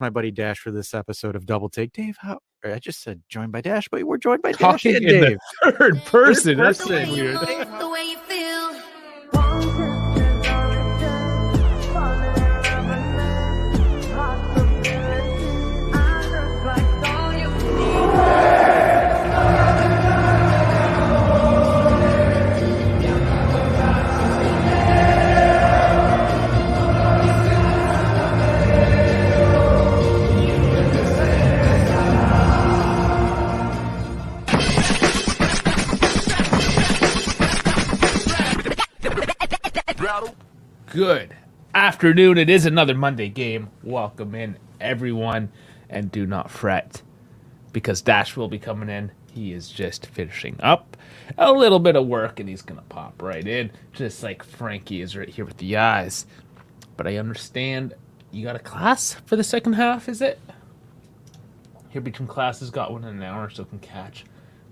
my buddy Dash for this episode of Double Take. Dave, I just said joined by Dash, but we're joined by Dash Talking and in Dave. the third person. That's person. so weird. The way you feel. Good afternoon. It is another Monday game. Welcome in, everyone, and do not fret, because Dash will be coming in. He is just finishing up a little bit of work, and he's going to pop right in, just like Frankie is right here with the eyes. But I understand you got a class for the second half, is it? Here between classes, got one in an hour, so can catch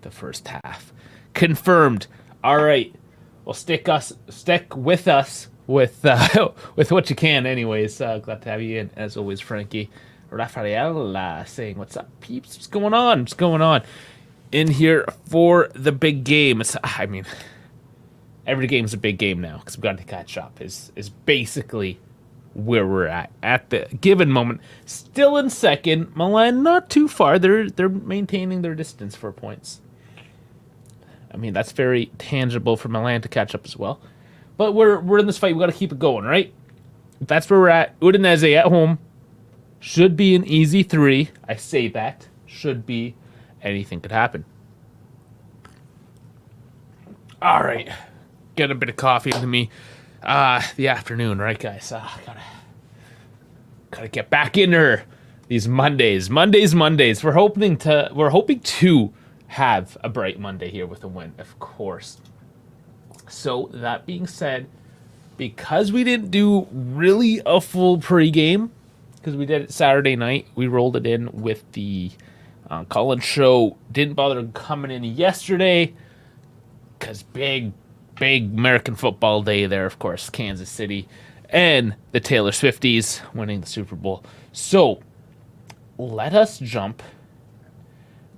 the first half. Confirmed. All right. Well, stick with us with what you can. Anyways, glad to have you in, as always, Frankie. Rafael saying, what's up, peeps? What's going on? What's going on? In here for the big game. Every game's a big game now, because we've got to catch up, is basically where we're at the given moment. Still in second. Milan not too far. They're maintaining their distance for points. That's very tangible for Milan to catch up as well. But we're in this fight. We got to keep it going, right? That's where we're at. Udinese at home should be an easy 3. I say that. Should be. Anything could happen. All right. Get a bit of coffee into me. The afternoon, right, guys? Gotta get back into her. These Mondays. We're hoping to have a bright Monday here with a win, of course. So, that being said, because we didn't do really a full pregame, because we did it Saturday night, we rolled it in with the Collins show. Didn't bother coming in yesterday, because big American football day there, of course, Kansas City, and the Taylor Swifties winning the Super Bowl. So, let us jump.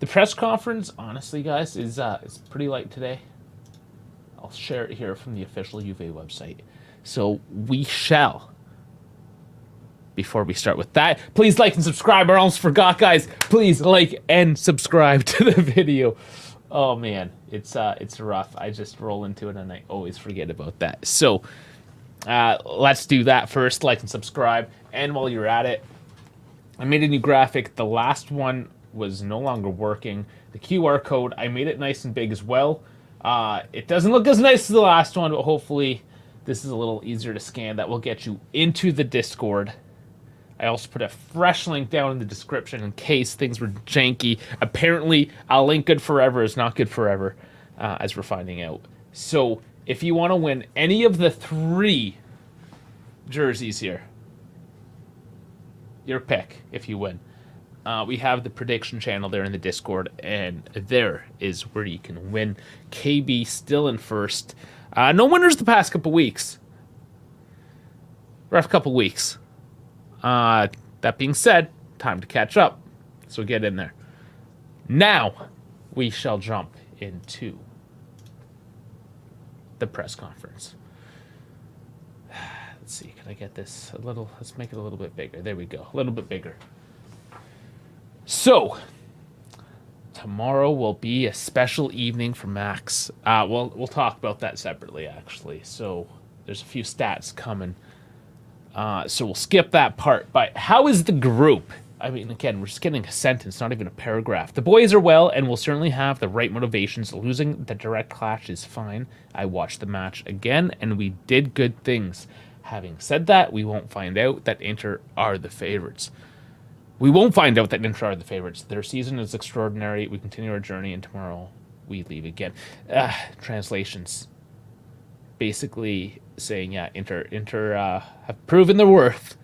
The press conference, honestly, guys, is pretty light today. I'll share it here from the official Juve website. So we shall. Before we start with that, please like and subscribe. I almost forgot, guys. Please like and subscribe to the video. Oh man, it's rough. I just roll into it and I always forget about that. So let's do that first. Like and subscribe. And while you're at it, I made a new graphic. The last one was no longer working. The QR code, I made it nice and big as well. It doesn't look as nice as the last one, but hopefully this is a little easier to scan. That will get you into the Discord. I also put a fresh link down in the description in case things were janky. Apparently, a link good forever is not good forever, as we're finding out. So, if you want to win any of the 3 jerseys here, your pick if you win. We have the prediction channel there in the Discord, and there is where you can win. KB still in first. No winners the past couple weeks. Rough couple weeks. That being said, time to catch up. So get in there. Now, we shall jump into the press conference. Let's see, can I get this a little, let's make it a little bit bigger. There we go, a little bit bigger. So, tomorrow will be a special evening for Max. We'll talk about that separately, actually. So, there's a few stats coming. So, we'll skip that part. But how is the group? Again, we're just getting a sentence, not even a paragraph. The boys are well and will certainly have the right motivations. Losing the direct clash is fine. I watched the match again, and we did good things. Having said that, we won't find out that Inter are the favorites. Their season is extraordinary. We continue our journey, and tomorrow we leave again. Translations. Basically saying, yeah, Inter have proven their worth.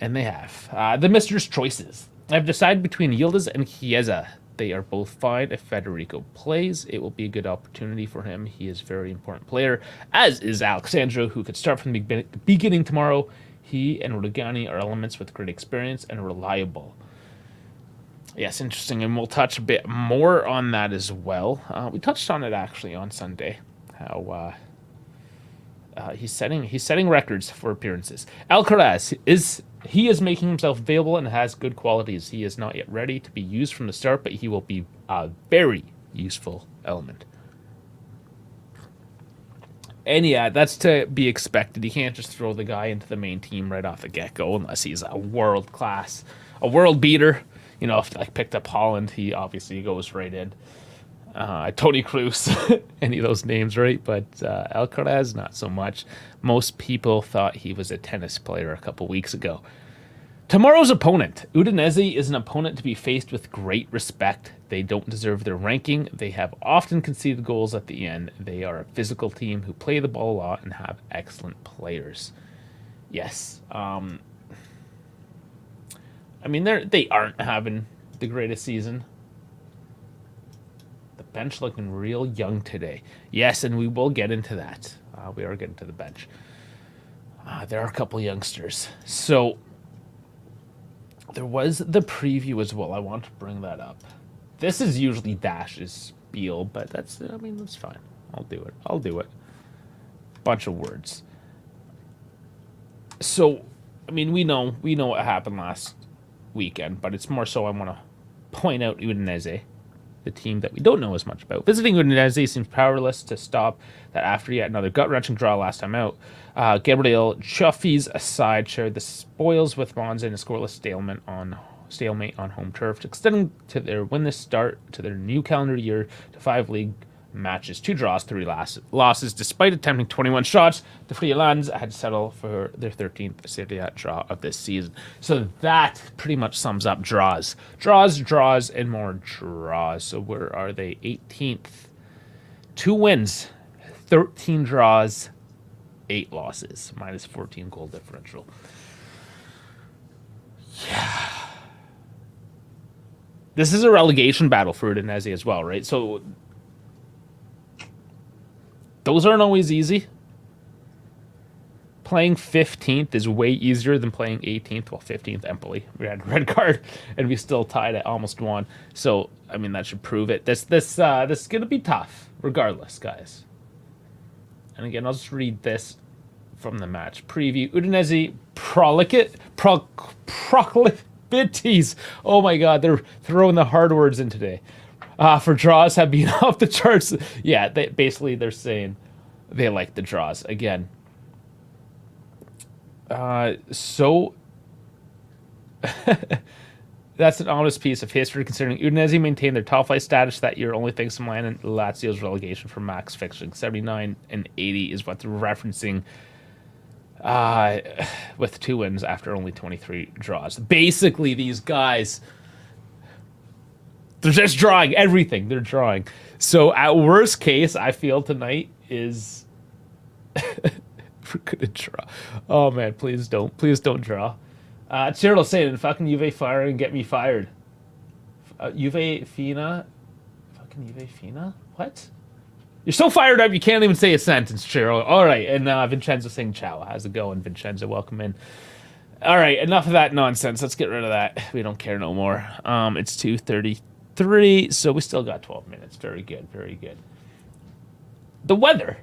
And they have. The Mister's choices. I've decided between Yildiz and Chiesa. They are both fine. If Federico plays, it will be a good opportunity for him. He is a very important player, as is Alexandro, who could start from the beginning tomorrow. He and Rugani are elements with great experience and reliable. Yes, interesting, and we'll touch a bit more on that as well. We touched on it actually on Sunday, how he's setting records for appearances. Alcaraz is making himself available and has good qualities. He is not yet ready to be used from the start, but he will be a very useful element. And yeah, that's to be expected. You can't just throw the guy into the main team right off the get-go unless he's a world class, a world beater. You know, if I picked up Holland, he obviously goes right in. Tony Kroos, any of those names, right? But Alcaraz, not so much. Most people thought he was a tennis player a couple weeks ago. Tomorrow's opponent. Udinese is an opponent to be faced with great respect. They don't deserve their ranking. They have often conceded goals at the end. They are a physical team who play the ball a lot and have excellent players. Yes. I mean, they aren't having the greatest season. The bench looking real young today. Yes, and we will get into that. We are getting to the bench. There are a couple youngsters. So, there was the preview as well. I want to bring that up. This is usually Dash's spiel, but that's fine. I'll do it. Bunch of words. So, I mean, we know what happened last weekend, but it's more so I want to point out Udinese, the team that we don't know as much about. Visiting Udinese seems powerless to stop that after yet another gut-wrenching draw last time out. Gabriel Chuffy's side shared the spoils with Monza in a scoreless stalemate on home turf, extending to their winless start to their new calendar year to 5 league matches, 2 draws, 3 losses. Despite attempting 21 shots, the Friulans had to settle for their 13th Serie A draw of this season. So that pretty much sums up draws. Draws, and more draws. So where are they? 18th. 2 wins, 13 draws, 8 losses, minus 14 goal differential. Yeah. This is a relegation battle for Udinese as well, right? So those aren't always easy. Playing 15th is way easier than playing 18th. Well, 15th, Empoli. We had a red card, and we still tied at almost won. So, I mean, that should prove it. This is going to be tough, regardless, guys. And again, I'll just read this from the match preview. Udinese proclivities. Oh my God, they're throwing the hard words in today. For draws have been off the charts. Yeah, they're saying they like the draws again. So that's an honest piece of history, considering Udinese maintained their top flight status that year only thanks to Milan and Lazio's relegation from max fixing. 79 and 80 is what they're referencing. With 2 wins after only 23 draws. Basically, these guys, they're just drawing everything. They're drawing. So at worst case, I feel tonight is we're gonna draw. Oh man, please don't draw. Cyril saying, "Fucking Juve fire and get me fired." Juve Fina, fucking Juve Fina. What? You're so fired up you can't even say a sentence, Cyril. All right, and Vincenzo saying, "Ciao." How's it going, Vincenzo? Welcome in. All right, enough of that nonsense. Let's get rid of that. We don't care no more. It's 2:33, so we still got 12 minutes. Very good, very good. The weather.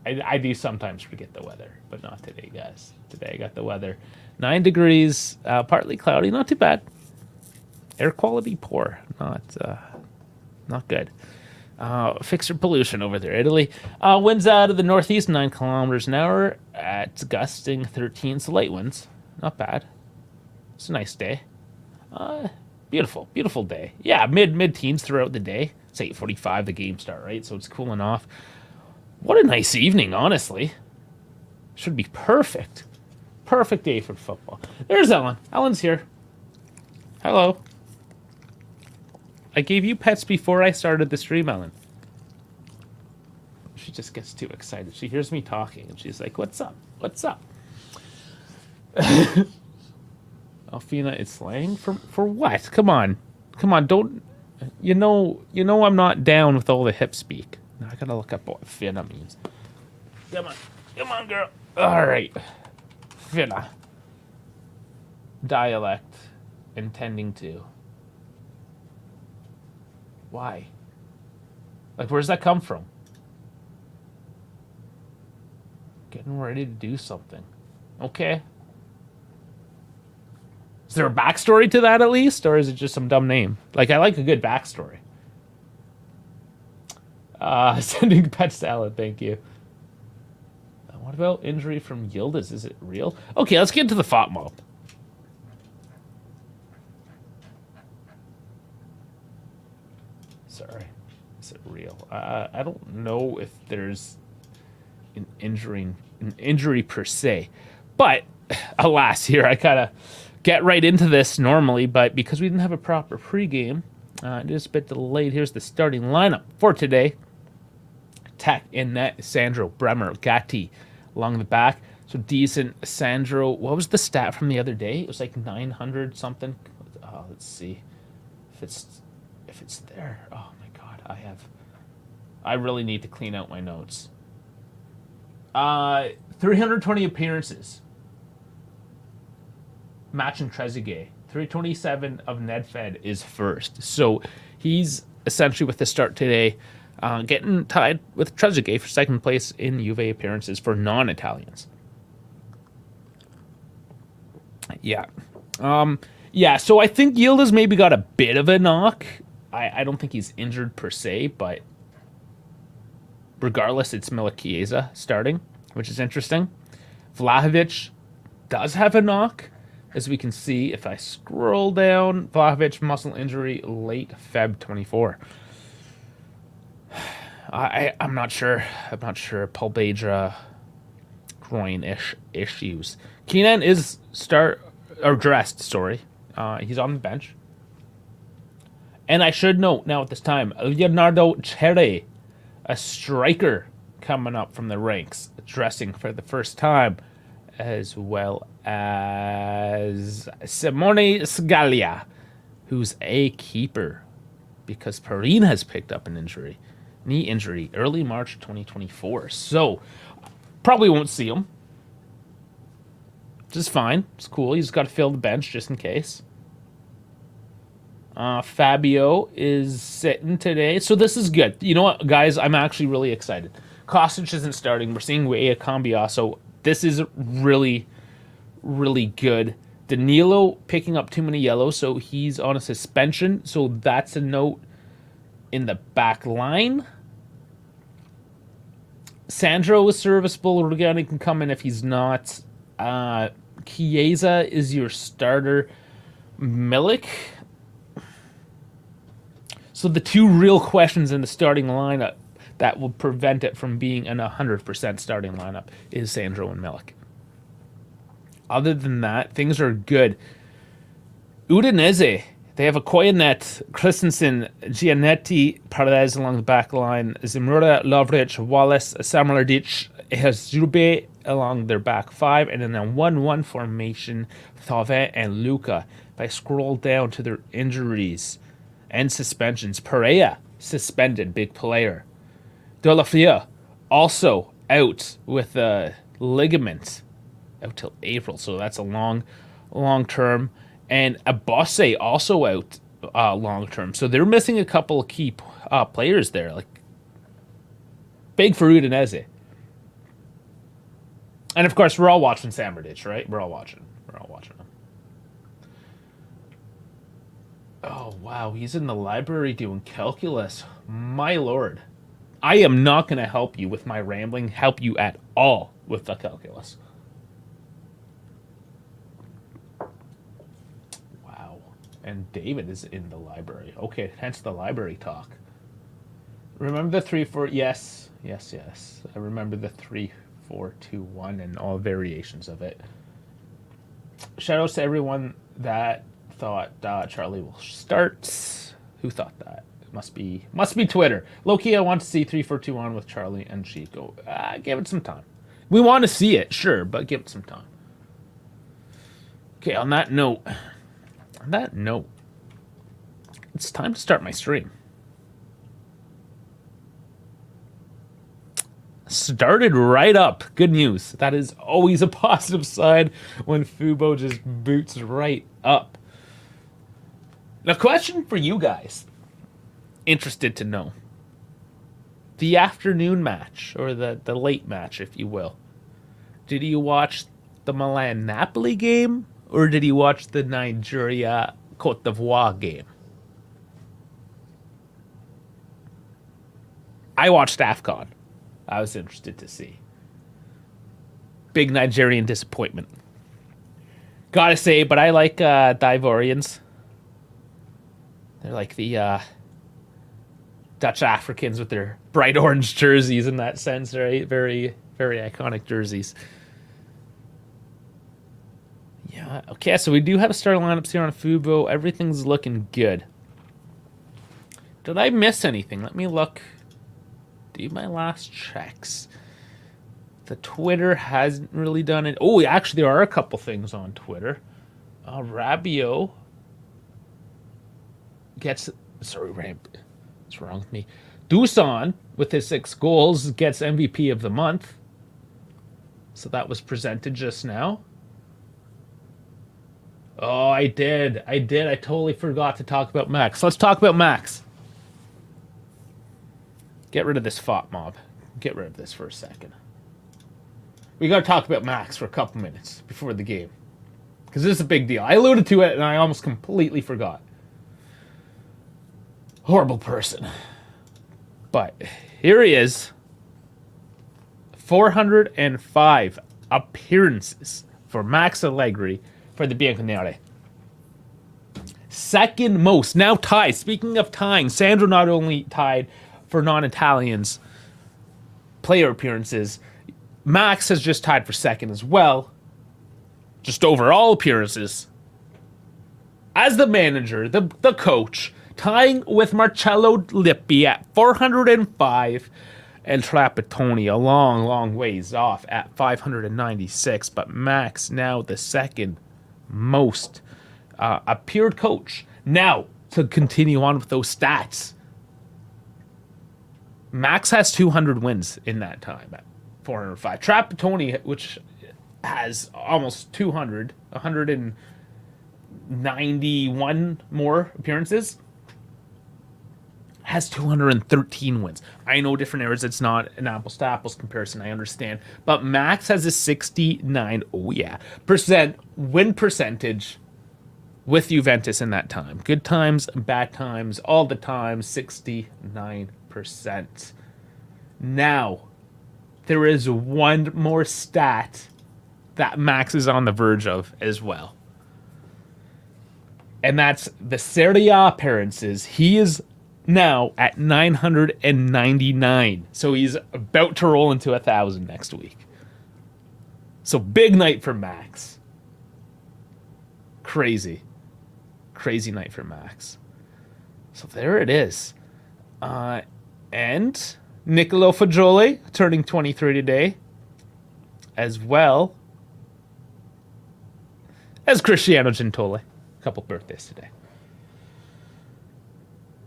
I do sometimes forget the weather, but not today, guys. Today I got the weather. 9 degrees, partly cloudy, not too bad. Air quality poor, not good. Fix your pollution over there, Italy. Winds out of the northeast, 9 kilometers an hour at gusting 13. So light winds, not bad. It's a nice day. Beautiful day. Yeah, mid-teens throughout the day. It's 8:45, the game start, right? So it's cooling off. What a nice evening, honestly. Should be perfect. Perfect day for football. There's Ellen. Ellen's here. Hello. I gave you pets before I started the stream, Ellen. She just gets too excited. She hears me talking, and she's like, "What's up? What's up?" Alfina is slang for what? Come on, don't you know I'm not down with all the hip speak. Now I gotta look up what Fina means. Come on, girl. All right. Finna. Dialect. Intending to. Why? Like, where's that come from? Getting ready to do something. Okay. Is there a backstory to that at least? Or is it just some dumb name? Like, I like a good backstory. Sending pet salad, thank you. What about injury from Yildiz? Is it real? Okay, let's get into the FOT mob. Sorry. Is it real? I don't know if there's an injury per se. But, alas, here I gotta get right into this normally, but because we didn't have a proper pregame, it is a bit delayed. Here's the starting lineup for today. Tech in net, Sandro, Bremer, Gatti along the back. So decent. Sandro, what was the stat from the other day? It was like 900 something. Let's see if it's there. Oh my god, I really need to clean out my notes. 320 appearances. Matching Trezeguet. 327 of Nedved is first. So he's essentially, with the start today, getting tied with Trezeguet for second place in Juve appearances for non-Italians. Yeah. Yeah, so I think Yildiz maybe got a bit of a knock. I don't think he's injured per se, but regardless, it's Milik Chiesa starting, which is interesting. Vlahovic does have a knock, as we can see if I scroll down. Vlahovic, muscle injury, late Feb 24. I'm not sure. Pulbadra, groin-ish issues. Keenan is dressed. Sorry, he's on the bench. And I should note now at this time, Leonardo Cherry, a striker coming up from the ranks, dressing for the first time, as well as Simone Scalia, who's a keeper, because Perrin has picked up an injury. Knee injury, early March 2024. So, probably won't see him. Which is fine. It's cool. He's got to fill the bench just in case. Fabio is sitting today. So this is good. You know what, guys? I'm actually really excited. Kostic isn't starting. We're seeing Weah Cambiaso. This is really, really good. Danilo picking up too many yellows, so he's on a suspension. So that's a note in the back line. Sandro is serviceable. Rugani can come in if he's not. Chiesa is your starter. Milik. So the two real questions in the starting lineup that will prevent it from being an 100% starting lineup is Sandro and Milik. Other than that, things are good. Udinese, they have a Koyanet, Christensen, Giannetti, Paredes along the back line, Zimura, Lovric, Wallace, Samulardic, Zube along their back five, and in a 1-1 formation, Thauvin and Luca. If I scroll down to their injuries and suspensions, Pereira, suspended, big player. De La Fia, also out with a ligament, out till April, so that's a long term. And Abase also out long term. So they're missing a couple of key players there. Like, big for Udinese. And of course, we're all watching Samardich, right? We're all watching him. Oh, wow. He's in the library doing calculus. My lord. I am not going to help you with my rambling, help you at all with the calculus. Wow. And David is in the library. Okay, hence the library talk. Remember the 3-4? Yes. I remember the 3-4-2-1 and all variations of it. Shout out to everyone that thought Charlie will start. Who thought that? It must be Twitter. Loki, I want to see 3-4-2-1 with Charlie and Chico. Give it some time. We want to see it, sure, but give it some time. Okay, on that note, it's time to start my stream. started right up. Good news. That is always a positive side when Fubo just boots right up. Now, question for you guys. Interested to know. The afternoon match, or the late match, if you will. Did you watch the Milan-Napoli game, or did you watch the Nigeria-Cote d'Ivoire game? I watched AFCON. I was interested to see. Big Nigerian disappointment. Gotta say, but I like the Ivorians. They're like the Dutch Africans with their bright orange jerseys in that sense, right? Very, very iconic jerseys. Yeah, okay, so we do have starting lineups here on Fubo. Everything's looking good. Did I miss anything? Let me look. Do my last checks. The Twitter hasn't really done it. Oh, actually, there are a couple things on Twitter. Rabiot gets... Sorry, what's wrong with me? Dusan, with his 6 goals, gets MVP of the month. So that was presented just now. Oh, I did. I totally forgot to talk about Max. Let's talk about Max. Get rid of this FOP mob. Get rid of this for a second. We got to talk about Max for a couple minutes before the game. Because this is a big deal. I alluded to it and I almost completely forgot. Horrible person. But here he is. 405 appearances for Max Allegri for the Bianconeri. Second most. Now tied. Speaking of tying, Sandro not only tied for non-Italians player appearances, Max has just tied for second as well. Just overall appearances. As the manager, the coach, tying with Marcello Lippi at 405 and Trapattoni a long, long ways off at 596. But Max now the second most appeared coach. Now, to continue on with those stats, Max has 200 wins in that time at 405. Trapattoni, which has almost 200, 191 more appearances, has 213 wins. I know different areas, it's not an apples to apples comparison, I understand. But Max has a 69, percent win percentage with Juventus in that time. Good times, bad times, all the time, 69%. Now, there is one more stat that Max is on the verge of as well. And that's the Serie A appearances. He is now at 999. So he's about to roll into 1,000 next week. So big night for Max. Crazy night for Max. So there it is. And Nicolo Fagioli turning 23 today, as well as Cristiano Gentile. A couple birthdays today.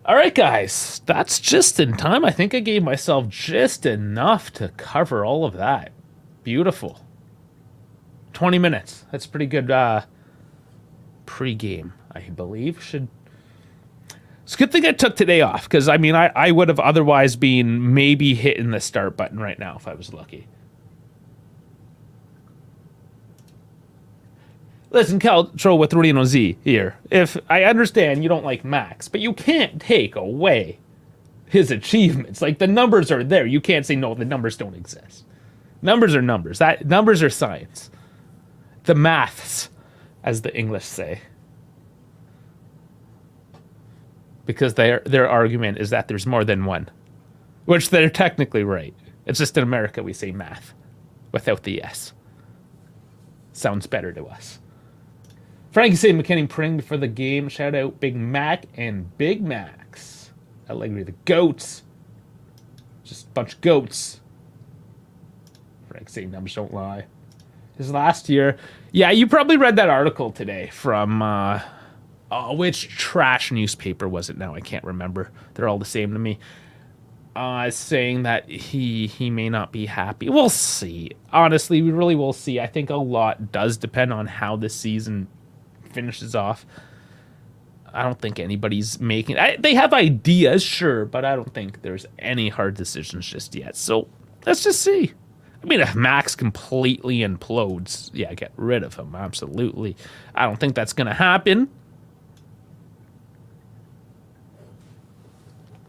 All right, guys, that's just in time. I think I gave myself just enough to cover all of that. Beautiful. 20 minutes. That's pretty good pre-game, I believe. It's a good thing I took today off, because, I mean, I would have otherwise been maybe hitting the start button right now if I was lucky. Listen, Caltro with Reno Z here. If I understand you don't like Max, but you can't take away his achievements. Like, the numbers are there. You can't say, no, the numbers don't exist. Numbers are numbers. Numbers are science. The maths, as the English say. Because their argument is that there's more than one. Which they're technically right. It's just in America we say math without the S. Sounds better to us. Frankie saying McKinney praying before the game. Shout out Big Mac and Big Max. Allegri the goats. Just a bunch of goats. Frank saying numbers don't lie. His last year. Yeah, you probably read that article today from which trash newspaper was it now? I can't remember. They're all the same to me. saying that he may not be happy. We'll see. Honestly, we really will see. I think a lot does depend on how this season finishes off. I don't think anybody's making... they have ideas, sure, but I don't think there's any hard decisions just yet. So let's just see. I mean, if Max completely implodes, yeah, get rid of him, absolutely. I don't think that's going to happen.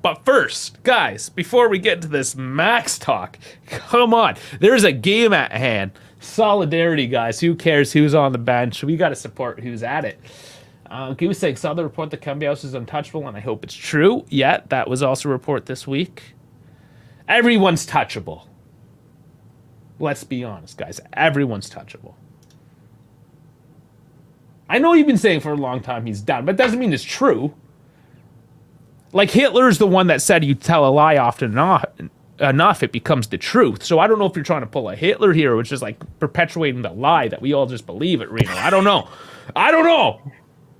But first, guys, before we get to this Max talk, come on. There's a game at hand. Solidarity, guys. Who cares who's on the bench? We got to support who's at it. Goose saying, saw the report that Cambios is untouchable, and I hope it's true. Yeah, that was also a report this week. Everyone's touchable. Let's be honest, guys. Everyone's touchable. I know you've been saying for a long time he's done, but it doesn't mean it's true. Like, Hitler's the one that said you tell a lie often enough, it becomes the truth. So I don't know if you're trying to pull a Hitler here, which is like perpetuating the lie that we all just believe it, Reno. I don't know.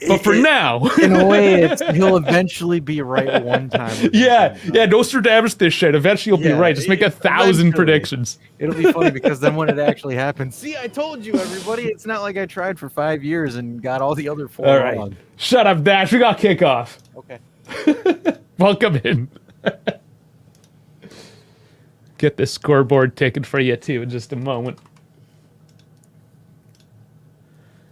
But for now, in a way, he'll eventually be right one time. Yeah, Nostradamus this shit. Eventually he'll be right. Just make 1,000 predictions. It'll be funny because then when it actually happens, see, I told you, everybody. It's not like I tried for 5 years and got all the other 4 all right. wrong. Shut up, Dash. We got kickoff. Okay. Welcome in. Get this scoreboard taken for you, too, in just a moment.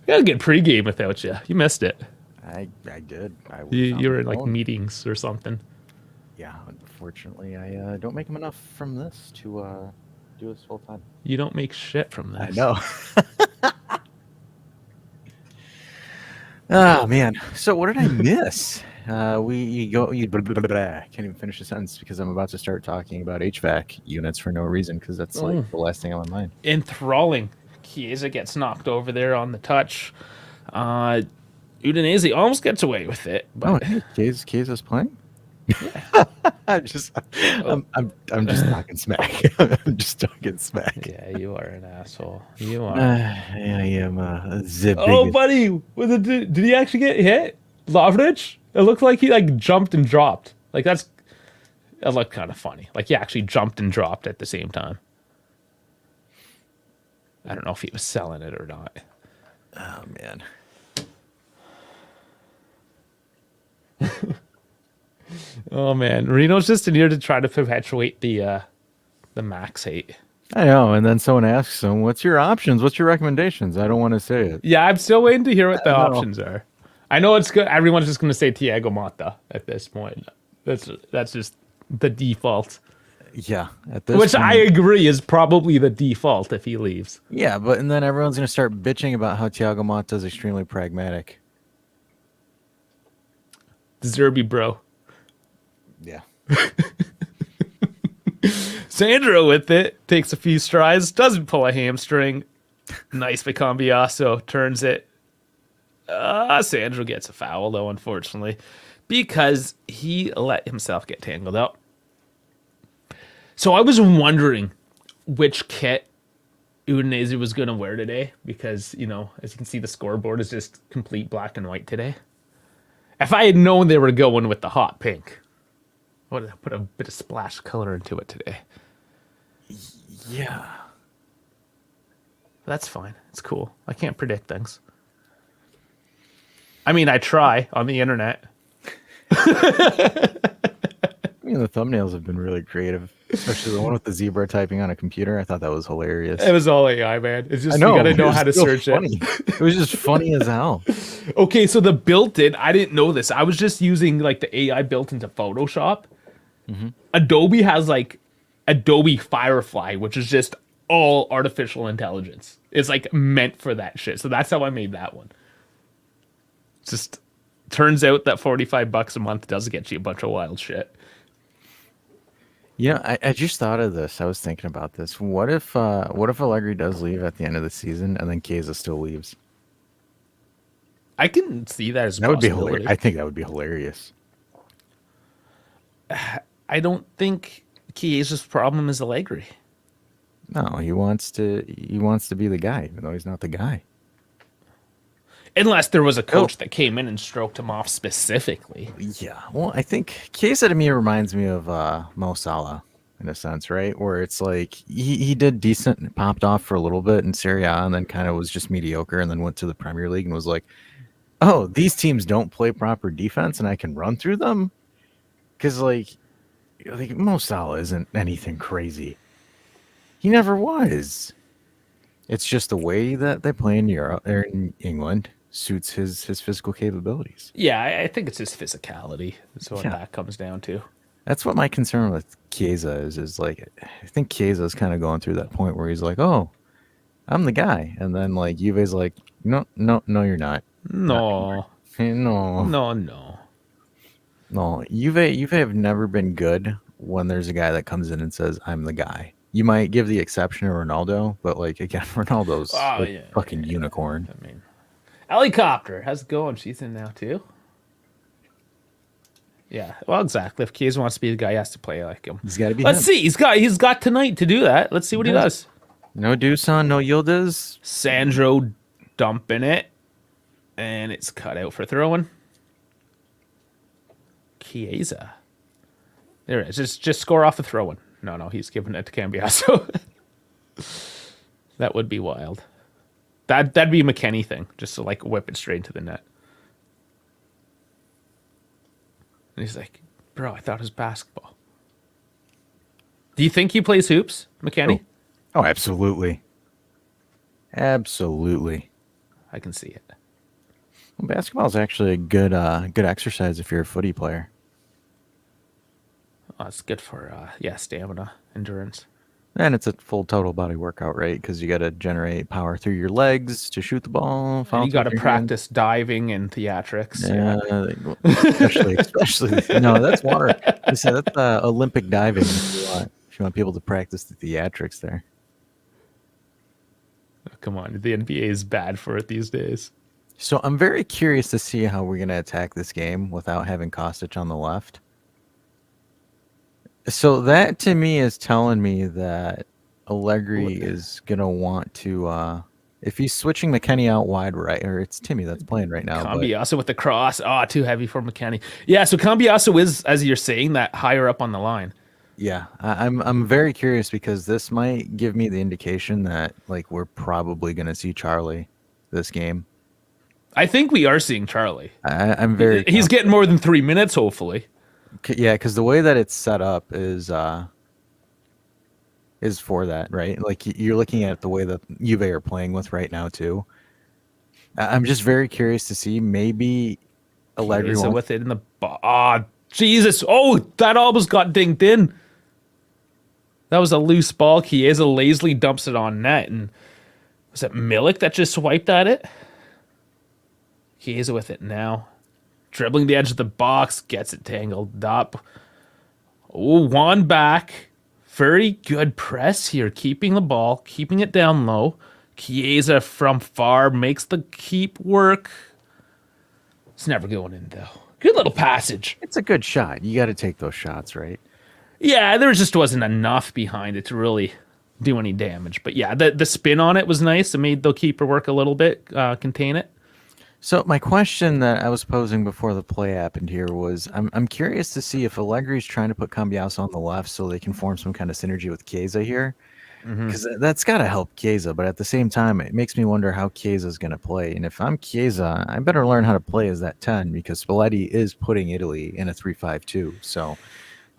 You got a good pregame without you. You missed it. I did. You were in like meetings or something. Yeah, unfortunately, I don't make him enough from this to do this full time. You don't make shit from this. I know. Oh man! So what did I miss? Can't even finish the sentence because I'm about to start talking about HVAC units for no reason because that's like the last thing on my mind. Enthralling. Chiesa gets knocked over there on the touch. Udinese almost gets away with it. But... Oh, hey, Chiesa's playing? Yeah. I'm just talking smack. I'm just talking smack. Yeah, you are an asshole. You are. I am the Oh, biggest. buddy, did he actually get hit? Lovric? It looked like he like jumped and dropped. Like it looked kind of funny. Like he actually jumped and dropped at the same time. I don't know if he was selling it or not. Oh man. Oh man, Reno's just in here to try to perpetuate the Max hate. I know, and then someone asks him, "What's your options? What's your recommendations?" I don't want to say it. Yeah, I'm still waiting to hear what the options are. I know it's good. Everyone's just going to say Thiago Motta at this point. That's just the default. Yeah, at this Which point, I agree is probably the default if he leaves. Yeah, and then everyone's going to start bitching about how Thiago Motta is extremely pragmatic. Zerby, bro. Yeah. Sandro with it, takes a few strides, doesn't pull a hamstring. Nice by Cambiasso, turns it. Sandro gets a foul, though, unfortunately, because he let himself get tangled up. So I was wondering which kit Udinese was going to wear today, because, you know, as you can see, the scoreboard is just complete black and white today. If I had known they were going with the hot pink, I would have put a bit of splash color into it today. Yeah. That's fine. It's cool. I can't predict things. I mean, I try on the internet. I mean, the thumbnails have been really creative, especially the one with the zebra typing on a computer. I thought that was hilarious. It was all AI, man. It's just I know, you gotta know it how to was still search funny. It was just funny as hell. Okay, so the built-in, I didn't know this. I was just using like the AI built into Photoshop. Mm-hmm. Adobe has like Adobe Firefly, which is just all artificial intelligence. It's like meant for that shit. So that's how I made that one. Just turns out that $45 a month does get you a bunch of wild shit. Yeah, I just thought of this. I was thinking about this. What if Allegri does leave at the end of the season and then Chiesa still leaves? I can see that as a That would be possibility. hilarious. I think that would be hilarious. I don't think Chiesa's problem is Allegri. No, he wants to be the guy, even though he's not the guy. Unless there was a coach that came in and stroked him off specifically. Yeah. Well, I think Chiesa to me reminds me of Mo Salah in a sense, right? Where it's like he did decent and popped off for a little bit in Serie A and then kind of was just mediocre and then went to the Premier League and was like, oh, these teams don't play proper defense and I can run through them? Because, like Mo Salah isn't anything crazy. He never was. It's just the way that they play in Europe or in England suits his physical capabilities. Yeah, I think it's his physicality. That's what that comes down to. That's what my concern with Chiesa is like, I think Chiesa is kind of going through that point where he's like, oh, I'm the guy. And then like Juve's like, no, you're not. No. No. Juve have never been good when there's a guy that comes in and says, I'm the guy. You might give the exception to Ronaldo, but like again, Ronaldo's fucking unicorn. I mean, Helicopter, how's it going? She's in now too. Yeah, well, exactly. If Chiesa wants to be the guy, he has to play like him. He's got to be. Let's see. He's got tonight to do that. Let's see what he does. No Dusan, no Yildiz. Sandro dumping it, and it's cut out for throwing. Chiesa. There it is. Just score off the throw-in. No, he's giving it to Cambiasso. That would be wild. That'd be a McKennie thing, just to like whip it straight into the net. And he's like, bro, I thought it was basketball. Do you think he plays hoops, McKennie? Oh, absolutely. Absolutely. I can see it. Well, basketball is actually a good exercise if you're a footy player. Oh, it's good for stamina, endurance. And it's a full total body workout, right? Because you got to generate power through your legs to shoot the ball. And you got to practice diving and theatrics. Especially. No, that's water. That's Olympic diving. If you want people to practice the theatrics there. Oh, come on, the NBA is bad for it these days. So I'm very curious to see how we're going to attack this game without having Kostic on the left. So that to me is telling me that Allegri is gonna want to if he's switching McKennie out wide right, or it's Timmy that's playing right now. Cambiasso with the cross. Too heavy for McKennie. Yeah, so Cambiasso is, as you're saying, that higher up on the line. Yeah, I'm very curious because this might give me the indication that like we're probably gonna see Charlie this game. I think we are seeing Charlie. I'm very. He's getting more than 3 minutes, hopefully. Yeah, because the way that it's set up is for that, right? Like you're looking at the way that Juve are playing with right now too. I'm just very curious to see maybe Allegri with it in the Jesus! Oh, that almost got dinged in. That was a loose ball. Chiesa lazily dumps it on net, and was it Milik that just swiped at it? Chiesa with it now. Dribbling the edge of the box, gets it tangled up. Oh, Juan back. Very good press here, keeping the ball, keeping it down low. Chiesa from far makes the keep work. It's never going in, though. Good little passage. It's a good shot. You got to take those shots, right? Yeah, there just wasn't enough behind it to really do any damage. But yeah, the spin on it was nice. It made the keeper work a little bit, contain it. So my question that I was posing before the play happened here was, I'm curious to see if Allegri's trying to put Cambiasso on the left so they can form some kind of synergy with Chiesa here, because that's got to help Chiesa. But at the same time, it makes me wonder how Chiesa's going to play. And if I'm Chiesa, I better learn how to play as that 10 because Spalletti is putting Italy in a 3-5-2. So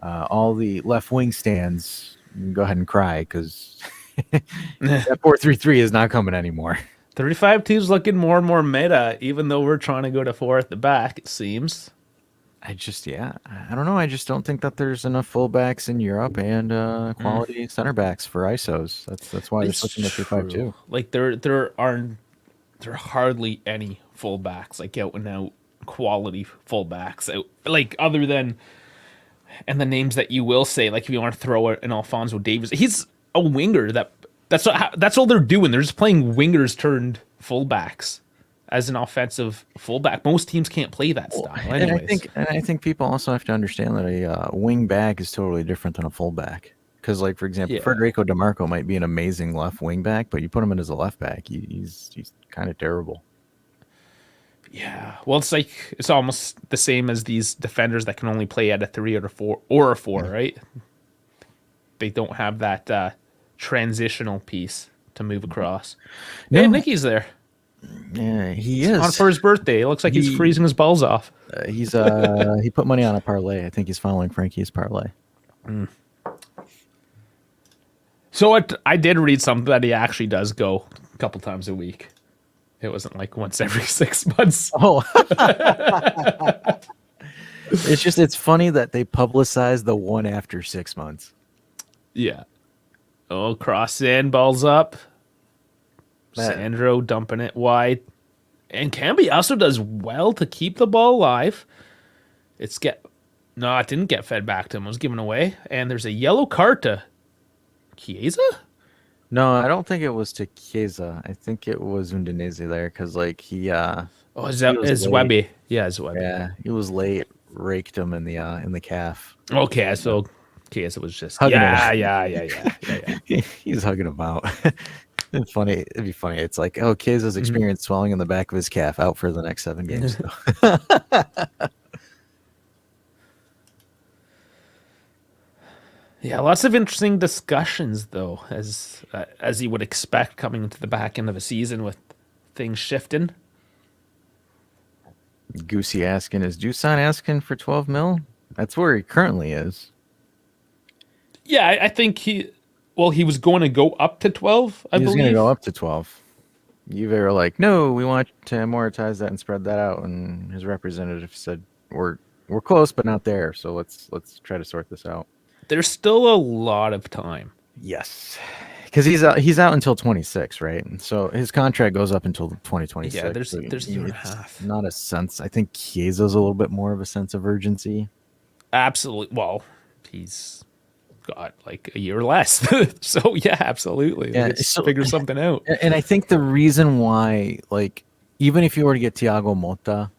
all the left wing stands, go ahead and cry because that 4-3-3 is not coming anymore. 35-2 is looking more and more meta, even though we're trying to go to 4 at the back, it seems. I don't know. I just don't think that there's enough fullbacks in Europe and quality center backs for ISOs. That's why they're switching to 3-5-2. Like there are hardly any fullbacks, like out and out quality fullbacks, out, like other than, and the names that you will say, like if you want to throw an Alphonso Davies, he's a winger that's all they're doing. They're just playing wingers turned fullbacks as an offensive fullback. Most teams can't play that style. Anyways. And I think people also have to understand that a wing back is totally different than a fullback. Because, like for example, Federico DiMarco might be an amazing left wing back, but you put him in as a left back, he's kind of terrible. Well, it's almost the same as these defenders that can only play at a 3 or a 4, right? They don't have that transitional piece to move across. No. Hey, Nicky's there. Yeah, he On is. for his birthday. It looks like he's He- freezing his balls off. He put money on a parlay. I think he's following Frankie's parlay. So I did read something that he actually does go a couple times a week. It wasn't like once every 6 months. Oh, it's funny that they publicize the one after 6 months. Yeah. Oh, cross in, balls up. That- Sandro dumping it wide. And Camby also does well to keep the ball alive. It didn't get fed back to him. It was given away. And there's a yellow card to Chiesa? No, I don't think it was to Chiesa. I think it was Udinese there because he Oh, is He was it's late. Webby. Yeah, it's Webby. yeah, he was late, raked him in the calf. Okay, so Chiesa was just Hugging yeah. He's hugging him out. It's funny. It'd be funny. It's like, oh, Keiza's experienced swelling in the back of his calf, out for the next 7 games. Yeah, lots of interesting discussions though, as you would expect coming into the back end of a season with things shifting. Goosey asking, is Dusan asking for 12 mil? That's where he currently is. Yeah, I think he was going to go up to 12, I He was believe. going to go up to 12. Juve were like, no, we want to amortize that and spread that out. And his representative said, we're close, but not there. So let's try to sort this out. There's still a lot of time. Yes, because he's out until 26, right? And so his contract goes up until 2026. Yeah, there's so a year and a it's half. Not a sense. I think Chiesa's a little bit more of a sense of urgency. Absolutely. Well, he's got like a year less. So yeah, absolutely. Yeah, Let's so- figure something out. And I think the reason why, even if you were to get Thiago Motta,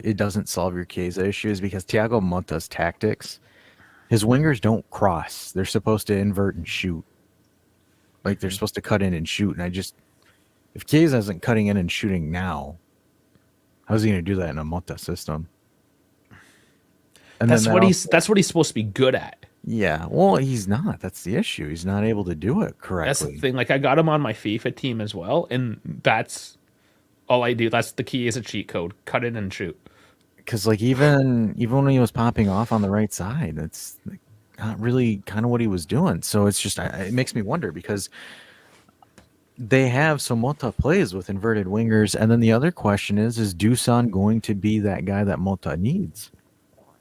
it doesn't solve your Chiesa issues because Thiago Motta's tactics, his wingers don't cross. They're supposed to invert and shoot. They're supposed to cut in and shoot. And if Chiesa isn't cutting in and shooting now, how's he going to do that in a Motta system? And That's then what he's supposed to be good at. Yeah, well, he's not. That's the issue. He's not able to do it correctly. That's the thing. Like I got him on my FIFA team as well, and that's all I do. That's the key is a cheat code. Cut in and shoot. Because even when he was popping off on the right side, that's not really kind of what he was doing. So it's just it makes me wonder because they have some Mota plays with inverted wingers, and then the other question is Dusan going to be that guy that Mota needs?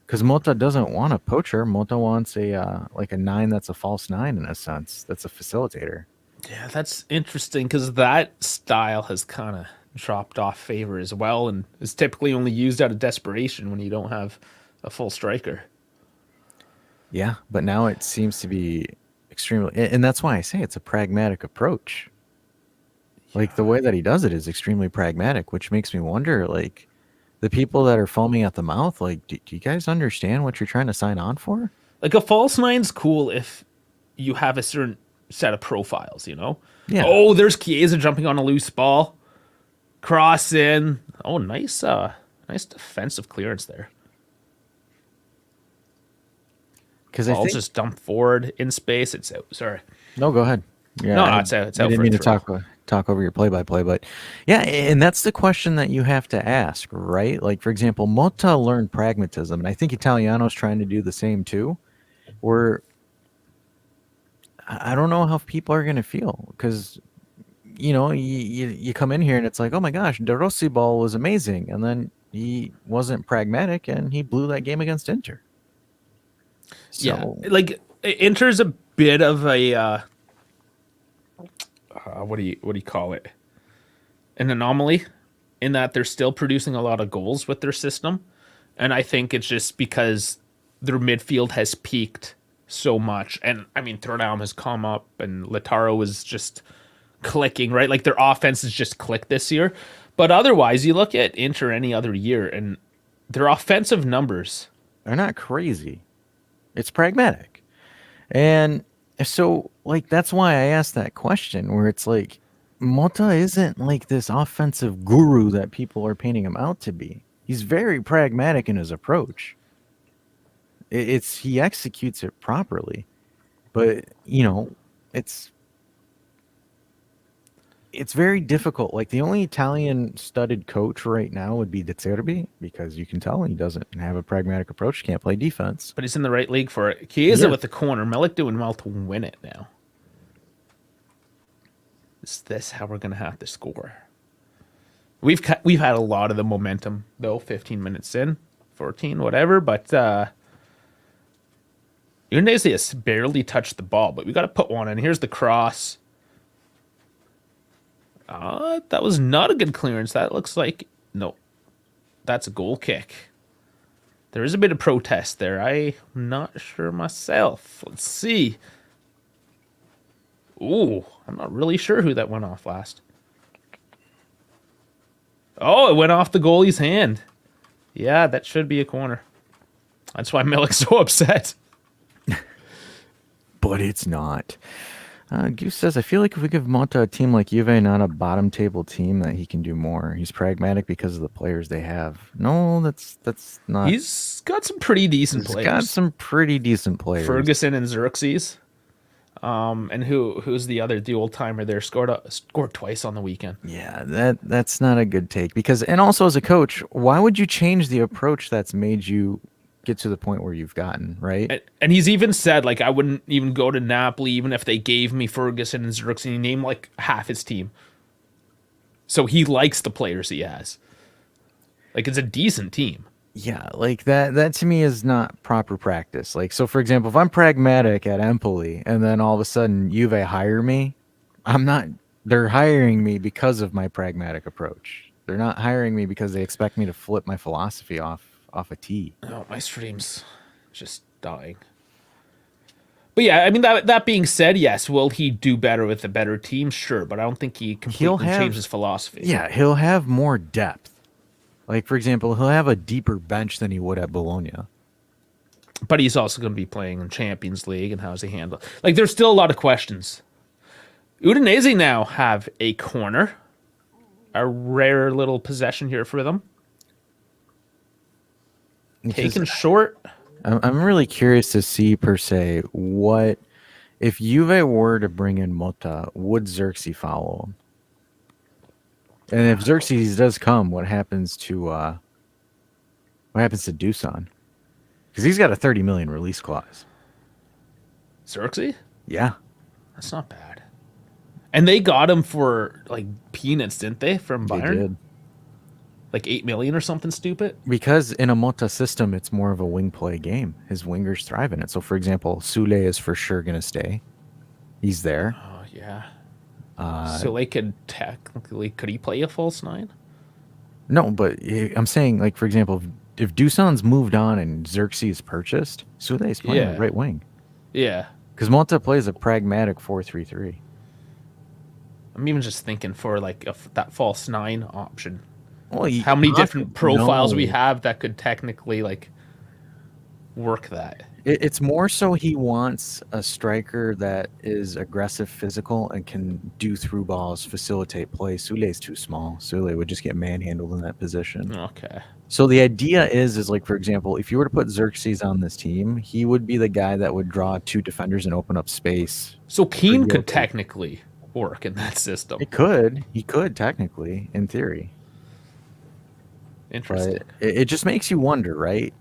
Because Mota doesn't want a poacher. Mota wants a 9 that's a false 9 in a sense. That's a facilitator. Yeah, that's interesting because that style has kind of dropped off favor as well, and is typically only used out of desperation when you don't have a full striker. Yeah, but now it seems to be extremely, and that's why I say it's a pragmatic approach. Like the way that he does it is extremely pragmatic, which makes me wonder, the people that are foaming at the mouth, do you guys understand what you're trying to sign on for? Like a false nine's cool if you have a certain set of profiles, you know? Yeah. Oh, there's Chiesa jumping on a loose ball. Cross in. Oh, nice defensive clearance there. Because Ball just dumped forward in space. It's out. Sorry. No, go ahead. Yeah, No, it's out. It's I out didn't for mean a to throw. talk over your play-by-play, but yeah, and that's the question that you have to ask, right? Like, for example, Motta learned pragmatism, and I think Italiano's trying to do the same too. Where I don't know how people are going to feel because you come in here and it's like, oh my gosh, De Rossi ball was amazing, and then he wasn't pragmatic and he blew that game against Inter. So, Yeah, like Inter's a bit of a what do you call it? An anomaly in that they're still producing a lot of goals with their system, and I think it's just because their midfield has peaked so much. And I mean, Thuram has come up, and Lautaro is just clicking, right? Like their offense has just clicked this year. But otherwise, you look at Inter any other year, and their offensive numbers, they're not crazy. It's pragmatic. And so, that's why I asked that question where it's like, Mota isn't like this offensive guru that people are painting him out to be. He's very pragmatic in his approach. It's he executes it properly, but it's it's very difficult. Like the only Italian studded coach right now would be De Zerbi because you can tell he doesn't have a pragmatic approach. Can't play defense. But he's in the right league for it. Chiesa Yeah. with the corner. Milik doing well to win it now. Is this how we're gonna have to score? We've had a lot of the momentum though. 15 minutes in, 14, whatever. But Udinese has barely touched the ball. But we got to put one in. Here's the cross. That was not a good clearance. That looks like no. That's a goal kick. There is a bit of protest there. I'm not sure myself. Let's see. Ooh, I'm not really sure who that went off last. Oh, it went off the goalie's hand. Yeah, that should be a corner. That's why Milik's so upset. But it's not. Goose says, I feel like if we give Monta a team like Juve, not a bottom table team, that he can do more. He's pragmatic because of the players they have. No, that's not. He's got some pretty decent He's players. got some pretty decent players. Ferguson and Xerxes. And who's the old timer there? Scored twice on the weekend. Yeah, that's not a good take because, and also as a coach, why would you change the approach that's made you get to the point where you've gotten, right? And he's even said, like, I wouldn't even go to Napoli even if they gave me Ferguson and Xerxes. He named like half his team. So he likes the players he has. Like, it's a decent team. Yeah, like that to me is not proper practice. Like, so for example, if I'm pragmatic at Empoli and then all of a sudden Juve hire me, they're hiring me because of my pragmatic approach. They're not hiring me because they expect me to flip my philosophy off a tee. Oh, my stream's just dying. But yeah, I mean, that being said, yes, will he do better with a better team? Sure, but I don't think he completely changed his philosophy. Yeah, he'll have more depth. Like, for example, he'll have a deeper bench than he would at Bologna. But he's also going to be playing in Champions League, and how's he handle? Like, there's still a lot of questions. Udinese now have a corner. A rare little possession here for them. Taken short. I'm really curious to see, per se, what... If Juve were to bring in Motta, would Xerxes follow him? And if Xerxes does come, what happens to Dusan? Because he's got a 30 million release clause. Xerxes? Yeah. That's not bad. And they got him for like peanuts, didn't they? From Bayern? They did. Like 8 million or something stupid? Because in a Motta system, it's more of a wing play game. His wingers thrive in it. So, for example, Sule is for sure going to stay. He's there. Oh, yeah. So they could could he play a false nine? No, but I'm saying, like, for example, if Dusan's moved on and Xerxes purchased, Sule's playing the right wing. Yeah. Because Monta plays a pragmatic 4-3-3. I'm even just thinking for like that false nine option. Well, how many different profiles we have that could technically like work that? It's more so he wants a striker that is aggressive, physical, and can do through balls, facilitate play. Sule's too small. Sule would just get manhandled in that position. Okay. So the idea is like, for example, if you were to put Xerxes on this team, he would be the guy that would draw two defenders and open up space. So Keane could technically work in that system. It could. He could technically, in theory. Interesting. But it just makes you wonder, right?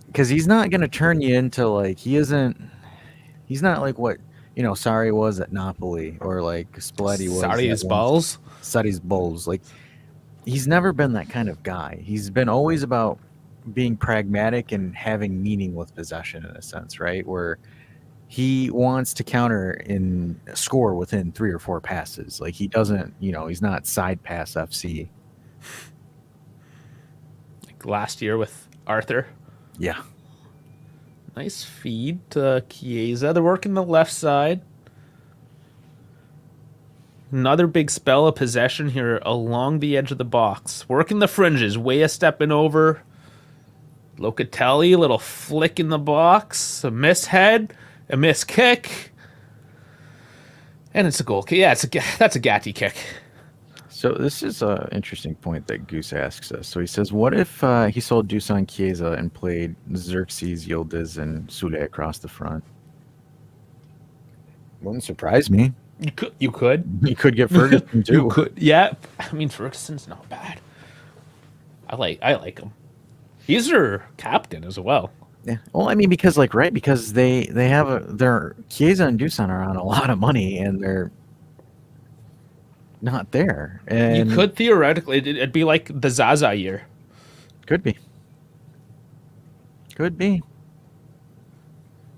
Because he's not going to turn you into like he's not like what Sarri was at Napoli or like Spalletti was. Sarri's balls. Sarri's balls. Like he's never been that kind of guy. He's been always about being pragmatic and having meaning with possession in a sense, right? Where he wants to counter and score within 3 or 4 passes. Like he doesn't, he's not side pass FC. Like last year with Arthur. Yeah. Nice feed to Chiesa. They're working the left side. Another big spell of possession here along the edge of the box. Working the fringes. Weah stepping over. Locatelli, little flick in the box. A miss head. A miss kick. And it's a goal. Yeah, that's a Gatti kick. So this is an interesting point that Goose asks us. So he says, what if he sold Dusan Chiesa and played Xerxes, Yildiz, and Sule across the front? Wouldn't surprise me. You could. He could get Ferguson too. You could. Yeah. I mean, Ferguson's not bad. I like him. He's their captain as well. Yeah. Well, I mean, because because they have their Chiesa and Dusan are on a lot of money and they're not there. And You could theoretically, it'd be like the Zaza year. could be. Could be.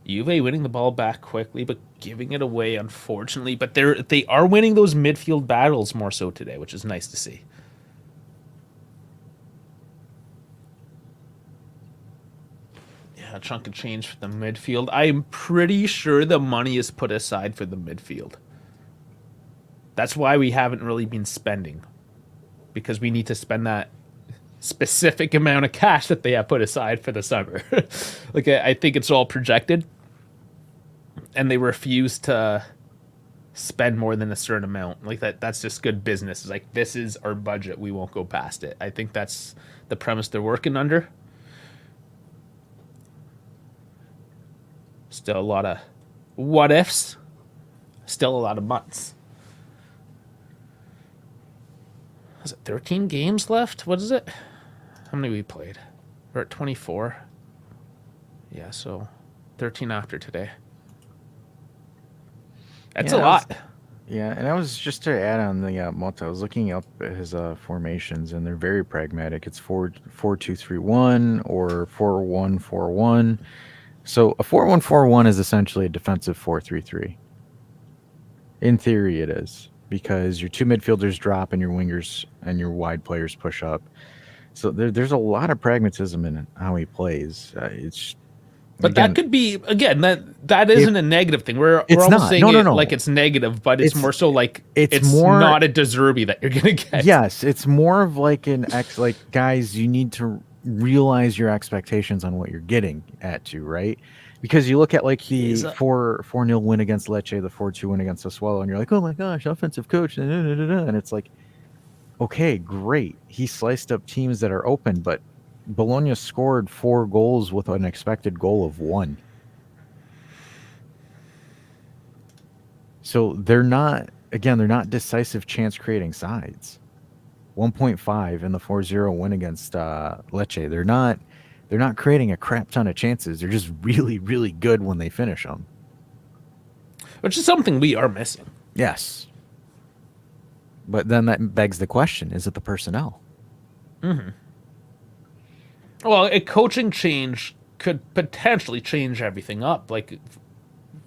Juve winning the ball back quickly, but giving it away, unfortunately. But they are winning those midfield battles more so today, which is nice to see. Yeah, a chunk of change for the midfield. I'm pretty sure the money is put aside for the midfield. That's why we haven't really been spending, because we need to spend that specific amount of cash that they have put aside for the summer. Like I think it's all projected, and they refuse to spend more than a certain amount. Like that's just good business. It's like, this is our budget, we won't go past it. I think that's the premise they're working under. Still a lot of what ifs, still a lot of months. Is it 13 games left? What is it? How many we played? We're at 24. Yeah, so 13 after today. That's a lot. Yeah, and I was just to add on the Mota. I was looking up his formations, and they're very pragmatic. It's 4-2-3-1 or 4-1-4-1. So a 4-1-4-1 is essentially a defensive 4-3-3. In theory, it is, because your two midfielders drop and your wingers and your wide players push up. So there's a lot of pragmatism in how he plays. But again, that could be, again, that isn't a negative thing. We're almost not. saying No. like it's negative, but it's more so like it's more, not a De Zerbi that you're going to get. Yes, it's more of like guys, you need to realize your expectations on what you're getting to, right? Because you look at like the 4-0 win against Lecce, the 4-2 win against Sassuolo, and you're like, oh my gosh, offensive coach, and it's like, okay, great. He sliced up teams that are open, but Bologna scored 4 goals with an expected goal of 1. So they're not decisive chance creating sides. 1.5 in the 4-0 win against Lecce. They're not creating a crap ton of chances. They're just really, really good when they finish them. Which is something we are missing. Yes. But then that begs the question, is it the personnel? Mm-hmm. Well, a coaching change could potentially change everything up, like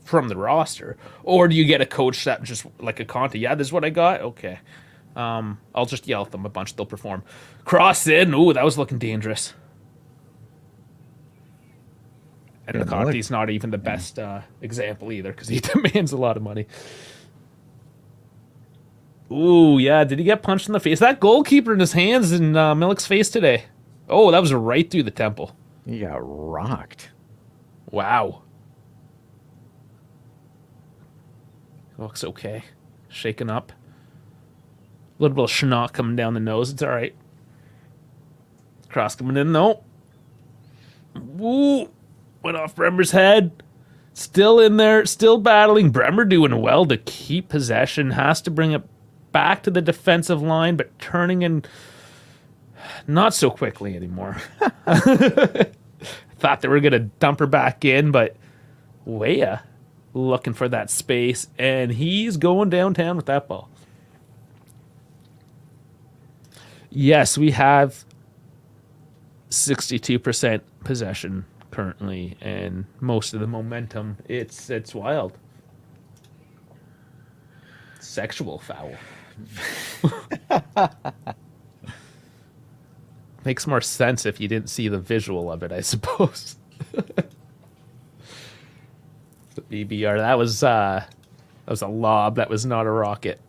from the roster. Or do you get a coach that just, like a Conte, yeah, this is what I got? Okay. I'll just yell at them a bunch. They'll perform. Cross in. Ooh, that was looking dangerous. And yeah, Conte's not even the best example either, because he demands a lot of money. Ooh, yeah. Did he get punched in the face? That goalkeeper in his hands in Milik's face today. Oh, that was right through the temple. He got rocked. Wow. Looks okay. Shaken up. A little bit of schnock coming down the nose. It's all right. Cross coming in. No. Ooh. Went off Bremer's head. Still in there. Still battling. Bremer doing well to keep possession. Has to bring it back to the defensive line, but turning in not so quickly anymore. Thought they were going to dump her back in, but Weah looking for that space, and he's going downtown with that ball. Yes, we have 62% possession currently, and most of the momentum. It's wild. Sexual foul. Makes more sense if you didn't see the visual of it, I suppose. The BBR, that was a lob. That was not a rocket.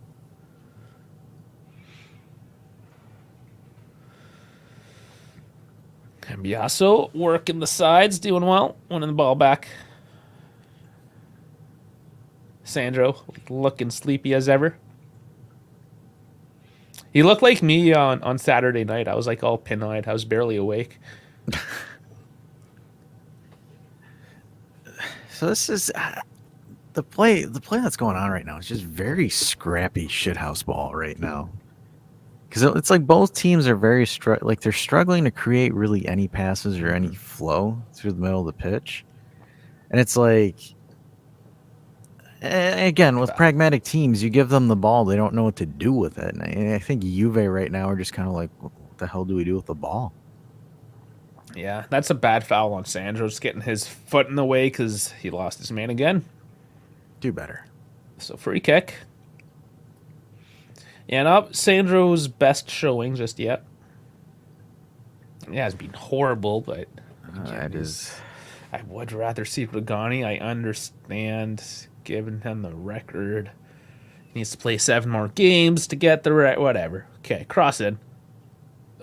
Cambiaso working the sides, doing well, winning the ball back. Sandro looking sleepy as ever. He looked like me on Saturday night. I was like all pin-eyed. I was barely awake. So this is the play. The play that's going on right now is just very scrappy shithouse ball right now. Because it's like both teams are very they're struggling to create really any passes or any flow through the middle of the pitch, and it's like, again, with pragmatic teams, you give them the ball, they don't know what to do with it. And I think Juve right now are just kind of like, what the hell do we do with the ball? Yeah, that's a bad foul on Sandro. Just getting his foot in the way because he lost his man again. Do better. So free kick. Yeah, not Sandro's best showing just yet. Yeah, it's been horrible, but It is. I would rather see Regani. I understand giving him the record. He needs to play 7 more games to get the whatever. Okay, cross in.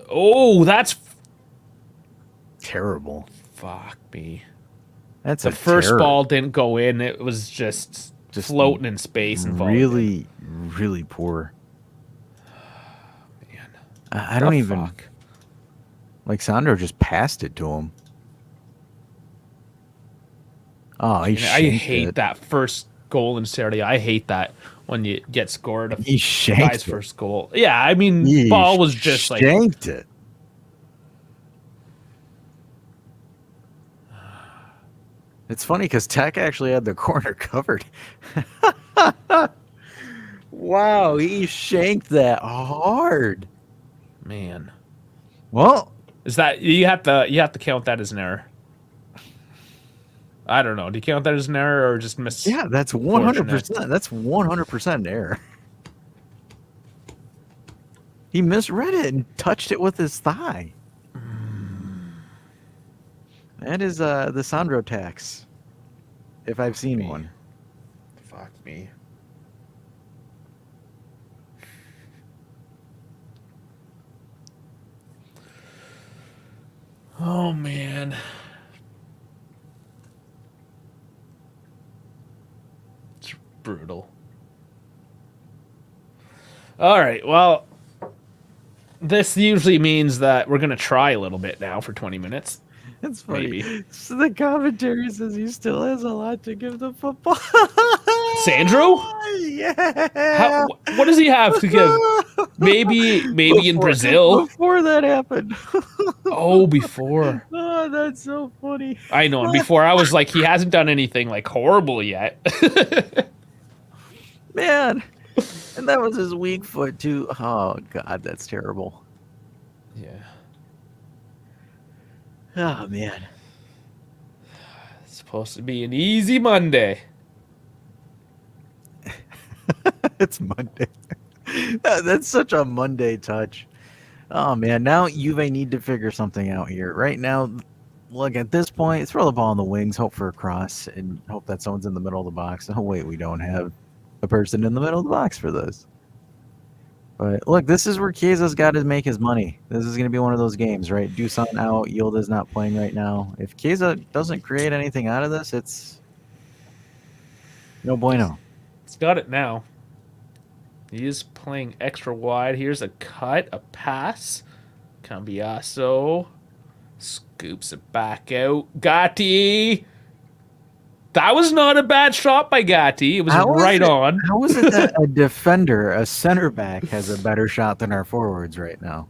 Oh, that's Terrible. fuck me. That's The first ball didn't go in. It was just floating in space and falling. Really, really poor. Man. I don't even Fuck. like Sandro just passed it to him. Oh, I hate that first goal in Serie A. I hate that when you get scored. He shanked guy's it. first goal. Yeah, I mean, He ball was just like shanked it. It's funny because Tech actually had the corner covered. Wow, he shanked that hard. man. Well, Is that you have to count that as an error? I don't know. Do you count that as an error or just miss? yeah, that's 100%. That's 100% an error. He misread it and touched it with his thigh. That is the Sandro tax, if I've seen one. Fuck me. Oh man. It's brutal. All right. Well, this usually means that we're going to try a little bit now for 20 minutes. It's funny. Maybe. So the commentary says he still has a lot to give the football. Sandro? Yeah. What does he have to give? Maybe in Brazil. Before that happened. Oh, before. Oh, that's so funny. I know. And before I was like, he hasn't done anything like horrible yet. Man. And that was his weak foot too. Oh God, that's terrible. Yeah. Oh man. It's supposed to be an easy Monday. It's Monday. That's such a Monday touch. Oh man, now Juve need to figure something out here. Right now, look, at this point, throw the ball in the wings, hope for a cross, and hope that someone's in the middle of the box. Oh wait, we don't have a person in the middle of the box for this. But look, this is where Chiesa's got to make his money. This is going to be one of those games, right? Dusan out, Yildiz not playing right now. If Chiesa doesn't create anything out of this, it's no bueno. It's got it now. He is playing extra wide. Here's a cut, a pass. Cambiaso scoops it back out. Gatti. That was not a bad shot by Gatti. It was right on. How is it that a defender, a center back, has a better shot than our forwards right now?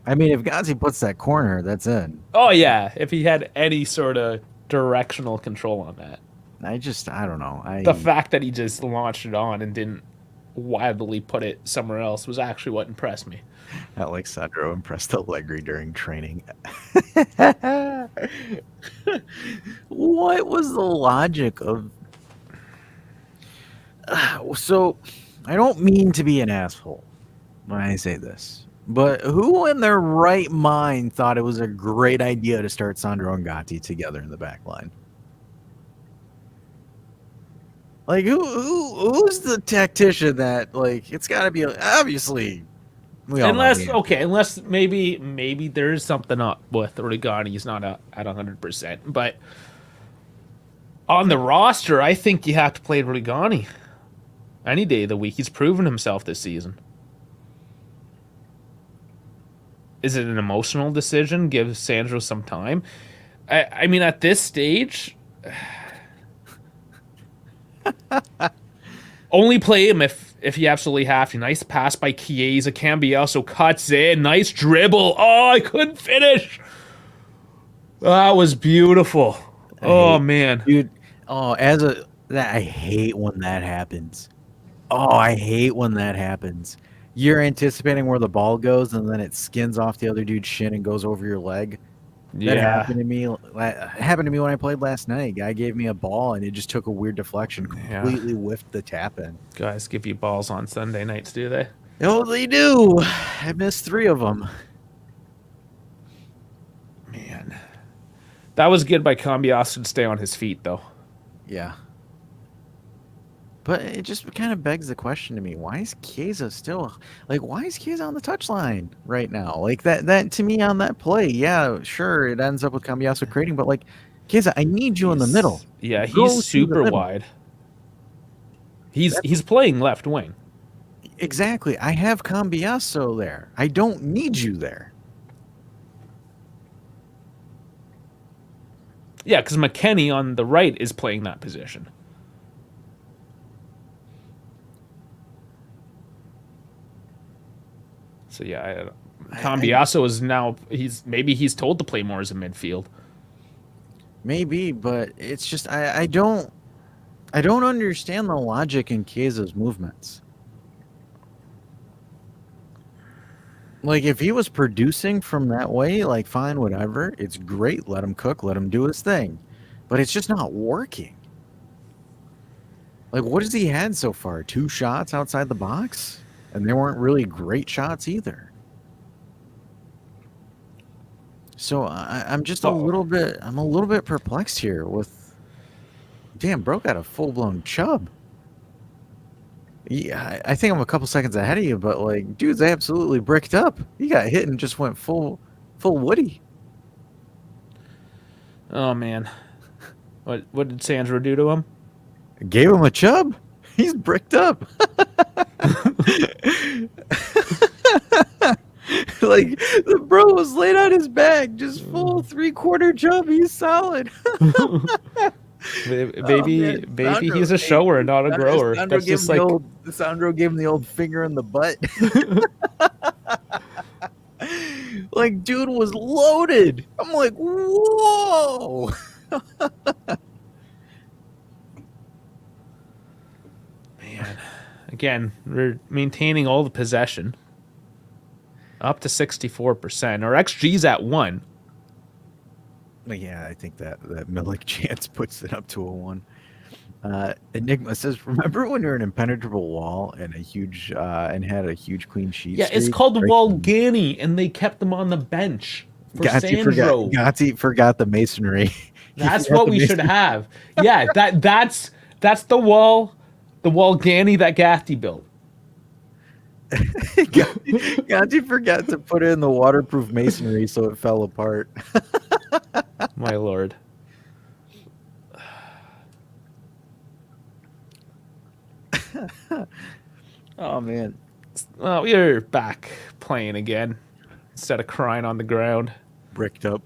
I mean, if Gatti puts that corner, that's in. Oh, yeah. If he had any sort of directional control on that. I don't know. The fact that he just launched it on and didn't wildly put it somewhere else was actually what impressed me. Alexandro impressed Allegri during training. What was the logic of... So, I don't mean to be an asshole when I say this, but who in their right mind thought it was a great idea to start Sandro and Gatti together in the back line? Like, who's the tactician that, like, it's got to be, obviously... Unless maybe there's something up with Regani. He's not at 100%. But On the roster, I think you have to play Rigani any day of the week. He's proven himself this season. Is it an emotional decision? Give Sandro some time. I mean, at this stage, only play him if you absolutely have to. Nice pass by Chiesa. Cambiasso cuts in. Nice dribble. Oh, I couldn't finish. That was beautiful. Oh, man. Dude. Oh, I hate when that happens. Oh, I hate when that happens. You're anticipating where the ball goes, and then it skins off the other dude's shin and goes over your leg. That Yeah. happened to me. Happened to me when I played last night. Guy gave me a ball, and it just took a weird deflection, completely whiffed the tap in. Guys give you balls on Sunday nights, do they? Oh, they do. I missed 3 of them. Man. That was good by Cambiasso to stay on his feet, though. Yeah. But it just kind of begs the question to me: why is Chiesa still why is Chiesa on the touchline right now? Like that to me on that play, yeah, sure, it ends up with Cambiasso creating, but Chiesa, I need you in the middle. Yeah, Go to he's the super middle. wide. He's playing left wing. Exactly. I have Cambiasso there. I don't need you there. Yeah, because McKennie on the right is playing that position. So yeah, Cambiasso is now he's told to play more as a midfield. Maybe, but it's just I don't understand the logic in Chiesa's movements. If he was producing from that way, fine, whatever. It's great. Let him cook. Let him do his thing. But it's just not working. What has he had so far? 2 shots outside the box? And they weren't really great shots either. So I'm just a little bit perplexed here with, damn, bro got a full-blown chub. Yeah, I think I'm a couple seconds ahead of you, but dude's absolutely bricked up. He got hit and just went full Woody. Oh man, what did Sandro do to him? Gave him a chub. He's bricked up. The bro was laid on his back, just full 3/4 chub. He's solid. Maybe he's a shower and not a grower. That's just Sandro gave him the old finger in the butt. Dude was loaded. I'm like, whoa. Man, again, we're maintaining all the possession. Up to 64%. Our XG's at 1. Yeah, I think that Milik chance puts it up to a 1. Enigma says, "Remember when you're an impenetrable wall and had a huge clean sheet?" Yeah, it's called Walgani, and they kept them on the bench for Sandro. Gatti forgot the masonry. That's what we should have. Yeah, that's the Walgani that Gatti built. Gatti forgot to put in the waterproof masonry, so it fell apart. My lord. Oh man. Well, we're back playing again instead of crying on the ground. Bricked up.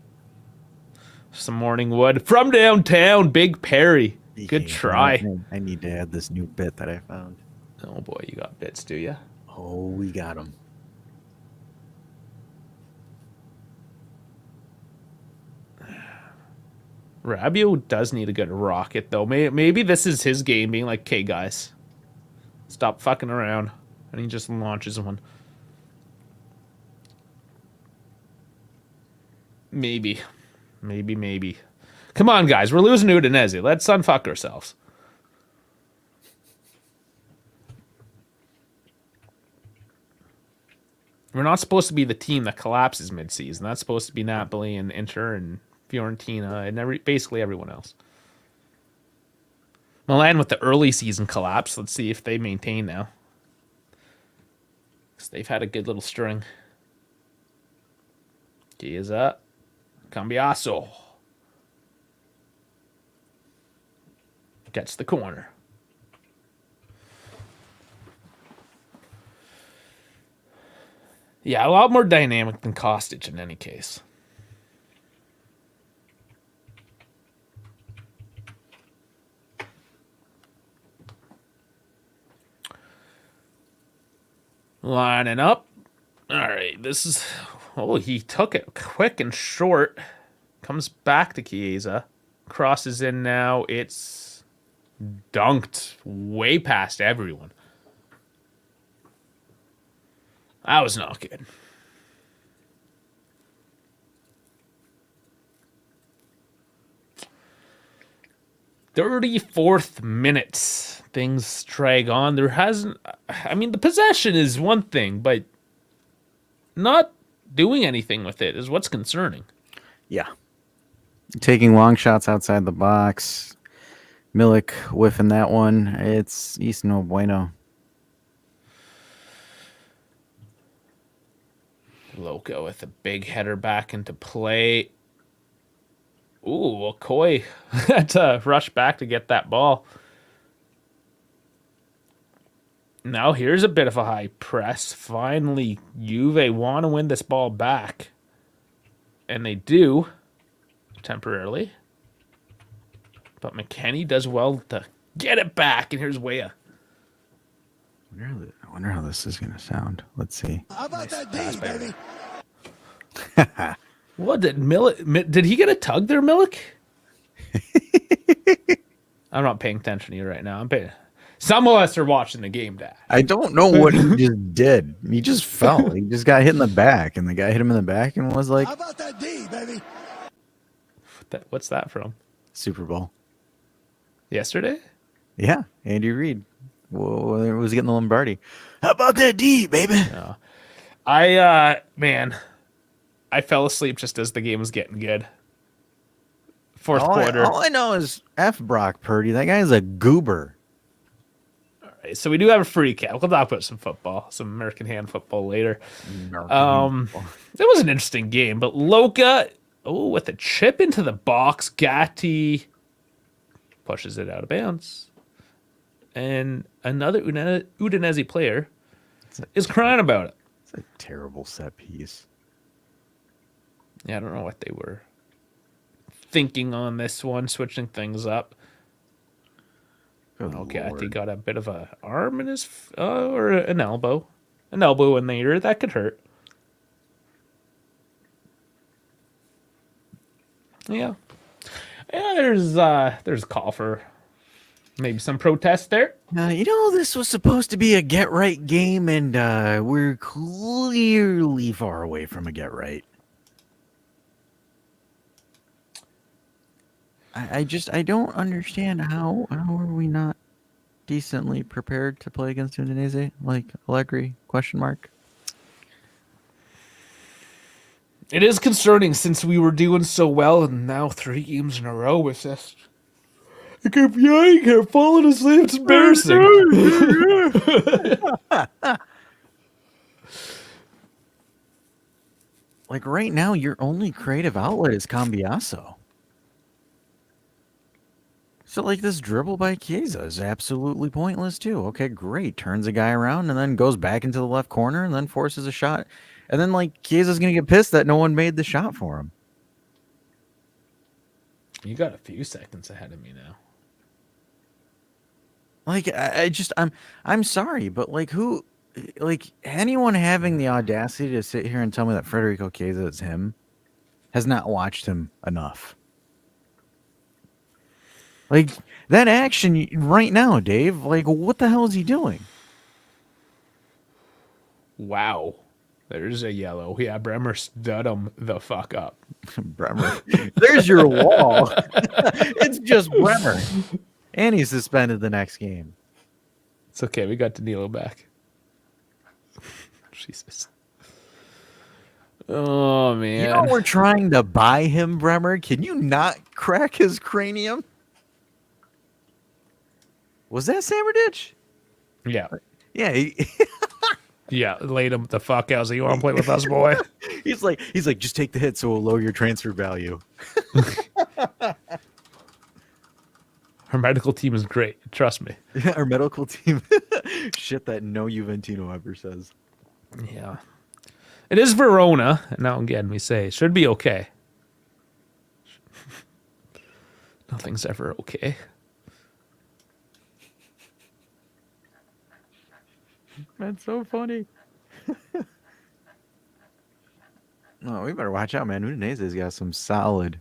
Some morning wood from downtown. Big Perry. Good try. I need to add this new bit that I found. Oh boy, you got bits, do you? Oh, we got him. Rabiot does need a good rocket, though. Maybe this is his game, being like, "Okay, guys, stop fucking around," and he just launches one. Maybe. Come on, guys, we're losing to Udinese. Let's unfuck ourselves. We're not supposed to be the team that collapses mid-season. That's supposed to be Napoli and Inter and Fiorentina and basically everyone else. Milan with the early season collapse. Let's see if they maintain now. Because they've had a good little string. Chiesa. Cambiasso. Gets the corner. Yeah, a lot more dynamic than Kostic in any case. Lining up. All right, this is... Oh, he took it quick and short. Comes back to Chiesa. Crosses in now. It's dunked way past everyone. That was not good. 34th minute. Things drag on. There hasn't... I mean, the possession is one thing, but not doing anything with it is what's concerning. Yeah. Taking long shots outside the box. Milik whiffing that one. It's no bueno. Loco with a big header back into play. Ooh, Okoye had to rush back to get that ball. Now here's a bit of a high press. Finally, Juve want to win this ball back. And they do, temporarily. But McKennie does well to get it back. And here's Weah. I wonder how this is going to sound. Let's see. How about that D, baby? What did Milik? Did he get a tug there, Milik? I'm not paying attention to you right now. I'm paying. Some of us are watching the game, Dad. I don't know what he just did. He just fell. He just got hit in the back, and the guy hit him in the back and was like, How about that D, baby? What's that from? Super Bowl. Yesterday? Yeah, Andy Reid. Whoa, was getting the Lombardi. How about that D, baby? No. Man, I fell asleep just as the game was getting good. Fourth quarter. All I know is F. Brock Purdy. That guy's a goober. All right, so we do have a free cap. We'll talk about some football, some American hand football later. It was an interesting game, but Loca, with a chip into the box, Gatti pushes it out of bounds. And another Udinese player is crying about it. It's a terrible set piece. Yeah, I don't know what they were thinking on this one, switching things up. Gatti got a bit of an arm in his, or an elbow in the ear. That could hurt. Yeah. There's a call for maybe some protest there. This was supposed to be a get right game, and we're clearly far away from a get right. I don't understand how are we not decently prepared to play against Udinese? Like Allegri, question mark. It is concerning since we were doing so well, and now 3 games in a row with this. I kept falling asleep. It's embarrassing. Like right now, your only creative outlet is Cambiaso. So like this dribble by Chiesa is absolutely pointless too. Okay, great. Turns a guy around and then goes back into the left corner and then forces a shot. And then like Chiesa's going to get pissed that no one made the shot for him. You got a few seconds ahead of me now. Like I'm sorry, but like anyone having the audacity to sit here and tell me that Federico Chiesa is him has not watched him enough. Like that action right now, Dave, like what the hell is he doing? Wow. There's a yellow. Yeah, Bremer stood him the fuck up. Bremer. There's your wall. It's just Bremer. And he's suspended the next game. It's okay. We got Danilo back. Jesus. Oh, man. We're trying to buy him, Bremer. Can you not crack his cranium? Was that Samarditch? Yeah. Yeah. Yeah, laid him the fuck out. So you want to play with us, boy? He's like, just take the hit so we'll lower your transfer value. Our medical team is great. Trust me. Yeah, our medical team. Shit that no Juventino ever says. Yeah. It is Verona. Now again, we say should be okay. Nothing's ever okay. That's so funny. Oh, we better watch out, man. Udinese's got some solid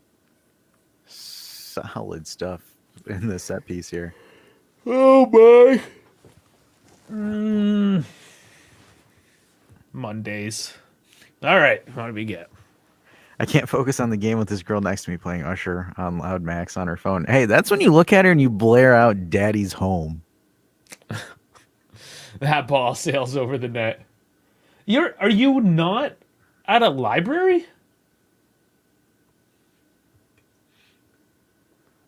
stuff in the set piece here. Oh my. Mondays. All right. What do we get? I can't focus on the game with this girl next to me playing Usher on Loud Max on her phone. Hey, that's when you look at her and you blare out Daddy's Home. That ball sails over the net. Are you not at a library?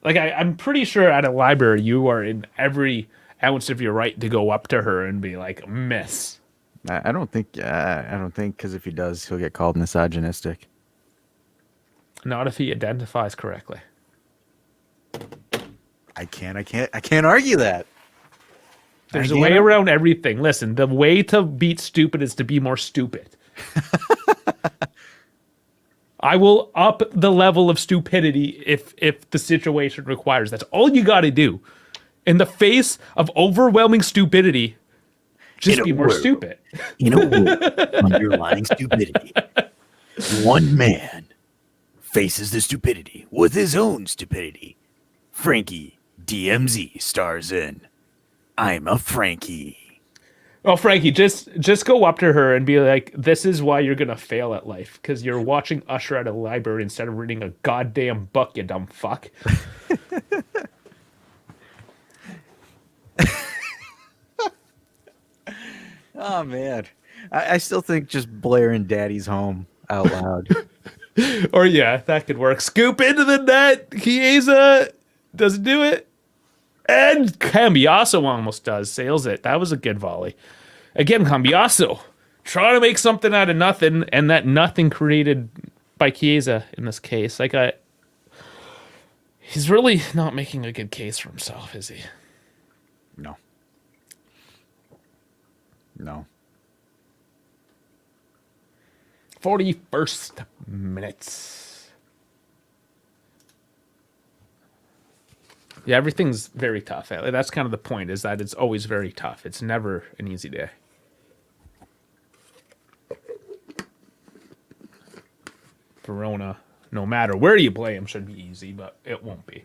Like I'm pretty sure at a library you are in every ounce of your right to go up to her and be like, "Miss." I don't think because if he does, he'll get called misogynistic. Not if he identifies correctly. I can't argue that. There's a way around everything. Listen, the way to beat stupid is to be more stupid. I will up the level of stupidity if the situation requires. That's all you got to do. In the face of overwhelming stupidity, just be more stupid. In a world of underlying stupidity, one man faces the stupidity with his own stupidity. Frankie DMZ stars in I'm a Frankie. Oh, Frankie, just go up to her and be like, "This is why you're gonna fail at life, because you're watching Usher at a library instead of reading a goddamn book, you dumb fuck." Oh man, I still think just blaring Daddy's Home out loud. Or yeah, that could work. Scoop into the net. Chiesa doesn't do it. And Cambiaso almost does. Sails it. That was a good volley. Again, Cambiaso trying to make something out of nothing, and that nothing created by Chiesa in this case. He's really not making a good case for himself, is he? No. 41st minutes. Yeah, everything's very tough. That's kind of the point, is that it's always very tough. It's never an easy day. Verona, no matter where you play him, should be easy, but it won't be.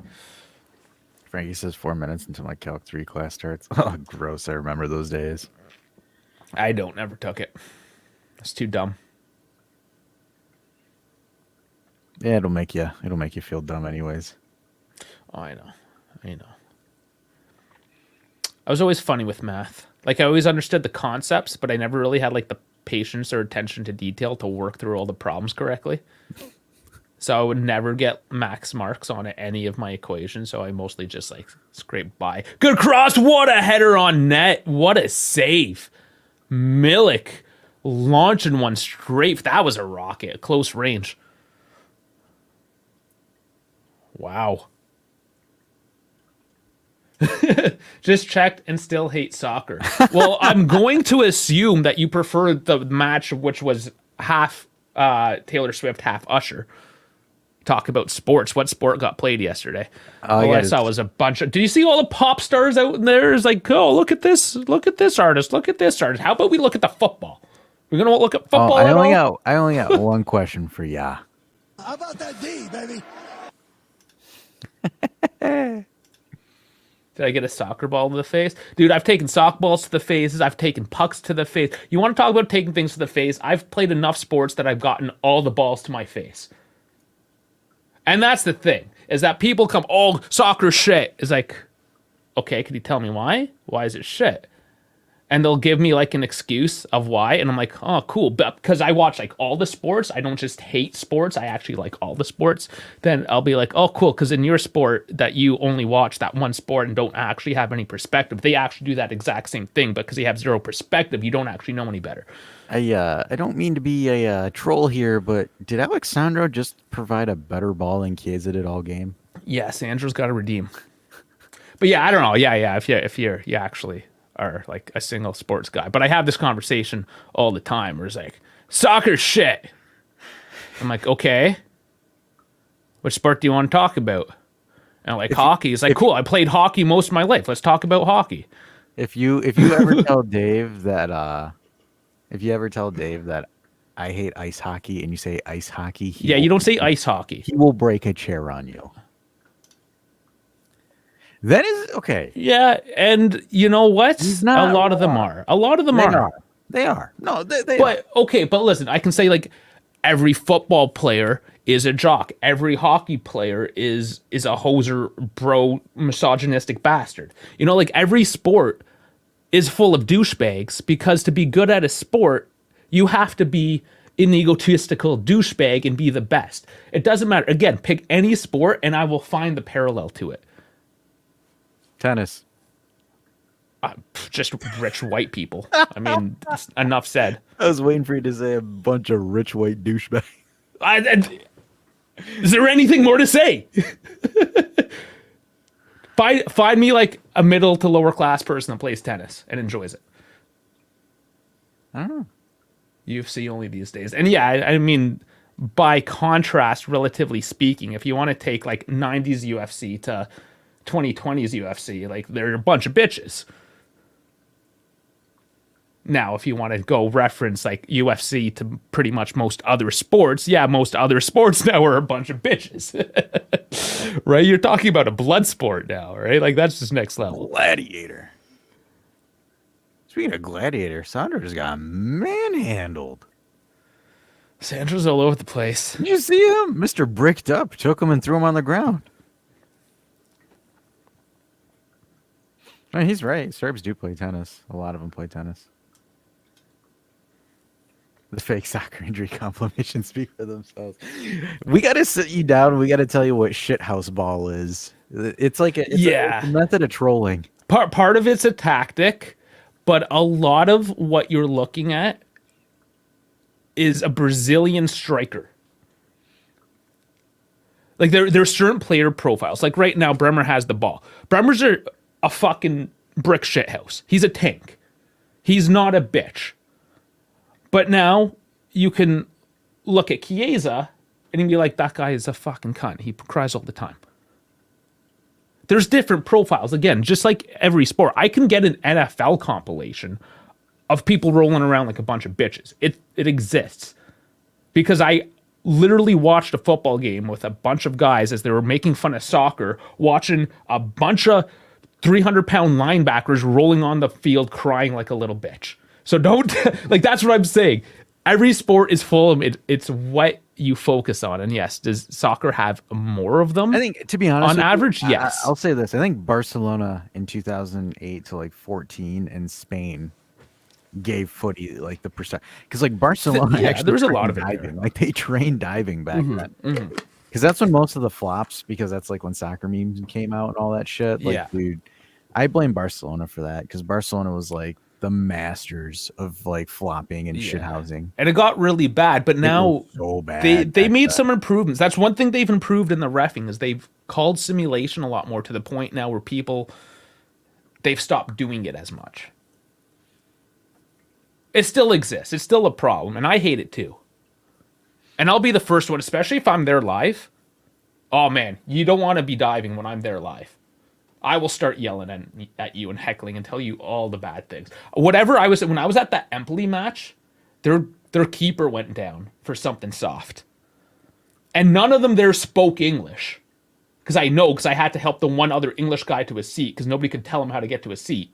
Frankie says 4 minutes until my Calc 3 class starts. Oh, gross. I remember those days. I don't. Never took it. It's too dumb. Yeah, it'll make you feel dumb anyways. Oh, I know. I was always funny with math. Like, I always understood the concepts, but I never really had like the patience or attention to detail to work through all the problems correctly. So I would never get max marks on any of my equations. So I mostly just like scrape by. Good cross. What a header on net. What a save. Milik launching one straight. That was a rocket. Close range. Wow. Just checked and still hate soccer. Well, I'm going to assume that you prefer the match, which was half Taylor Swift, half Usher. Talk about sports. What sport got played yesterday? All I saw was a bunch of... Did you see all the pop stars out there? It's like, oh, look at this artist. Look at this artist. How about we look at the football? We're going to look at football I only got one question for ya. How about that D, baby? Did I get a soccer ball to the face? Dude, I've taken softballs to the faces. I've taken pucks to the face. You want to talk about taking things to the face? I've played enough sports that I've gotten all the balls to my face. And that's the thing, is that people come, oh, soccer shit. It's like, okay, can you tell me why? Why is it shit? And they'll give me like an excuse of why. And I'm like, oh, cool. But because I watch like all the sports, I don't just hate sports. I actually like all the sports. Then I'll be like, oh, cool. Because in your sport that you only watch that one sport and don't actually have any perspective, they actually do that exact same thing. But because you have zero perspective, you don't actually know any better. I don't mean to be a troll here, but did Alexandro just provide a better ball than Chiesa did all game? Yeah, Sandro's got to redeem. But yeah, I don't know. Yeah. If you actually are like a single sports guy, but I have this conversation all the time where it's like soccer shit. I'm like, okay, which sport do you want to talk about? And like hockey. He's like, cool. I played hockey most of my life. Let's talk about hockey. If you ever tell Dave that I hate ice hockey and you say ice hockey, You don't say ice hockey. he will break a chair on you. That is okay. Yeah, and you know what? He's not A lot of them are. A lot of them are. They are. No, they are. But okay, but listen, I can say like every football player is a jock. Every hockey player is a hoser, bro, misogynistic bastard. You know, like every sport is full of douchebags because to be good at a sport, you have to be an egotistical douchebag and be the best. It doesn't matter. Again, pick any sport and I will find the parallel to it. Tennis. Just rich white people. I mean, enough said. I was waiting for you to say a bunch of rich white douchebags. Is there anything more to say? Find me like a middle to lower class person that plays tennis and enjoys it. I don't know. UFC only these days. And yeah, I mean, by contrast, relatively speaking, if you want to take like 90s UFC to 2020s UFC, like they're a bunch of bitches. Now, if you want to go reference like UFC to pretty much most other sports, yeah, most other sports now are a bunch of bitches. Right? You're talking about a blood sport now, right? Like that's just next level. Gladiator. Speaking of Gladiator, Sandra just got manhandled. Sandra's all over the place. Did you see him? Mr. Bricked Up took him and threw him on the ground. I mean, he's right. Serbs do play tennis. A lot of them play tennis. The fake soccer injury compilations speak for themselves. We got to sit you down. We got to tell you what shithouse ball is. It's like it's a method of trolling. Part of it's a tactic, but a lot of what you're looking at is a Brazilian striker. Like there's certain player profiles. Like right now, Bremer has the ball. Bremer's a fucking brick shithouse. He's a tank. He's not a bitch. But now you can look at Chiesa and be like, that guy is a fucking cunt. He cries all the time. There's different profiles. Again, just like every sport. I can get an NFL compilation of people rolling around like a bunch of bitches. It exists. Because I literally watched a football game with a bunch of guys as they were making fun of soccer, watching a bunch of 300-pound linebackers rolling on the field crying like a little bitch. So don't, like, that's what I'm saying. Every sport is full of it. It's what you focus on. And yes, does soccer have more of them? I think, to be honest, on average, yes. I'll say this. I think Barcelona in 2008 to like 14 and Spain gave footy like the percent. Because like Barcelona, actually there was a lot of it diving. there. Like they trained diving back then. Because that's when most of the flops, because that's like when soccer memes came out and all that shit. Like, dude, I blame Barcelona for that because Barcelona was like the masters of like flopping and shithousing. And it got really bad, but now so bad they made some improvements. That's one thing they've improved in the reffing is they've called simulation a lot more to the point now where they've stopped doing it as much. It still exists. It's still a problem, and I hate it too. And I'll be the first one, especially if I'm there live. Oh man, you don't want to be diving when I'm there live. I will start yelling at you and heckling and tell you all the bad things. When I was at that Empoli match, their keeper went down for something soft. And none of them there spoke English. Because I had to help the one other English guy to his seat because nobody could tell him how to get to his seat.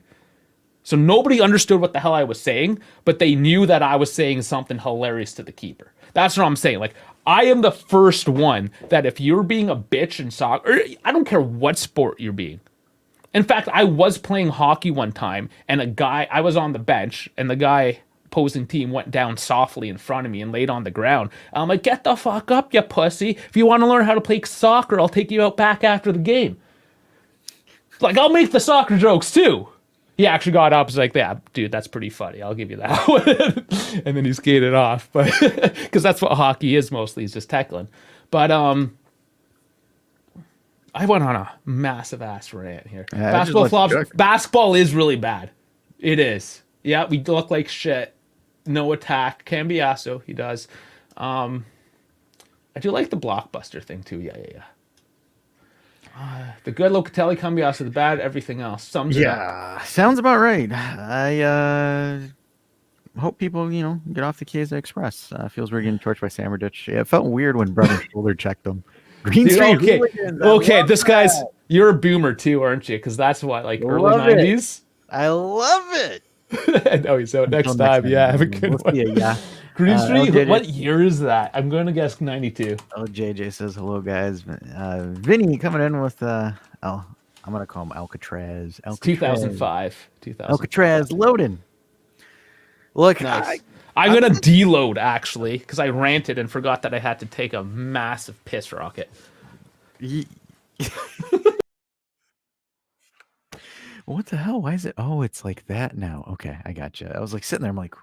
So nobody understood what the hell I was saying, but they knew that I was saying something hilarious to the keeper. That's what I'm saying. Like, I am the first one that if you're being a bitch in soccer, or I don't care what sport you're being. In fact, I was playing hockey one time, and I was on the bench, and the guy opposing team went down softly in front of me and laid on the ground. I'm like, get the fuck up, you pussy. If you want to learn how to play soccer, I'll take you out back after the game. Like, I'll make the soccer jokes too. He actually got up. He's like, yeah, dude, that's pretty funny. I'll give you that one. And then he skated off. But because that's what hockey is mostly, is just tackling. But I went on a massive ass rant here. Yeah, I just Basketball let you flops. cook. Basketball is really bad. It is. Yeah, we look like shit. No attack. Cambiasso, he does. I do like the blockbuster thing too. Yeah. The good Locatelli, Cambiasso, the bad everything else. Sums it up. Yeah, sounds about right. I hope people, get off the Chiesa Express. Feels we're getting torched by Samarditch. Yeah, it felt weird when Brother Shoulder checked them. Green Dude, Street okay, Hooligans, I okay. love This guy's. that. You're a boomer too, aren't you? Because that's what, like early Love it. '90s. I love it. No, he's out next Until time. Yeah, have a good We'll one. see ya, yeah. Green Street. LJJ What year is that? I'm going to guess '92. LJJ says hello, guys. Vinny coming in with I'm gonna call him Alcatraz. It's 2005. 2000. Alcatraz loading. Look, Nice. I'm gonna deload actually because I ranted and forgot that I had to take a massive piss rocket. What the hell? Why is it? Oh, it's like that now. Okay, I gotcha. I was like sitting there. I'm like,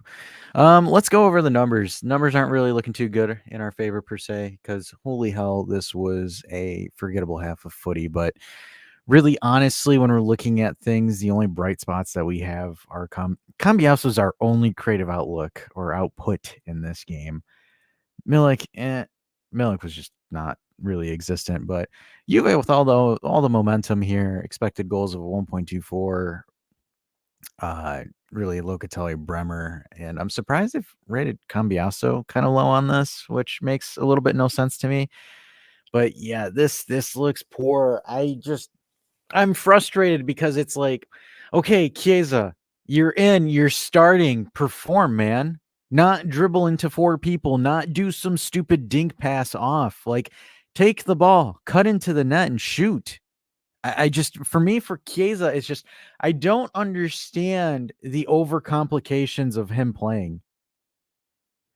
let's go over the numbers. Numbers aren't really looking too good in our favor per se, because holy hell, this was a forgettable half of footy. But really, honestly, when we're looking at things, the only bright spots that we have are Cambiaso's our only creative outlook or output in this game. Milik was just not really existent, but Juve with all the momentum here, expected goals of 1.24, really Locatelli, Bremer, and I'm surprised they've rated Cambiaso kind of low on this, which makes a little bit no sense to me. But yeah, this looks poor. I'm frustrated because it's like, okay, Chiesa, you're starting, perform, man. Not dribble into four people, not do some stupid dink pass off. Like, take the ball, cut into the net and shoot. I just, for Chiesa, it's just, I don't understand the overcomplications of him playing.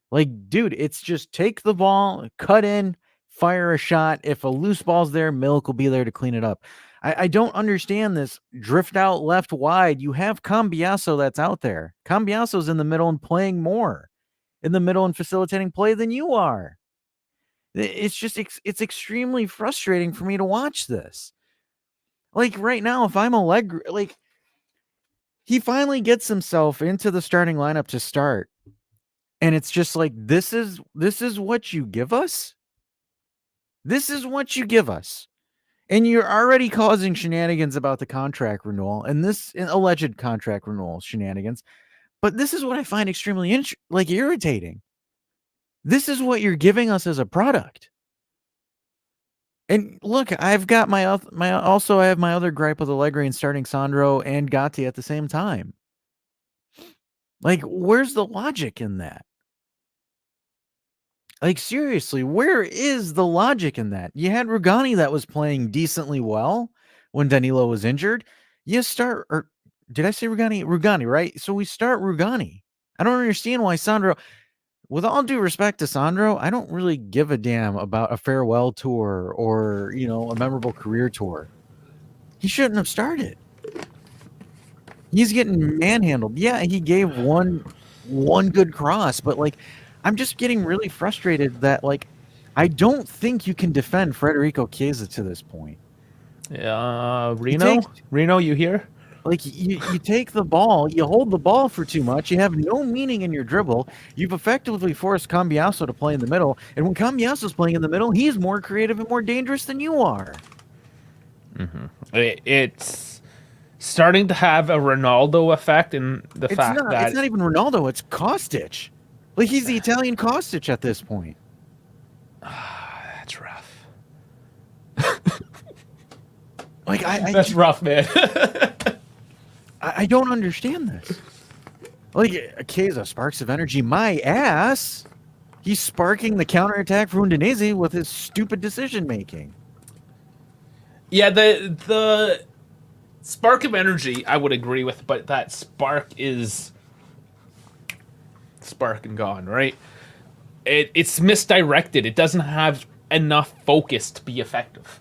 Like, dude, it's just take the ball, cut in, fire a shot. If a loose ball's there, Milk will be there to clean it up. I don't understand this drift out left wide. You have Cambiaso that's out there. Cambiaso's in the middle and playing more in the middle and facilitating play than you are. It's just, it's extremely frustrating for me to watch this. Like right now, if I'm Allegri, like he finally gets himself into the starting lineup to start. And it's just like, this is what you give us. This is what you give us. And you're already causing shenanigans about the contract renewal and this alleged contract renewal shenanigans. But this is what I find extremely irritating. This is what you're giving us as a product. And look, I've got I have my other gripe with Allegri and starting Sandro and Gatti at the same time. Like, where's the logic in that? Like, seriously, where is the logic in that? You had Rugani that was playing decently well when Danilo was injured. You start, or did I say Rugani? Rugani, right? So we start Rugani. I don't understand why Sandro, with all due respect to Sandro, I don't really give a damn about a farewell tour or, a memorable career tour. He shouldn't have started. He's getting manhandled. Yeah, he gave one good cross, but like, I'm just getting really frustrated that, like, I don't think you can defend Federico Chiesa to this point. Reno, you here? Like, you take the ball, you hold the ball for too much, you have no meaning in your dribble, you've effectively forced Cambiaso to play in the middle, and when Cambiaso's playing in the middle, he's more creative and more dangerous than you are. Mm-hmm. It's starting to have a Ronaldo effect in the fact that... It's not even Ronaldo, it's Kostic. Like, he's the Italian Kostic at this point. That's rough. Like, That's rough, man. I don't understand this. Like, Chiesa, sparks of energy, my ass. He's sparking the counterattack for Udinese with his stupid decision-making. Yeah, the spark of energy, I would agree with, but that spark is... spark and gone, right? It's misdirected. It doesn't have enough focus to be effective.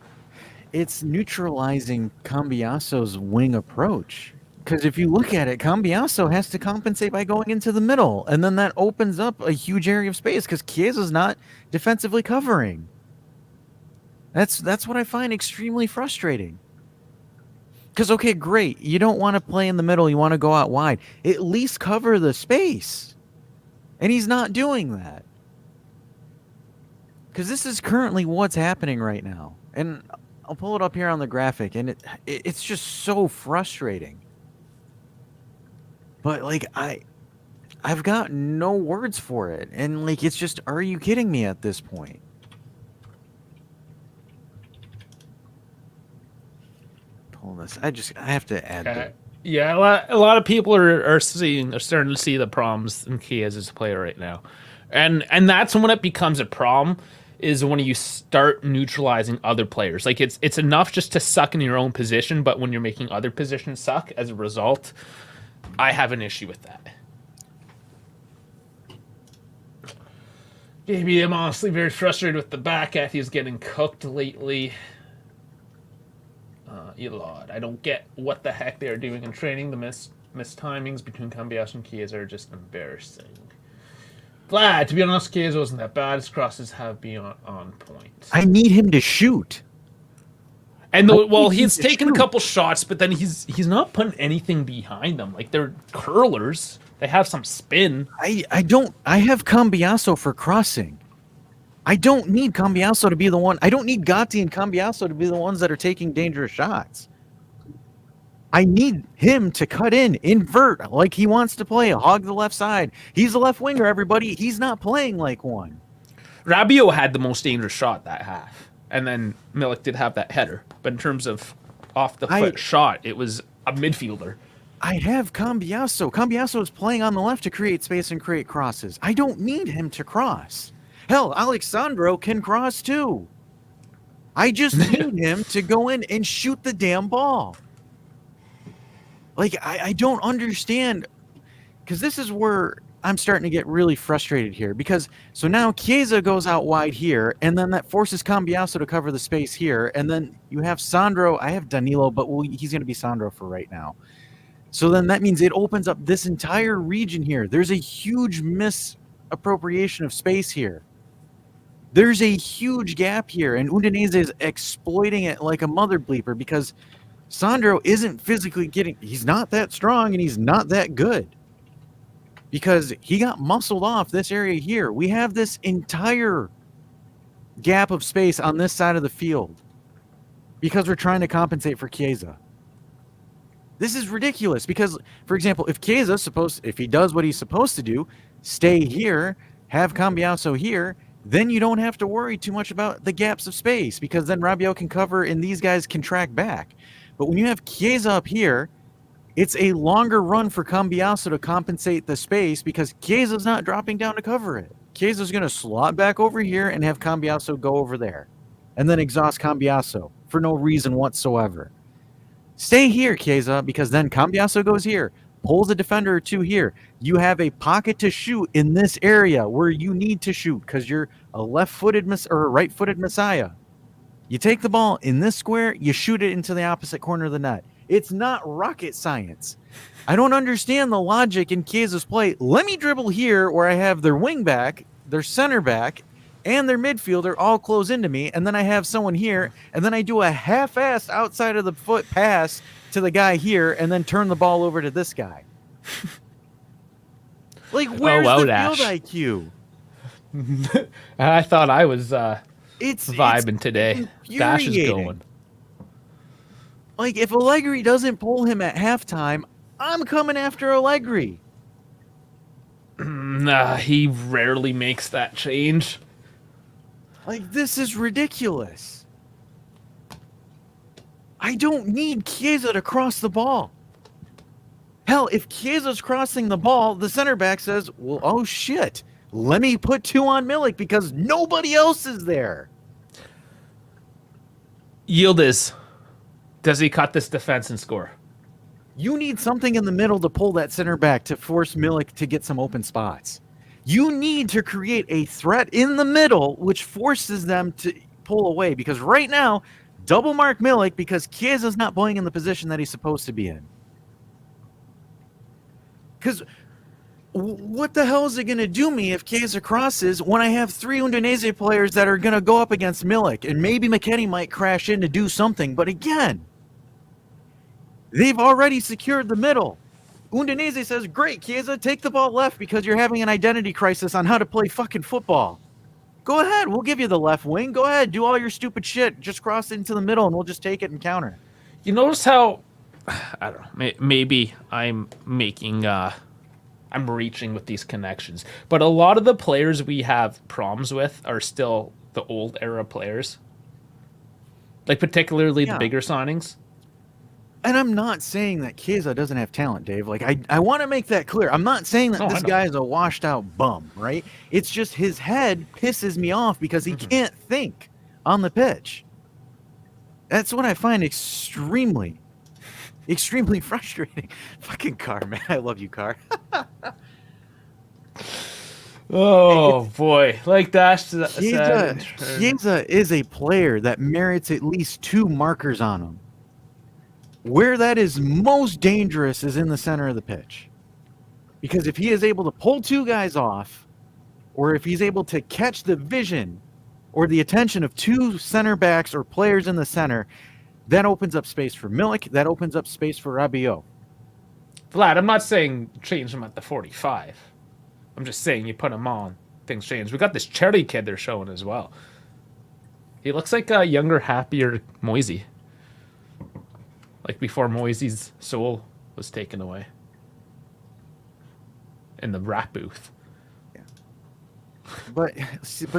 It's neutralizing Cambiaso's wing approach. Because if you look at it, Cambiaso has to compensate by going into the middle, and then that opens up a huge area of space because Chiesa's not defensively covering. That's what I find extremely frustrating. Because, okay, great. You don't want to play in the middle. You want to go out wide. At least cover the space. And he's not doing that. Because this is currently what's happening right now. And I'll pull it up here on the graphic. And it's just so frustrating. But, like, I've got no words for it. And, like, it's just, are you kidding me at this point? This. I have to add that. Yeah, a lot of people are starting to see the problems in Chiesa's play right now, and that's when it becomes a problem, is when you start neutralizing other players. Like it's enough just to suck in your own position, but when you're making other positions suck as a result, I have an issue with that. Maybe I'm honestly very frustrated with the back. He's getting cooked lately. Lord, I don't get what the heck they're doing in training. The missed timings between Cambiasso and Chiesa are just embarrassing. Glad, to be honest, Chiesa wasn't that bad. His crosses have been on point. I need him to shoot. And he's taken a couple shots, but then he's not putting anything behind them. Like, they're curlers. They have some spin. I have Cambiasso for crossing. I don't need Cambiasso to be the one. I don't need Gatti and Cambiasso to be the ones that are taking dangerous shots. I need him to cut in, invert, like he wants to play, hog the left side. He's a left winger, everybody. He's not playing like one. Rabiot had the most dangerous shot that half. And then Milik did have that header. But in terms of off-the-foot shot, it was a midfielder. I have Cambiasso. Cambiasso is playing on the left to create space and create crosses. I don't need him to cross. Hell, Alexandro can cross too. I just need him to go in and shoot the damn ball. Like, I don't understand, because this is where I'm starting to get really frustrated here. Because, so now Chiesa goes out wide here, and then that forces Cambiasso to cover the space here, and then you have Sandro. I have Danilo, but he's going to be Sandro for right now. So then that means it opens up this entire region here. There's a huge misappropriation of space here. There's a huge gap here, and Udinese is exploiting it like a mother bleeper because Sandro isn't physically he's not that strong and he's not that good because he got muscled off this area here. We have this entire gap of space on this side of the field because we're trying to compensate for Chiesa. This is ridiculous because, for example, if if he does what he's supposed to do, stay here, have Cambiasso here, then you don't have to worry too much about the gaps of space because then Rabiot can cover and these guys can track back. But when you have Chiesa up here, it's a longer run for Cambiasso to compensate the space because Chiesa's not dropping down to cover it. Chiesa's going to slot back over here and have Cambiasso go over there and then exhaust Cambiasso for no reason whatsoever. Stay here, Chiesa, because then Cambiasso goes here, pulls a defender or two here. You have a pocket to shoot in this area where you need to shoot because you're a left-footed or a right-footed Messiah. You take the ball in this square, you shoot it into the opposite corner of the net. It's not rocket science. I don't understand the logic in Chiesa's play. Let me dribble here where I have their wing back, their center back, and their midfielder all close into me, and then I have someone here, and then I do a half-assed outside of the foot pass to the guy here, and then turn the ball over to this guy. Like, where's the field IQ? I thought I was vibing today. Dash is going. Like, if Allegri doesn't pull him at halftime, I'm coming after Allegri. Nah, he rarely makes that change. Like, this is ridiculous. I don't need Chiesa to cross the ball. Hell, if Chiesa's crossing the ball, the center back says, well, oh shit, let me put two on Milik because nobody else is there. Yildiz, does he cut this defense and score? You need something in the middle to pull that center back to force Milik to get some open spots. You need to create a threat in the middle which forces them to pull away because right now, double mark Milik because Chiesa's not playing in the position that he's supposed to be in. Because what the hell is it going to do me if Chiesa crosses when I have 3 Udinese players that are going to go up against Milik, and maybe McKennie might crash in to do something, but again, they've already secured the middle. Udinese says, great, Chiesa, take the ball left because you're having an identity crisis on how to play fucking football. Go ahead, we'll give you the left wing. Go ahead, do all your stupid shit. Just cross into the middle and we'll just take it and counter. You notice how, I don't know, maybe I'm making, I'm reaching with these connections, but a lot of the players we have problems with are still the old era players. Like particularly the bigger signings. And I'm not saying that Chiesa doesn't have talent, Dave. Like, I want to make that clear. I'm not saying that this guy is a washed-out bum, right? It's just his head pisses me off because he can't think on the pitch. That's what I find extremely frustrating. Fucking Carr, man. I love you, Carr. Oh, boy. Like Dash said. Chiesa is a player that merits at least 2 markers on him. Where that is most dangerous is in the center of the pitch. Because if he is able to pull 2 guys off, or if he's able to catch the vision or the attention of 2 center backs or players in the center, that opens up space for Milik, that opens up space for Rabiot. Vlad, I'm not saying change him at the 45. I'm just saying you put him on, things change. We got this Cherry kid they're showing as well. He looks like a younger, happier Moisey. Like before Moisey's soul was taken away. In the rap booth. Yeah. But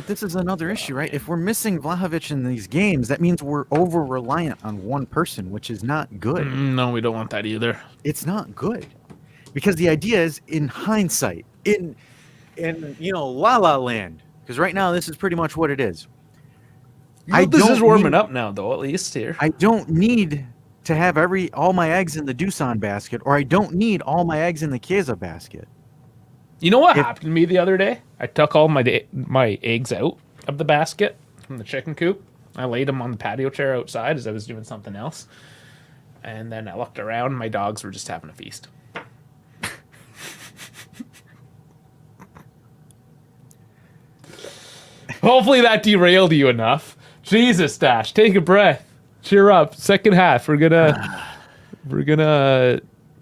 this is another issue, right? If we're missing Vlahovic in these games, that means we're over-reliant on one person, which is not good. No, we don't want that either. It's not good. Because the idea is, in hindsight, in La La Land, because right now this is pretty much what it is. This is warming up now, though, at least here. I don't need to have all my eggs in the Dusan basket, or I don't need all my eggs in the Chiesa basket. You know what happened to me the other day? I took all my eggs out of the basket from the chicken coop. I laid them on the patio chair outside as I was doing something else. And then I looked around, and my dogs were just having a feast. Hopefully that derailed you enough. Jesus, Dash, take a breath. Cheer up. Second half, we're gonna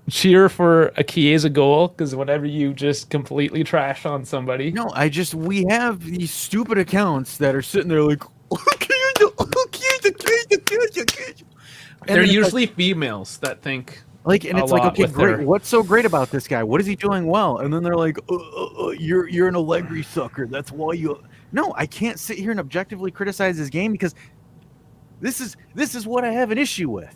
cheer for a Chiesa goal because whenever you just completely trash on somebody. No, we have these stupid accounts that are sitting there like, they're usually females that think. Like, and it's like, okay, great. What's so great about this guy? What is he doing well? And then they're like, you're an Allegri sucker. That's why you. No, I can't sit here and objectively criticize his game because this is what I have an issue with.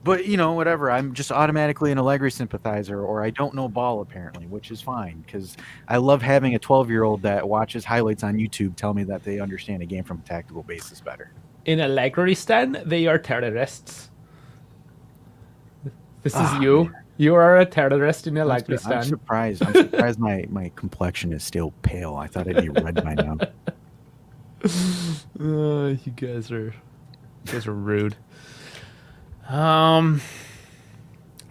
But, whatever. I'm just automatically an Allegri sympathizer, or I don't know ball, apparently, which is fine because I love having a 12-year-old that watches highlights on YouTube tell me that they understand a game from a tactical basis better. In Allegri-stan, they are terrorists. This is you. Man. You are a terrorist in Allegri-stan. I'm surprised my complexion is still pale. I thought I'd be red by now. You guys are rude. I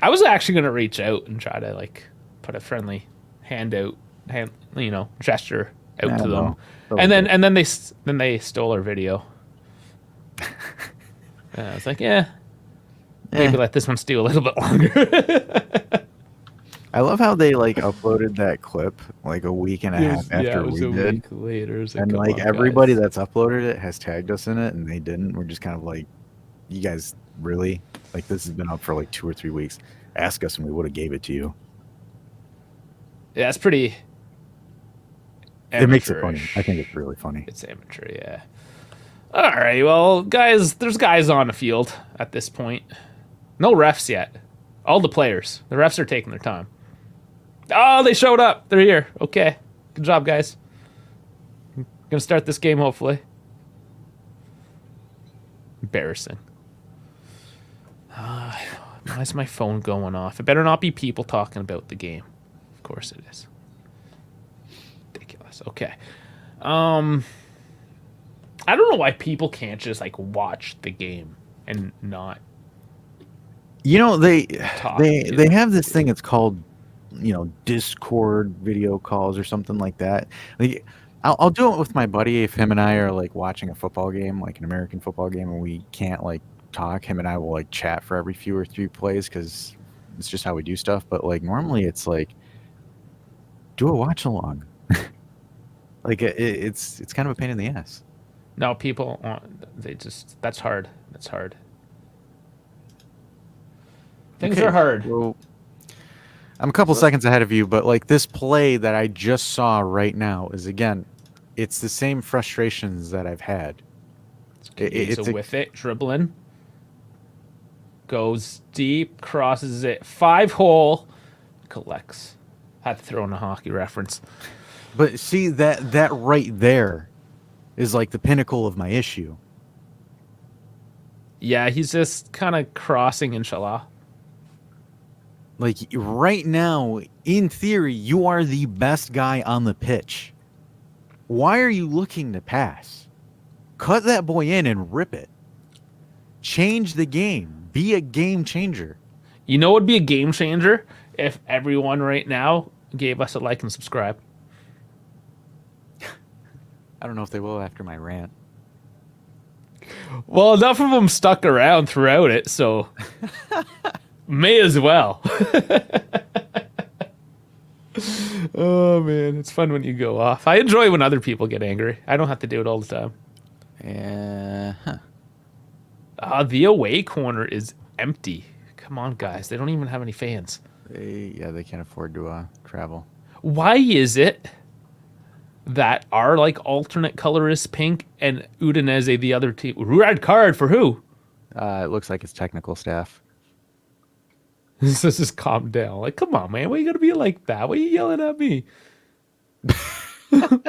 was actually gonna reach out and try to put a friendly gesture out to them, and then they stole our video. And I was like, maybe let this one steal a little bit longer. I love how they uploaded that clip a week and a half after we did. Week later, and everybody that's uploaded it has tagged us in it, and they didn't. We're just kind of like, you guys really this has been up for 2 or 3 weeks. Ask us, and we would have gave it to you. Yeah, it's pretty. It makes it funny. I think it's really funny. It's amateur, yeah. All right, well, guys, there's guys on the field at this point. No refs yet. All the players. The refs are taking their time. Oh, they showed up. They're here. Okay. Good job, guys. I'm going to start this game, hopefully. Embarrassing. Why is my phone going off? It better not be people talking about the game. Of course it is. Ridiculous. Okay. I don't know why people can't just watch the game and not. They have this thing. It's called Discord video calls or something like that. Like, I'll do it with my buddy if him and I are like watching a football game, like an American football game, and we can't like talk. Him and I will like chat for every few or three plays because it's just how we do stuff. But like normally, it's like do a watch along. Like it's kind of a pain in the ass. No, people, that's hard. That's hard. Things Okay, are hard. so I'm a couple seconds ahead of you, but like this play that I just saw right now is again, it's the same frustrations that I've had. It's with it, dribbling. Goes deep, crosses it, 5-hole, collects. Had to throw in a hockey reference. But see that right there is like the pinnacle of my issue. Yeah, he's just kind of crossing, inshallah. Like right now, in theory, you are the best guy on the pitch. Why are you looking to pass? Cut that boy in and rip it. Change the game. Be a game changer. You know what would be a game changer? If everyone right now gave us a like and subscribe. I don't know if they will after my rant. Well, enough of them stuck around throughout it, so may as well. Oh, man. It's fun when you go off. I enjoy when other people get angry. I don't have to do it all the time. The away corner is empty. Come on, guys. They don't even have any fans. They can't afford to travel. Why is it that our like alternate color is pink and Udinese, the other team, red card for who? It looks like it's technical staff. This is calm down. Like, come on, man. Why you gotta be like that? Why are you yelling at me? Well,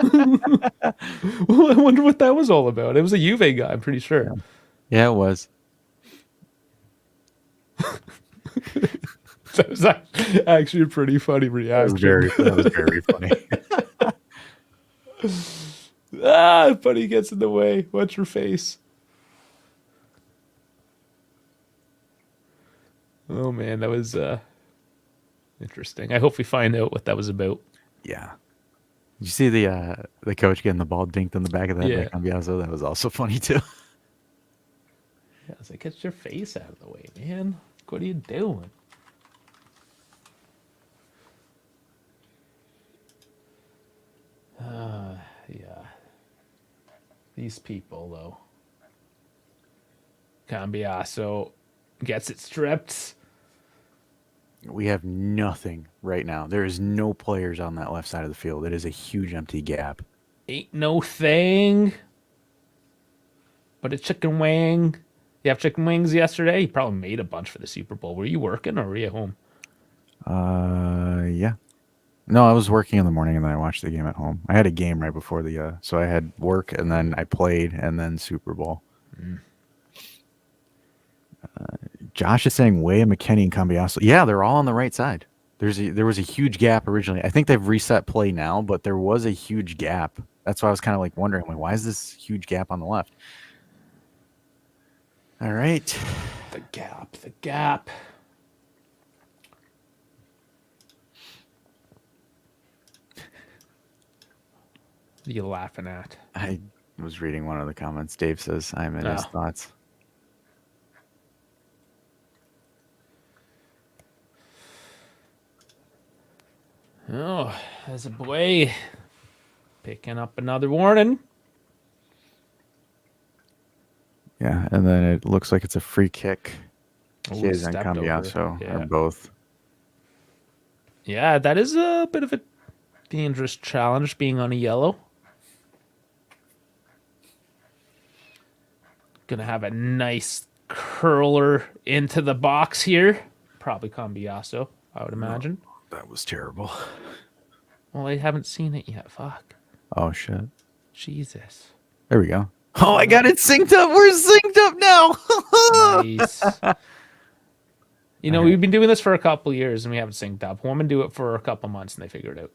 I wonder what that was all about. It was a Juve guy, I'm pretty sure. Yeah, it was. That was actually a pretty funny reaction. That was very funny. Buddy gets in the way. Watch your face. Oh man, that was interesting. I hope we find out what that was about. Yeah. Did you see the coach getting the ball dinked in the back of the head by Cambiaso? That was also funny too. Yeah, I was like, get your face out of the way, man. What are you doing? Yeah. These people, though. Cambiaso gets it stripped. We have nothing right now. There is no players on that left side of the field. It is a huge empty gap. Ain't no thing but a chicken wing. You have chicken wings yesterday? You probably made a bunch for the Super Bowl. Were you working or were you at home? Yeah. No, I was working in the morning and then I watched the game at home. I had a game right before so I had work and then I played and then Super Bowl. Josh is saying Way, McKennie, and Cambiaso. Yeah, they're all on the right side. There was a huge gap originally. I think they've reset play now, but there was a huge gap. That's why I was kind of like wondering, like, why is this huge gap on the left? All right. The gap. What are you laughing at? I was reading one of the comments. Dave says, I'm in his thoughts. Oh, there's a boy picking up another warning. Yeah, and then it looks like it's a free kick. Chiesa and stepped Cambiaso over. are both. Yeah, that is a bit of a dangerous challenge, being on a yellow. Gonna have a nice curler into the box here. Probably Cambiaso, I would imagine. That was terrible. Well, I haven't seen it yet. Fuck. Oh, shit. Jesus. There we go. Oh, I got it synced up. We're synced up now. Nice. You know, we've been doing this for a couple years and we haven't synced up. Women do it for a couple months and they figure it out.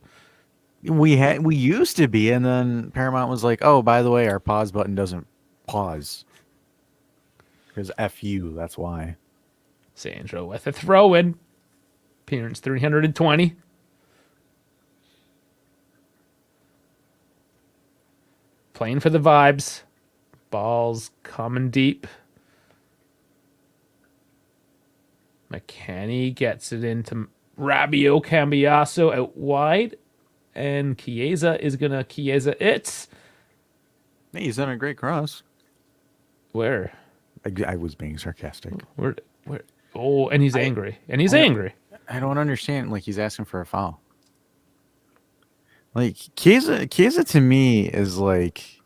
We used to be, and then Paramount was like, "Oh, by the way, our pause button doesn't pause because F you." That's why. Sandro with a throw in. Appearance 320. Playing for the vibes. Ball's coming deep. McKennie gets it into Rabiot, Cambiasso out wide. And Chiesa is going to Chiesa it. Hey, he's done a great cross. Where? I was being sarcastic. Where? Oh, and he's angry. And he's angry. I don't understand. Like, he's asking for a foul. Like, Chiesa to me is like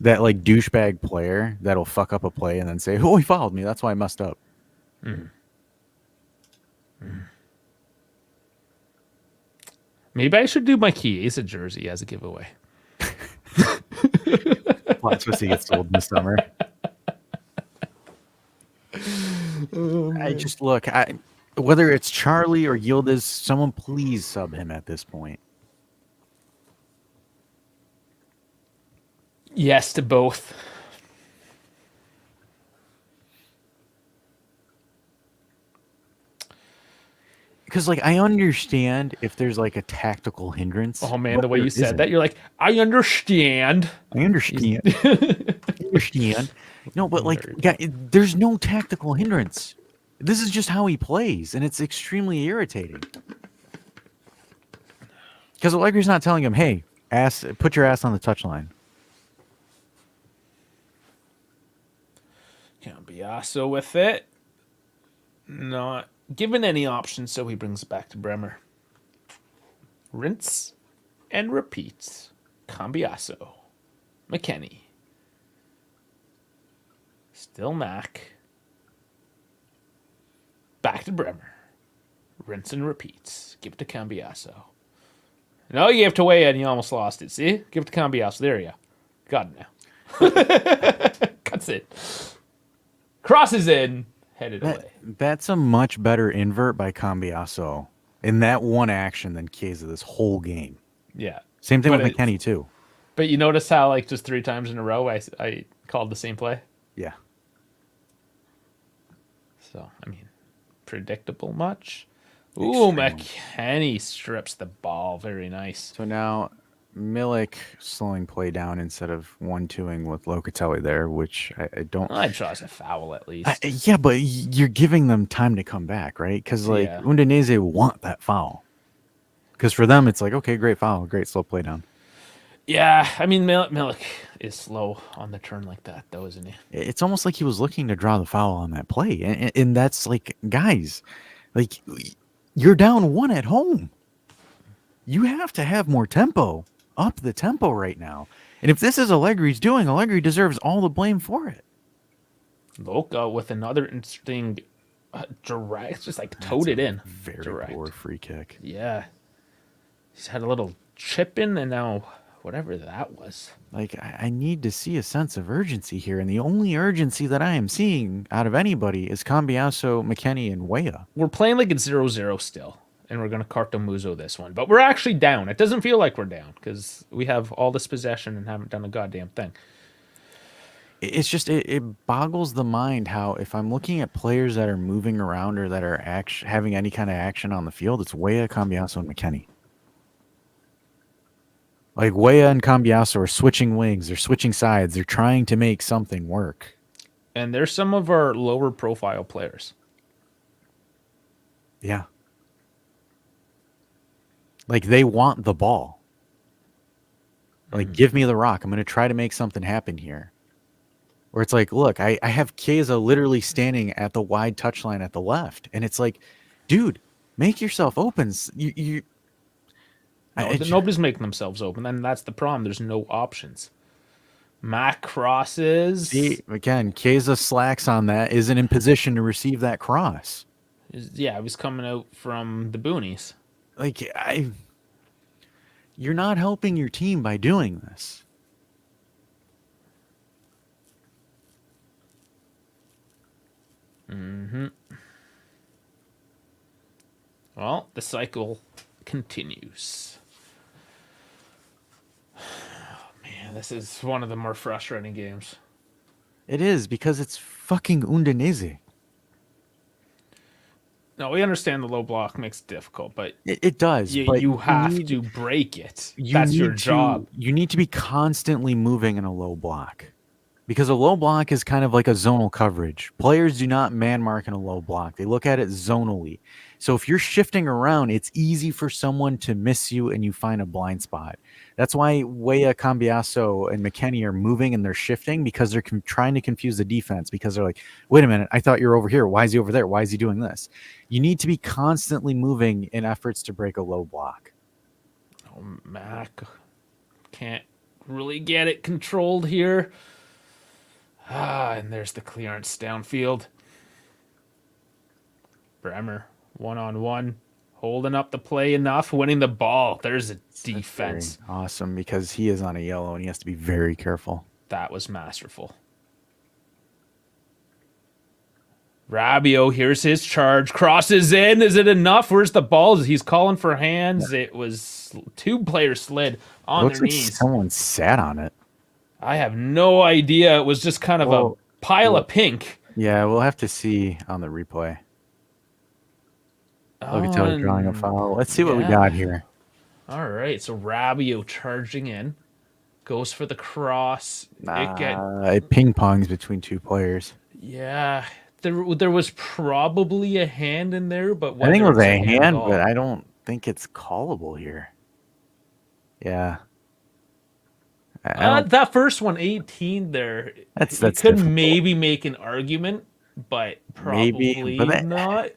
that like douchebag player that'll fuck up a play and then say, "Oh, he fouled me. That's why I messed up." Maybe I should do my Chiesa jersey as a giveaway. Watch what he gets sold this summer. I just look. Whether it's Charlie or Yildiz, someone please sub him at this point. Yes to both. Because, like, I understand if there's, like, a tactical hindrance. Oh, man, but the way there you said isn't. that, you're like, I understand. I understand. I understand. No, but, like, there's no tactical hindrance. This is just how he plays, and it's extremely irritating. Because Allegri's not telling him, hey, put your ass on the touchline. Cambiasso with it. Not given any options, so he brings it back to Bremer. Rinse and repeats. Cambiasso. McKennie. Still Mac. Back to Bremer. Rinse and repeats. Give it to Cambiasso. No, you gave it to Weah and you almost lost it. See? Give it to Cambiasso. There you go. Got it now. Cuts it. Crosses in. Headed away. That's a much better invert by Cambiasso in that one action than Chiesa this whole game. Yeah. Same thing But with McKennie, too. But you notice how, like, just 3 times in a row I called the same play? Yeah. So, I mean, predictable much? Ooh, Extremely. McKennie strips the ball. Very nice. So now Milik slowing play down instead of 1-2ing with Locatelli there, which I don't. I'd draws a foul at least. Yeah, but you're giving them time to come back, right? Because like Yeah. Udinese want that foul. Because for them, it's like, okay, great foul, great slow play down. Yeah, I mean, Milik is slow on the turn like that, though, isn't he? It's almost like he was looking to draw the foul on that play, and that's like, guys, like you're down 1 at home. You have to have more tempo, up the tempo right now. And if this is Allegri's doing, Allegri deserves all the blame for it. Loca with another interesting direct, just like towed it in. Very direct. poor free kick. Yeah. He's had a little chip in, and now whatever that was. Like, I need to see a sense of urgency here, and the only urgency that I am seeing out of anybody is Cambiasso, McKennie, and Weah. We're playing like it's 0-0 still, and we're going to Cartomuzo this one. But we're actually down. It doesn't feel like we're down because we have all this possession and haven't done a goddamn thing. It's just, it boggles the mind how if I'm looking at players that are moving around or that are having any kind of action on the field, it's Weah, Cambiasso, and McKennie. Like, Weah and Cambiasso are switching wings, they're switching sides, they're trying to make something work. And they're some of our lower profile players. Yeah. Like, they want the ball. Like, give me the rock. I'm going to try to make something happen here. Where it's like, look, I have Chiesa literally standing at the wide touchline at the left. And it's like, dude, make yourself open. Nobody's making themselves open, and that's the problem. There's no options. Mac crosses. See, again, Chiesa slacks on that, isn't in position to receive that cross. Yeah, he was coming out from the boonies. Like, you're not helping your team by doing this. Well, the cycle continues. Man, this is one of the more frustrating games. It is, because it's fucking Udinese. No, we understand the low block makes it difficult, but It does, but you have to break it. That's your job. You need to be constantly moving in a low block. Because a low block is kind of like a zonal coverage. Players do not man mark in a low block. They look at it zonally. So if you're shifting around, it's easy for someone to miss you and you find a blind spot. That's why Weah, Cambiaso, and McKennie are moving and they're shifting because they're trying to confuse the defense because they're like, wait a minute, I thought you're over here. Why is he over there? Why is he doing this? You need to be constantly moving in efforts to break a low block. Oh, Mac can't really get it controlled here. And there's the clearance downfield. Bremer, 1-on-1, holding up the play enough, winning the ball. There's a defense. Awesome, because he is on a yellow and he has to be very careful. That was masterful. Rabiot, here's his charge. Crosses in. Is it enough? Where's the ball? He's calling for hands. It was 2 players slid on their knees. Like someone sat on it. I have no idea. It was just kind of a pile of pink. Yeah, we'll have to see on the replay. Locatelli drawing a foul. Let's see what we got here. All right, so Rabiot charging in. Goes for the cross. It ping-pongs between 2 players. Yeah, there was probably a hand in there, but I think it was a hand, but I don't think it's callable here. Yeah. That first one, 18 there. That's could difficult. maybe make an argument, but probably not.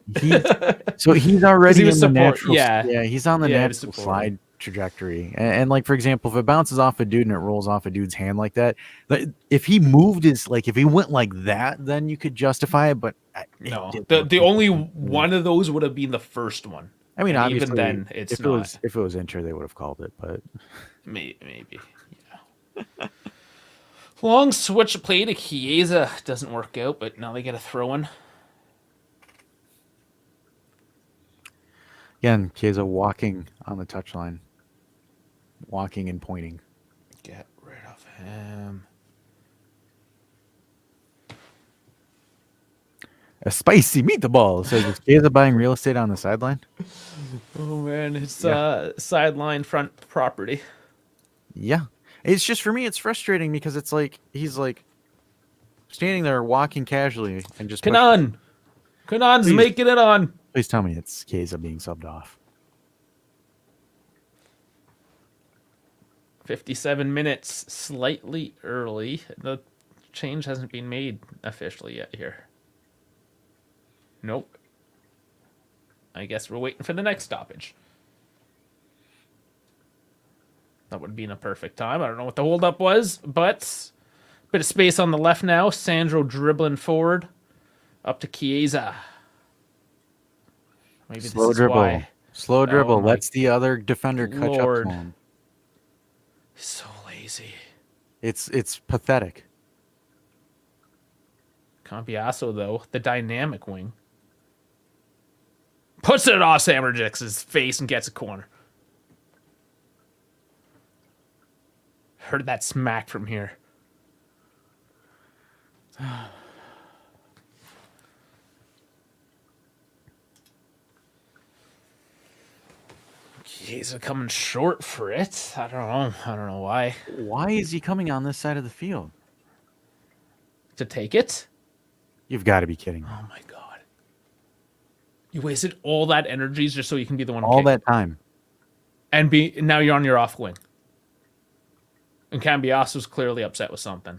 So he's already in the natural. Yeah, he's on the natural slide trajectory. And like, for example, if it bounces off a dude and it rolls off a dude's hand like that, if he moved if he went like that, then you could justify it. But no, the only one of those would have been the first one. I mean, obviously, even then, it's not. If it was inter, they would have called it, but maybe. Long switch play to Chiesa doesn't work out, but now they get a throw in. Again, Chiesa walking on the touchline. Walking and pointing. Get rid of him. A spicy meatball says, is Chiesa buying real estate on the sideline? Oh, man. It's sideline front property. Yeah. It's just, for me, it's frustrating because it's like he's like standing there walking casually and just Kanan's making it on. Please tell me it's Chiesa being subbed off. 57 minutes, slightly early. The change hasn't been made officially yet here. Nope. I guess we're waiting for the next stoppage. That would have been a perfect time. I don't know what the holdup was, but bit of space on the left now. Sandro dribbling forward. Up to Chiesa. Maybe Slow this is dribble. why. Slow dribble. Lets the other defender catch up to him. He's so lazy. It's pathetic. Cambiaso, though, the dynamic wing. Puts it off Samerjic's face and gets a corner. Heard that smack from here. He's coming short for it. I don't know why. Why is he coming on this side of the field? To take it? You've got to be kidding me. Oh my god. You wasted all that energy just so you can be the one all kick. That time. And now you're on your off wing. And Cambiaso's clearly upset with something.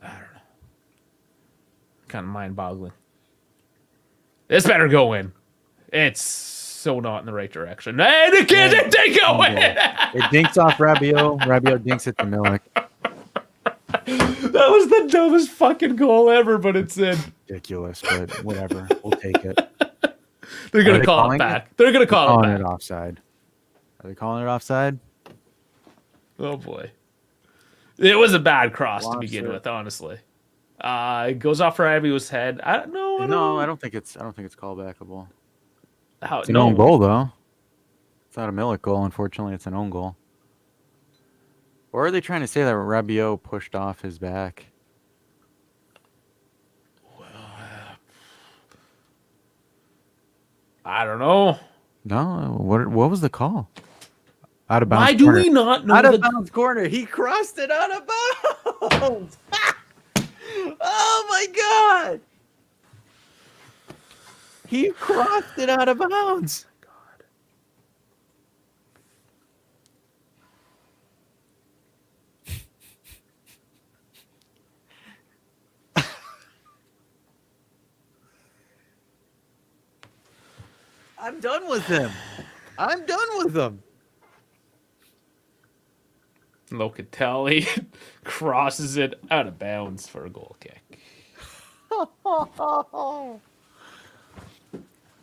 I don't know. Kind of mind-boggling. This better go in. It's so not in the right direction. And it did go in! It dinks off Rabiot. Rabiot dinks it to Milik. That was the dumbest fucking goal ever, but it's in. Ridiculous, but whatever. We'll take it. They're going to call it back. They're going to call it back. It offside. Are they calling it offside? Oh, boy. It was a bad cross to begin with, honestly. It goes off Rabiot's head. I don't think it's callbackable. It's an own goal, though. It's not a Milik goal. Unfortunately, it's an own goal. Or are they trying to say that Rabiot pushed off his back? I don't know. No, what was the call? Out of bounds Why do corner. we not know Out of the bounds corner. He crossed it out of bounds. Oh my god! He crossed it out of bounds. I'm done with him. I'm done with him. Locatelli crosses it out of bounds for a goal kick.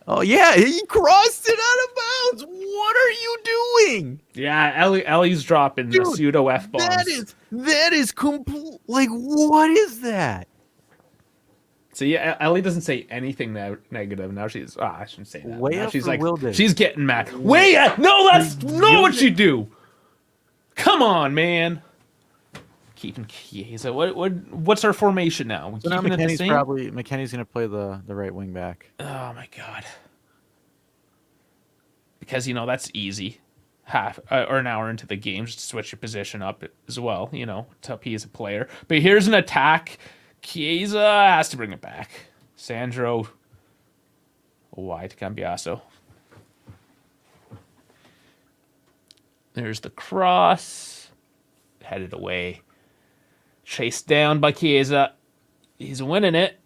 Oh yeah, he crossed it out of bounds. What are you doing? Yeah, Ellie's dropping the Dude, pseudo F bombs. That is complete. Like, what is that? So yeah, Ellie doesn't say anything negative. Now she's I shouldn't say that. Way Now up she's for like Wilden. she's getting mad. Way up! No, that's not what you do. Come on, man. Keeping Chiesa. What's our formation now? We So now keeping it the McKennie's same? McKennie's gonna play the right wing back. Oh my god. Because that's easy. Half or an hour into the game, just switch your position up as well. To appease a player. But here's an attack. Chiesa has to bring it back. Sandro wide to Cambiaso. There's the cross. Headed away. Chased down by Chiesa. He's winning it.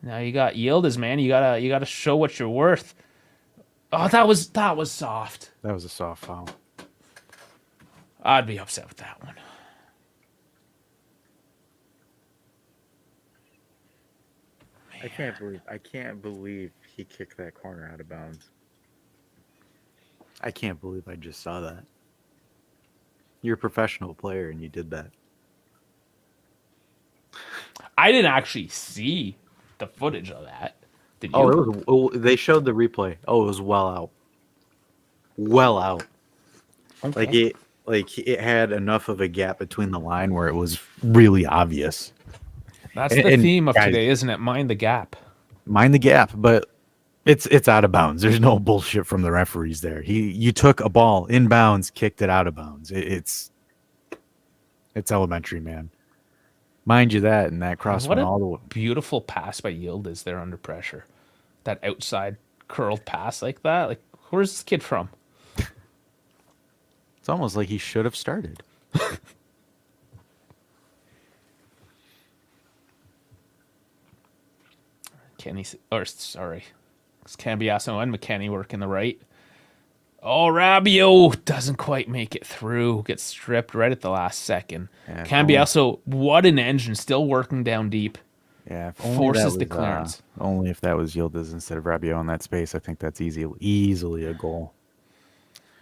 Now you got Yildiz, man. You gotta show what you're worth. Oh, that was soft. That was a soft foul. I'd be upset with that one. I can't believe he kicked that corner out of bounds. I can't believe I just saw that. You're a professional player and you did that. I didn't actually see the footage of that. Did you? They showed the replay. Oh, it was well out. Well out. Okay. Like it had enough of a gap between the line where it was really obvious. That's the theme of today, isn't it? Mind the gap. Mind the gap, but it's out of bounds. There's no bullshit from the referees there. You took a ball in bounds, kicked it out of bounds. It's elementary, man. Mind you that, and that cross What went a all the way. beautiful pass by Yildiz there under pressure. That outside curled pass like that. Like, where's this kid from? It's almost like he should have started. It's Cambiaso and McKennie working the right. Oh, Rabiot doesn't quite make it through. Gets stripped right at the last second. Yeah, Cambiaso, what an engine, still working down deep. Yeah, Forces the clearance. Only if that was Yildiz instead of Rabiot in that space, I think that's easily a goal.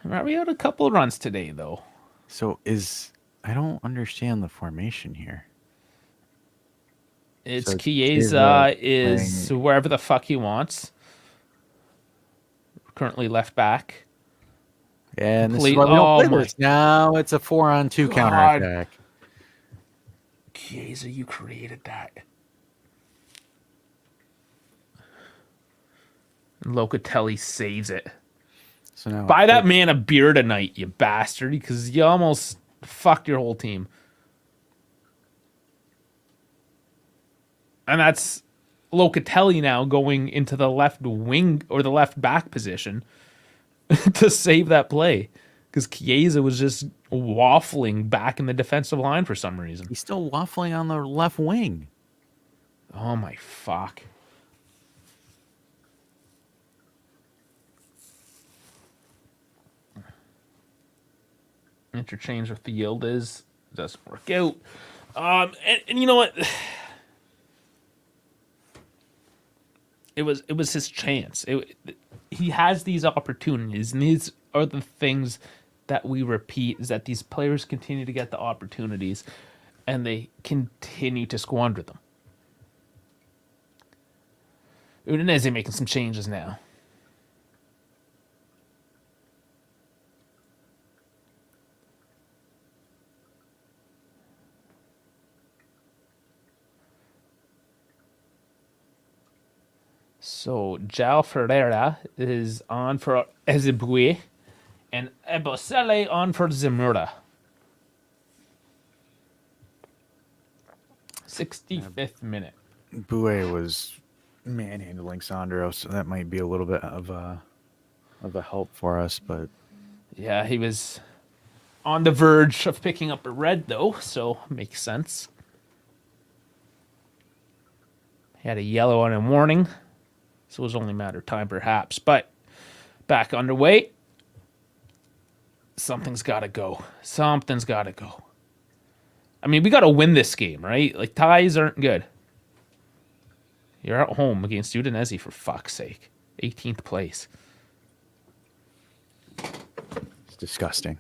Rabiot had a couple of runs today, though. So I don't understand the formation here. It's So Chiesa is playing- wherever the fuck he wants. Currently left back. Yeah, and this is Complete- why we don't oh play this. Now it's a 4-on-2 God. counterattack. Chiesa, you created that. And Locatelli saves it. So now Buy that man a beer tonight, you bastard, because you almost fucked your whole team. And that's Locatelli now going into the left wing or the left back position to save that play. Because Chiesa was just waffling back in the defensive line for some reason. he's still waffling on the left wing. Oh my fuck. Interchange with the Yildiz doesn't work out. And you know what? It was his chance. He has these opportunities, and these are the things that we repeat: is that these players continue to get the opportunities, and they continue to squander them. Udinese making some changes now. So Jao Ferreira is on for Ezebue, and Ebosele on for Zamora. 65th minute. Bouet was manhandling Sandro, so that might be a little bit of a help for us. But Yeah, he was on the verge of picking up a red, though, so makes sense. He had a yellow on him warning, so it was only a matter of time, perhaps. But back underway. Something's got to go. Something's got to go. I mean, we got to win this game, right? Like, ties aren't good. You're at home against Udinese, for fuck's sake. 18th place. it's disgusting.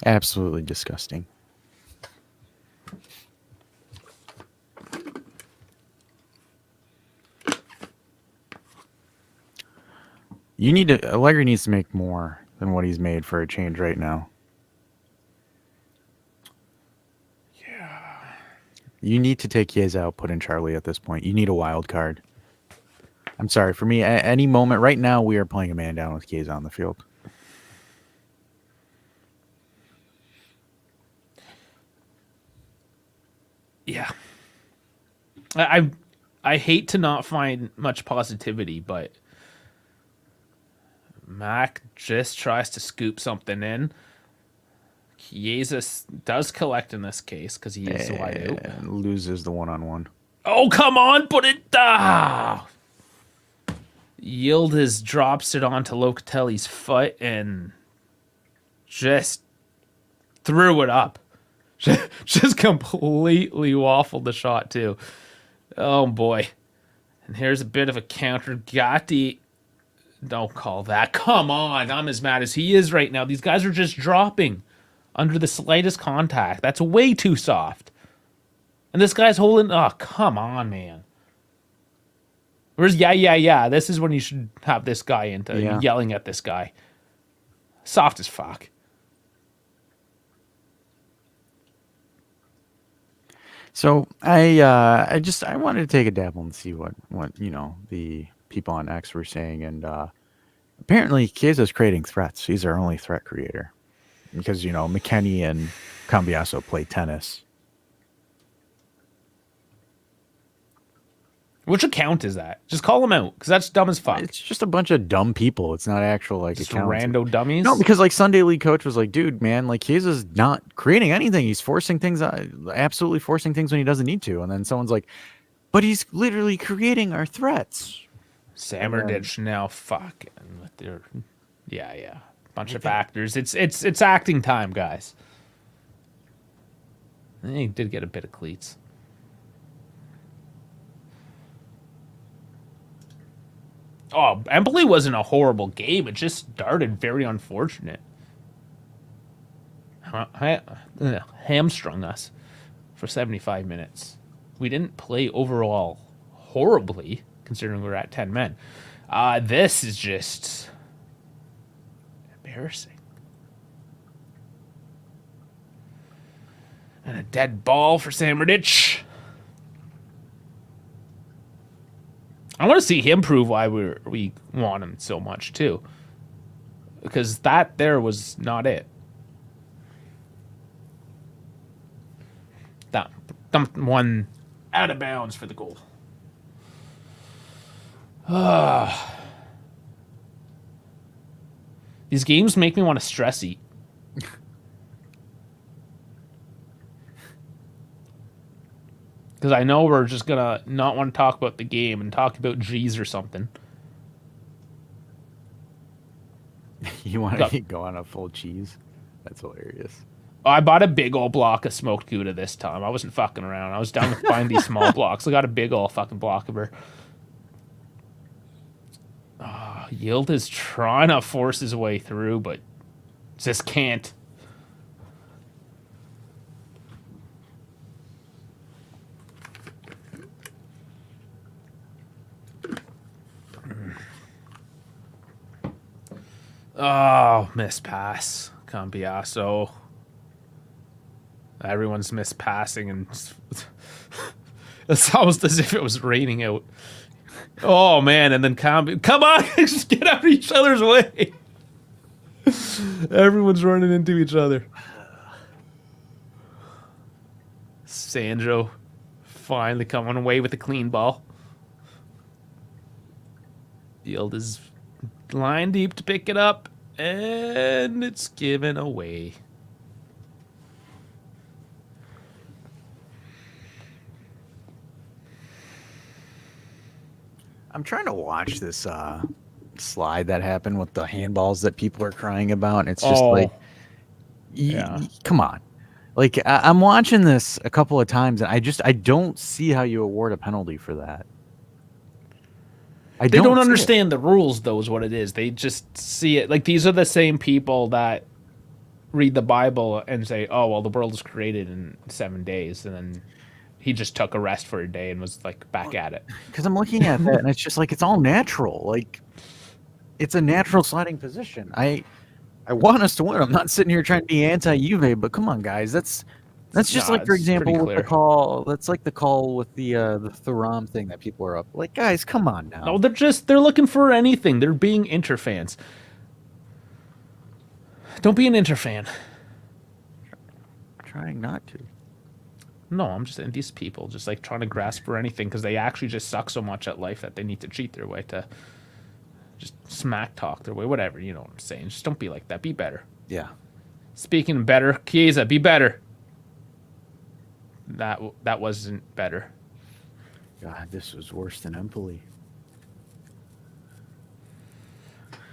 Absolutely disgusting. Allegri needs to make more than what he's made for a change right now. Yeah. You need to take Chiesa out, put in Charlie at this point. You need a wild card. I'm sorry. For me, at any moment right now, we are playing a man down with Chiesa on the field. Yeah. I hate to not find much positivity, but Mac just tries to scoop something in. Chiesa does collect in this case because he is wide out. And loses the one-on-one. Oh, come on, put it down. Yildiz drops it onto Locatelli's foot and just threw it up. Just completely waffled the shot, too. Oh, boy. And here's a bit of a counter. Gatti. Don't call that. Come on. I'm as mad as he is right now. These guys are just dropping under the slightest contact. That's way too soft. And this guy's holding... Oh, come on, man. Where's yeah. This is when you should have this guy into yelling at this guy. Soft as fuck. So I wanted to take a dabble and see what the people on X were saying, and apparently Chiesa's creating threats. He's our only threat creator because McKennie and Cambiaso play tennis. Which account is that? Just call them out, because that's dumb as fuck. It's just a bunch of dumb people. It's not actual just accounts. Rando dummies? No, because Sunday League coach was like, dude, man, Chiesa's not creating anything. He's forcing things, absolutely forcing things when he doesn't need to. And then someone's like, but he's literally creating our threats. Samarditch now fucking with their bunch of actors. It's acting time, guys. He did get a bit of cleats. Oh, Empoli wasn't a horrible game. It just started very unfortunate. Hamstrung us for 75 minutes. We didn't play overall horribly, considering we were at 10 men. This is just embarrassing. And a dead ball for Samarditch. I want to see him prove why we want him so much, too. Because that there was not it. That dumped one out of bounds for the goal. These games make me want to stress eat. Because I know we're just going to not want to talk about the game and talk about G's or something. You want to go on a full cheese? That's hilarious. I bought a big old block of smoked Gouda this time. I wasn't fucking around. I was down with buying these small blocks. I got a big old fucking block of her. Yield is trying to force his way through, but just can't. Oh, missed pass. Cambiaso. Everyone's missed passing, and it's almost as if it was raining out. Oh man, and then come on, just get out of each other's way. Everyone's running into each other. Sandro finally coming away with a clean ball. Yield is line deep to pick it up, and it's given away. I'm trying to watch this slide that happened with the handballs that people are crying about. And it's just like, yeah. come on. Like I'm watching this a couple of times, and I don't see how you award a penalty for that. They don't see it. understand the rules, though, is what it is. They just see it. Like, these are the same people that read the Bible and say, oh, well, the world was created in 7 days. And then he just took a rest for a day and was, like, back at it. Because I'm looking at that, and it's just like, it's all natural. Like, it's a natural sliding position. I want us to win. I'm not sitting here trying to be anti-Juve, but come on, guys. That's just Nah, like, for it's pretty example, with the clear. call. That's like the call with the Thuram thing that people are up. Like, guys, come on now. No, they're looking for anything. They're being Inter fans. Don't be an Inter fan. Trying not to. No, I'm just saying these people just like trying to grasp for anything because they actually just suck so much at life that they need to cheat their way to just smack talk their way, whatever. You know what I'm saying? Just don't be like that. Be better. Yeah. Speaking of better, Chiesa, be better. That wasn't better. God, this was worse than Empoli.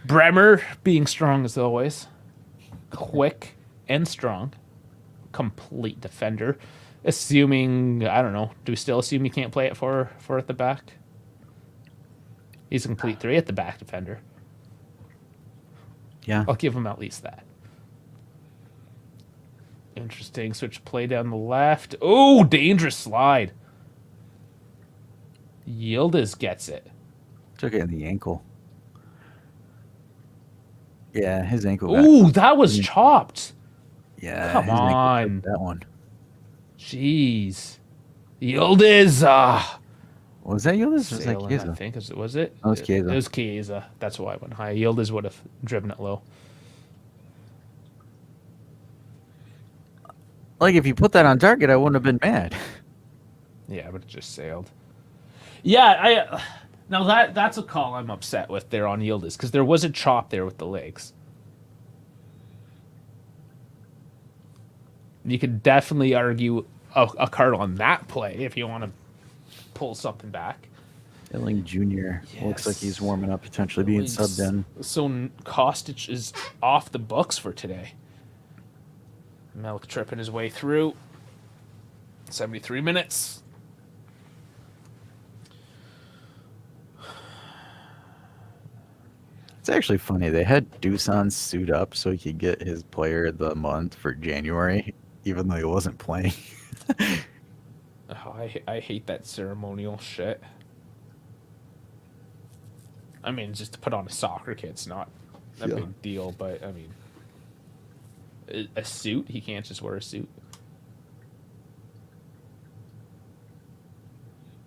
Bremer being strong as always, quick and strong, complete defender. Assuming, I don't know, do we still assume he can't play it for at the back? He's a complete 3 at the back defender. Yeah. I'll give him at least that. Interesting. Switch play down the left. Oh, dangerous slide. Yildiz gets it. Took it in the ankle. Yeah, his ankle. got- Ooh, that was chopped. yeah. come his ankle took on. that one. Jeez. Yildiz. Was that Yildiz? Or was that Sailing, I Chiesa? think. Was it? That was Chiesa. It was Chiesa. That's why I went high. Yildiz would have driven it low. Like, if you put that on target, I wouldn't have been mad. Yeah, I would have just sailed. Yeah, now that's a call I'm upset with there on Yildiz because there was a chop there with the legs. You could definitely argue a card on that play if you want to pull something back. Elling Jr. looks like he's warming up, potentially being subbed in. So Kostic is off the books for today. Melk tripping his way through. 73 minutes. It's actually funny. They had Dusan suit up so he could get his player of the month for January, even though he wasn't playing. Oh, I hate that ceremonial shit. I mean, just to put on a soccer kit's not a Yeah. big deal, but I mean, a suit? He can't just wear a suit.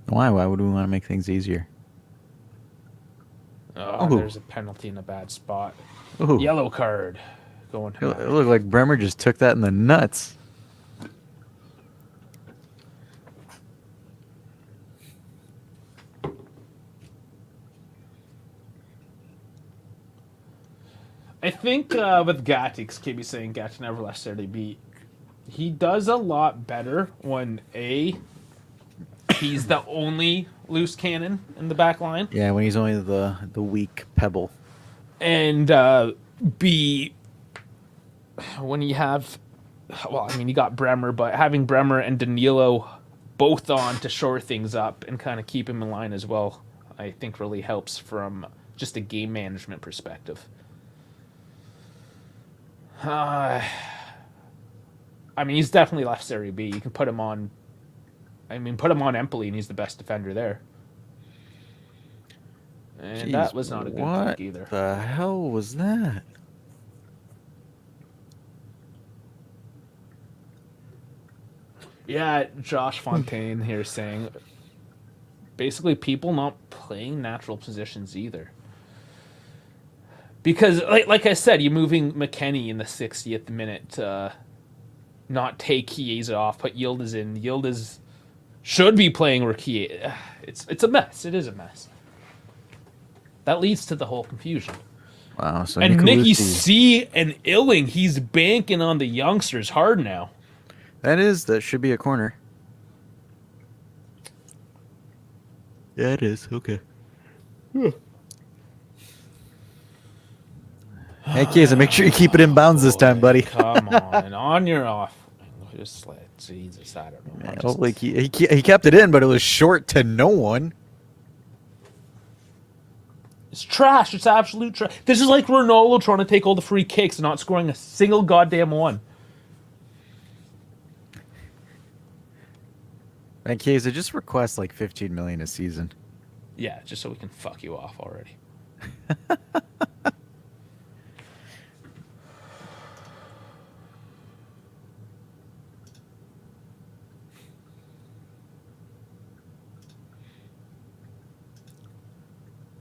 Why? Why would we want to make things easier? Oh, Ooh. there's a penalty in a bad spot. Ooh. Yellow card. Going to It looked like Bremer just took that in the nuts. I think with Gatti, because KB saying Gatti never left Saturday beat, he does a lot better when he's the only loose cannon in the back line, Yeah, when he's only the weak pebble. and B, when you have, well, I mean, you got Bremer, but having Bremer and Danilo both on to shore things up and kind of keep him in line as well, I think really helps from just a game management perspective. I mean, he's definitely left Serie B. You can put him on. I mean, put him on Empoli, and he's the best defender there. And Jeez, that was not a good what kick either. the hell was that? Yeah, Josh Fontaine here saying basically people not playing natural positions either. Because, like I said, you're moving McKennie in the 60th minute to not take Chiesa off, put Yildiz in. Yildiz should be playing where Chiesa... It's a mess. It is a mess. That leads to the whole confusion. Wow. So And Nicky Nicolucci, C and Illing, he's banking on the youngsters hard now. that should be a corner. Yeah, it is. Okay. Hey, Chiesa, make sure you keep it in bounds this time, buddy. Come on. On your off. Just let... Jesus, I don't know. Man, like he kept it in, but it was short to no one. It's trash. It's absolute trash. This is like Ronaldo trying to take all the free kicks and not scoring a single goddamn one. And Chiesa, just request like 15 million a season. Yeah, just so we can fuck you off already.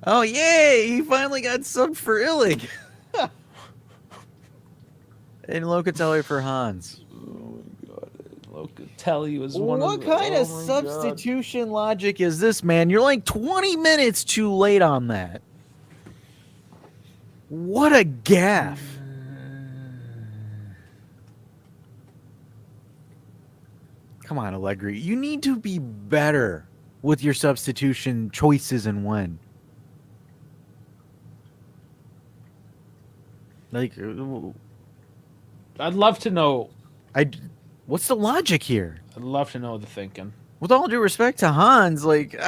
Oh, yay! He finally got subbed for Illig. And Locatelli for Hans. Locatelli was one of What the... kind of oh my substitution logic is this, man? You're like 20 minutes too late on that. What a gaffe. Come on, Allegri. You need to be better with your substitution choices and when. Like, I'd love to know... what's the logic here? I'd love to know the thinking. With all due respect to Hans, like,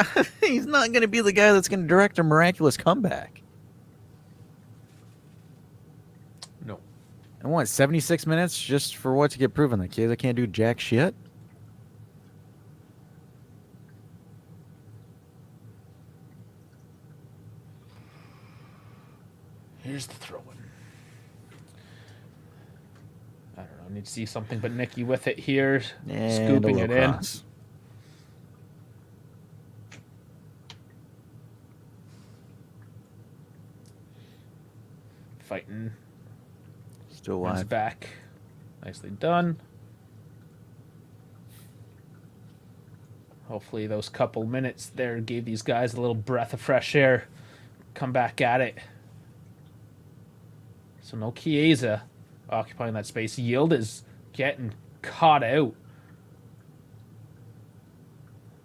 he's not going to be the guy that's going to direct a miraculous comeback. No. And what, 76 minutes just for what to get proven? That Chiesa can't do jack shit? Here's the throw-in. I don't know. I need to see something but Nicky with it here. And Scooping it in. cross. Fighting. Still Runs alive. back. Nicely done. Hopefully those couple minutes there gave these guys a little breath of fresh air. Come back at it. So no Chiesa occupying that space. Yield is getting caught out.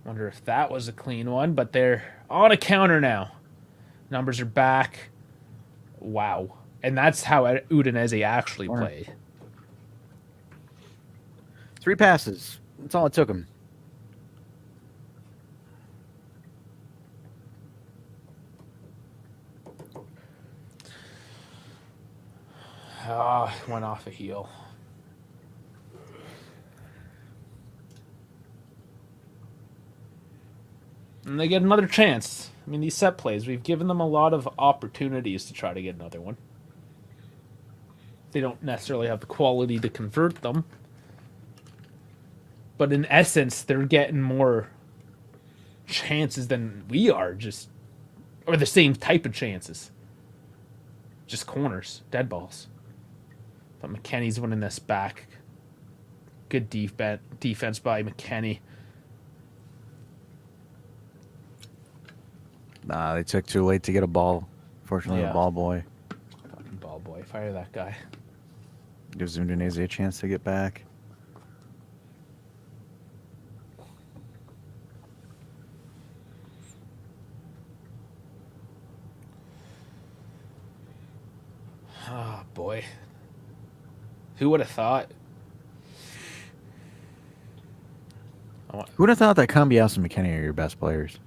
Wonder if that was a clean one, but they're on a counter now. Numbers are back. Wow. And that's how Udinese actually played. 3 passes. That's all it took him. Went off a heel. And they get another chance. I mean, these set plays, we've given them a lot of opportunities to try to get another one. They don't necessarily have the quality to convert them. But in essence, they're getting more chances than we are, or the same type of chances. Just corners, dead balls. But McKennie's winning this back. Good defense by McKennie. Nah, they took too late to get a ball. Fortunately, Yeah. the ball boy Fucking ball boy, fire that guy. gives Udinese a chance to get back. Oh, boy. Who would have thought? Who would have thought that Cambiasso and McKennie are your best players?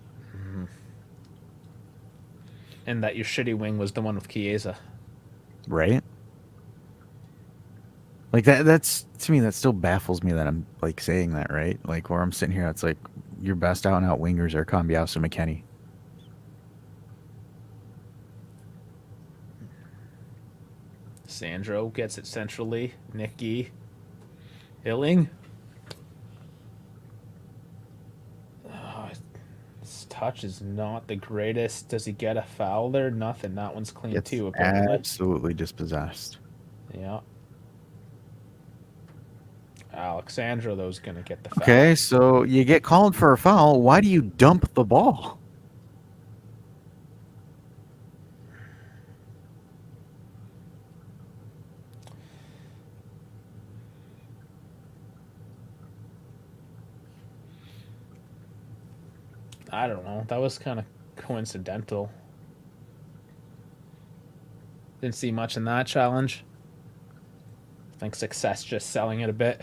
And that your shitty wing was the one with Chiesa. Right? Like, that's, to me, that still baffles me that I'm, like, saying that, right? Like, where I'm sitting here, it's like, your best out-and-out wingers are Cambiasso and McKennie. Sandro gets it centrally. Nicky. Illing. Oh, it's tough. touch is not the greatest. Does he get a foul there? Nothing. That one's clean It's too, apparently. absolutely dispossessed. Yeah. Alexandro, though, is going to get the foul. Okay, so you get called for a foul. Why do you dump the ball? I don't know. That was kind of coincidental. Didn't see much in that challenge. I think Success just selling it a bit.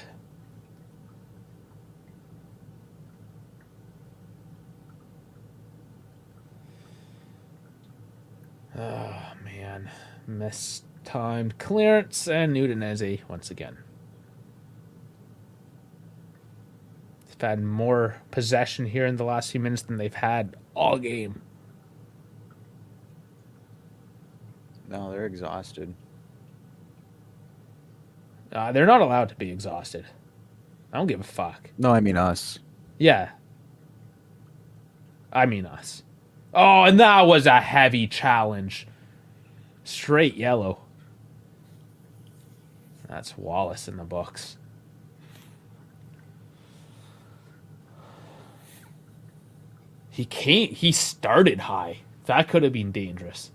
Oh, man. Mistimed clearance and Udinese once again. They've had more possession here in the last few minutes than they've had all game. No, they're exhausted. They're not allowed to be exhausted. I don't give a fuck. No, I mean us. Yeah. I mean us. Oh, and that was a heavy challenge. Straight yellow. That's Wallace in the books. He started high. That could have been dangerous.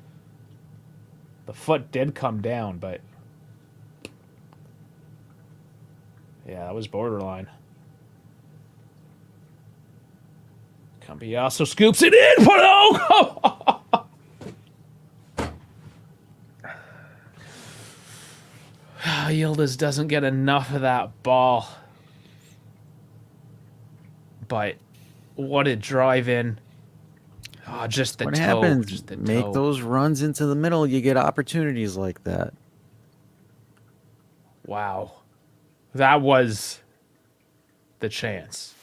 The foot did come down, but yeah, that was borderline. Cambiasso scoops it in. Put it oh! Yildiz doesn't get enough of that ball. But what a drive in. Oh, just the What toe. happens? Just the Make toe. those runs into the middle. You get opportunities like that. Wow. That was the chance.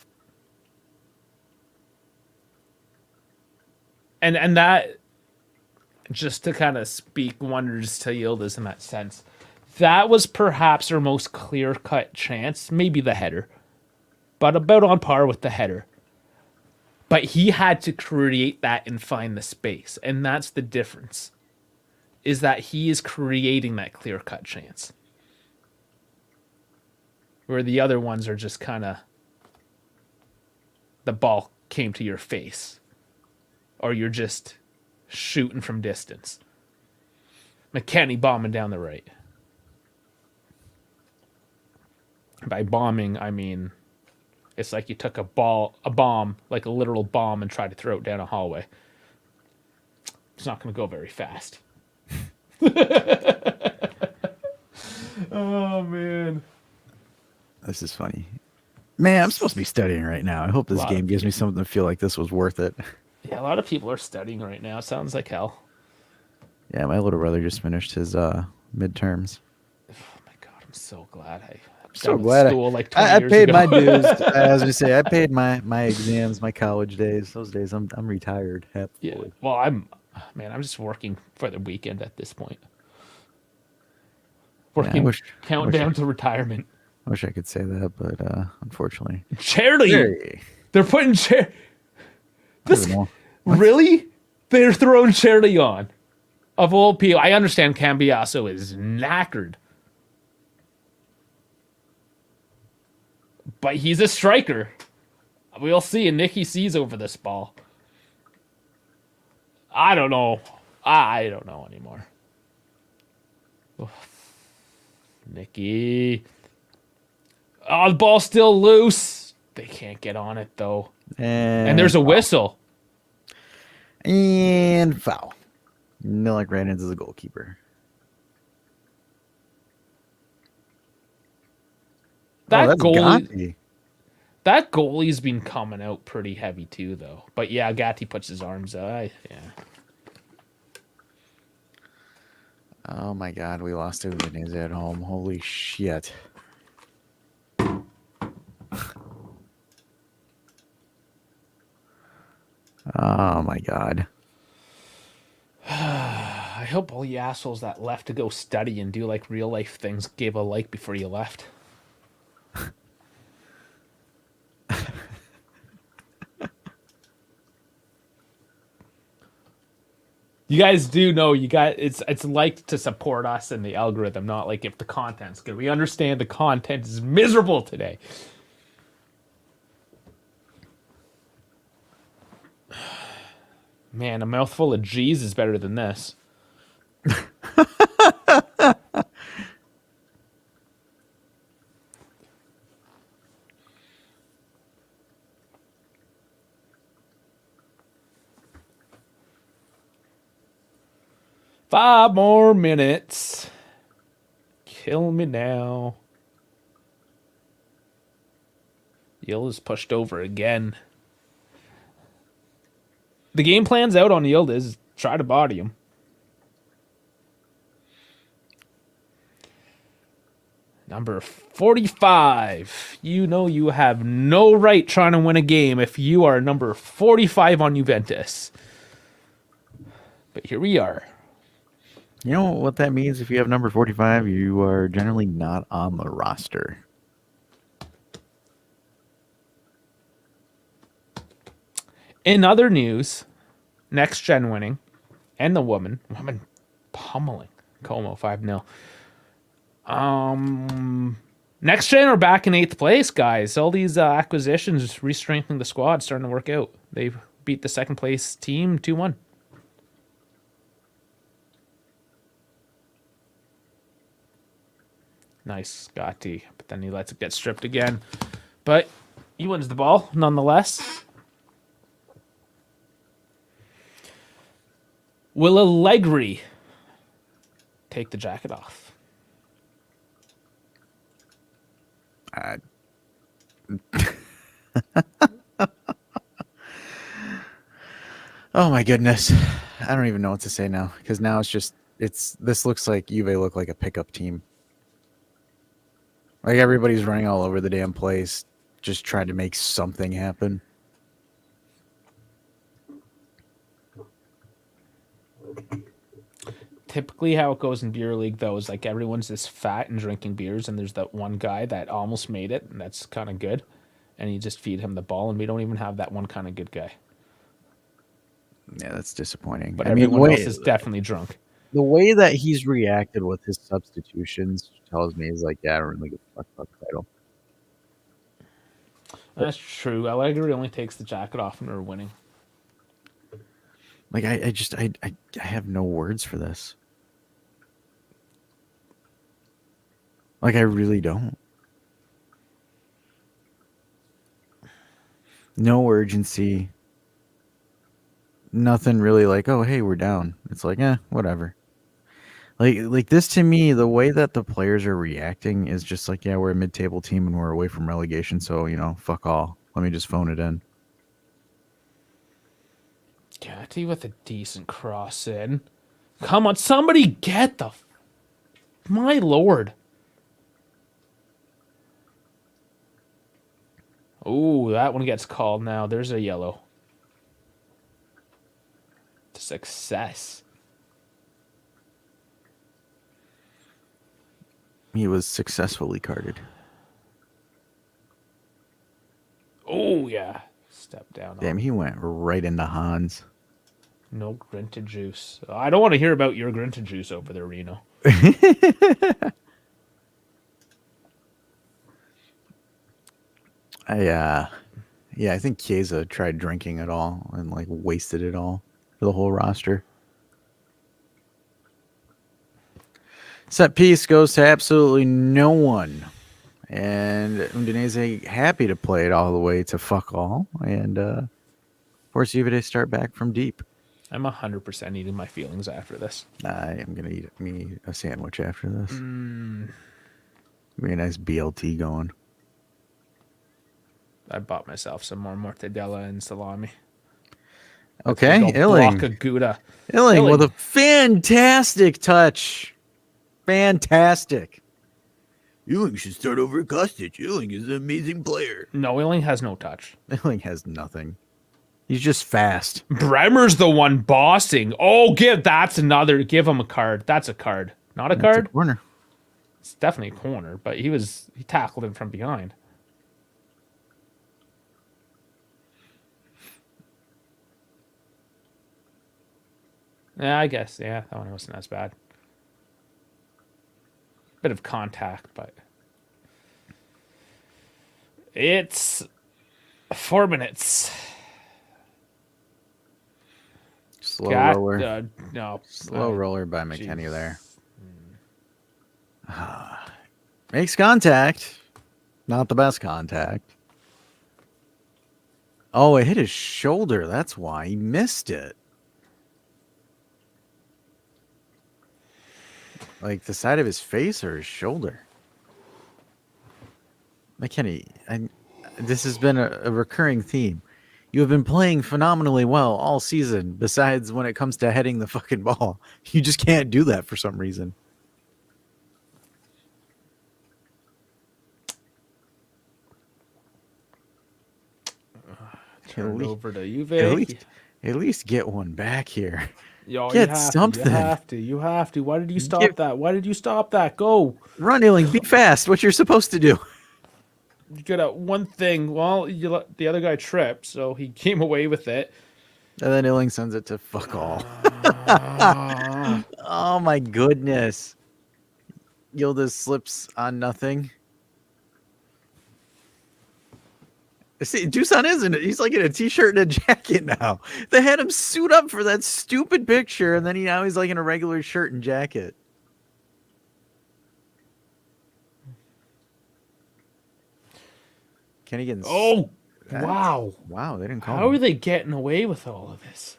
And that, just to kind of speak wonders to Yildiz in that sense, that was perhaps her most clear-cut chance, maybe the header, but about on par with the header. But he had to create that and find the space, and that's the difference, is that he is creating that clear-cut chance. Where the other ones are just kind of, the ball came to your face. Or you're just shooting from distance. McKennie bombing down the right. By bombing, I mean, it's like you took a bomb, like a literal bomb, and tried to throw it down a hallway. It's not going to go very fast. Oh, man. This is funny. Man, I'm supposed to be studying right now. I hope this game gives me something to feel like this was worth it. Yeah, a lot of people are studying right now. Sounds like hell. Yeah, my little brother just finished his midterms. Oh, my God. I'm so glad So glad school like 20 I years paid ago. my dues. As we say, I paid my exams, my college days. Those days, I'm retired. Happily. Yeah. Well, I'm just working for the weekend at this point. Working countdown to retirement. I wish I could say that, but unfortunately, Charity. They're putting charity. This know. really? They're throwing charity on. Of all people, I understand Cambiasso is knackered, but he's a striker. We'll see. And Nicky sees over this ball. I don't know. I don't know anymore. Oof. Nicky. Oh, the ball's still loose. They can't get on it, though. And there's a whistle. And foul. Milik ran into the goalkeeper. That Gatti. That goalie's been coming out pretty heavy, too, though. But, yeah, Gatti puts his arms out. Yeah. Oh, my God. We lost to Udinese at home. Holy shit. Oh, my God. I hope all you assholes that left to go study and do, like, real-life things gave a like before you left. You guys do know it's like to support us in the algorithm, not like if the content's good. We understand the content is miserable today. Man, a mouthful of G's is better than this. Five more minutes. Kill me now. Yield is pushed over again. The game plan's out on Yield is try to body him. Number 45. You know you have no right trying to win a game if you are number 45 on Juventus. But here we are. You know what that means? If you have number 45, you are generally not on the roster. In other news, next gen winning, and the women pummeling Como 5-0. Next gen are back in 8th place, guys. All these acquisitions, re-strengthening the squad, starting to work out. They've beat the 2nd place team 2-1. Nice, Gotti. But then he lets it get stripped again. But he wins the ball, nonetheless. Will Allegri take the jacket off? Oh my goodness. I don't even know what to say now. Because now this looks like Juve look like a pickup team. Like everybody's running all over the damn place, just trying to make something happen. Typically how it goes in beer league, though, is like everyone's this fat and drinking beers, and there's that one guy that almost made it, and that's kind of good. And you just feed him the ball, and we don't even have that one kind of good guy. Yeah, that's disappointing. But everyone else is definitely drunk. The way that he's reacted with his substitutions tells me he's like, yeah, I don't really give a fuck about the title. That's true. Allegri only takes the jacket off when we're winning. Like, I have no words for this. Like, I really don't. No urgency. Nothing really like, oh, hey, we're down. It's like, whatever. Like this to me, the way that the players are reacting is just like, yeah, we're a mid-table team and we're away from relegation, so, fuck all. Let me just phone it in. Gatti with a decent cross in. Come on, somebody get the... My lord. Ooh, that one gets called now. There's a yellow. Success. He was successfully carded. Oh, yeah. Step down. Damn, he went right into Hans. No Grinta juice. I don't want to hear about your Grinta juice over there, Reno. I think Chiesa tried drinking it all and like wasted it all for the whole roster. Set piece goes to absolutely no one. And Udinese happy to play it all the way to fuck all. And force Juve start back from deep. I'm 100% eating my feelings after this. I am going to eat me a sandwich after this. Give me a nice BLT going. I bought myself some more mortadella and salami. Okay, Illing. Block of Gouda. Illing with a fantastic touch. Fantastic. Ewing should start over Kostic. Ewing is an amazing player. No, Illing has no touch. Illing has nothing. He's just fast. Bremer's the one bossing. Oh, give him a card. That's a card. Not a card? A corner. It's definitely a corner, but he tackled him from behind. Yeah, I guess. Yeah, that one wasn't as bad. Bit of contact, but it's 4 minutes. Slow God, roller. no. Slow roller by McKenny Jeez. there. Makes contact. Not the best contact. Oh, it hit his shoulder. That's why he missed it. Like the side of his face or his shoulder. McKenny, this has been a recurring theme. You have been playing phenomenally well all season, besides when it comes to heading the fucking ball. You just can't do that for some reason. Turned over to Juve. At least get one back here. Yo, Get you have something. To, you have to. Why did you stop that? Why did you stop that? Go. Run, Illing. Be fast. What you're supposed to do. You got a one thing. Well, you let the other guy trip, so he came away with it. And then Illing sends it to fuck all. Oh my goodness. Yildiz slips on nothing. See, Dusan isn't it? He's like in a t-shirt and a jacket now. They had him suit up for that stupid picture, and then now he's like in a regular shirt and jacket. Kenny getting Wow. Wow, they didn't call How him. are they getting away with all of this?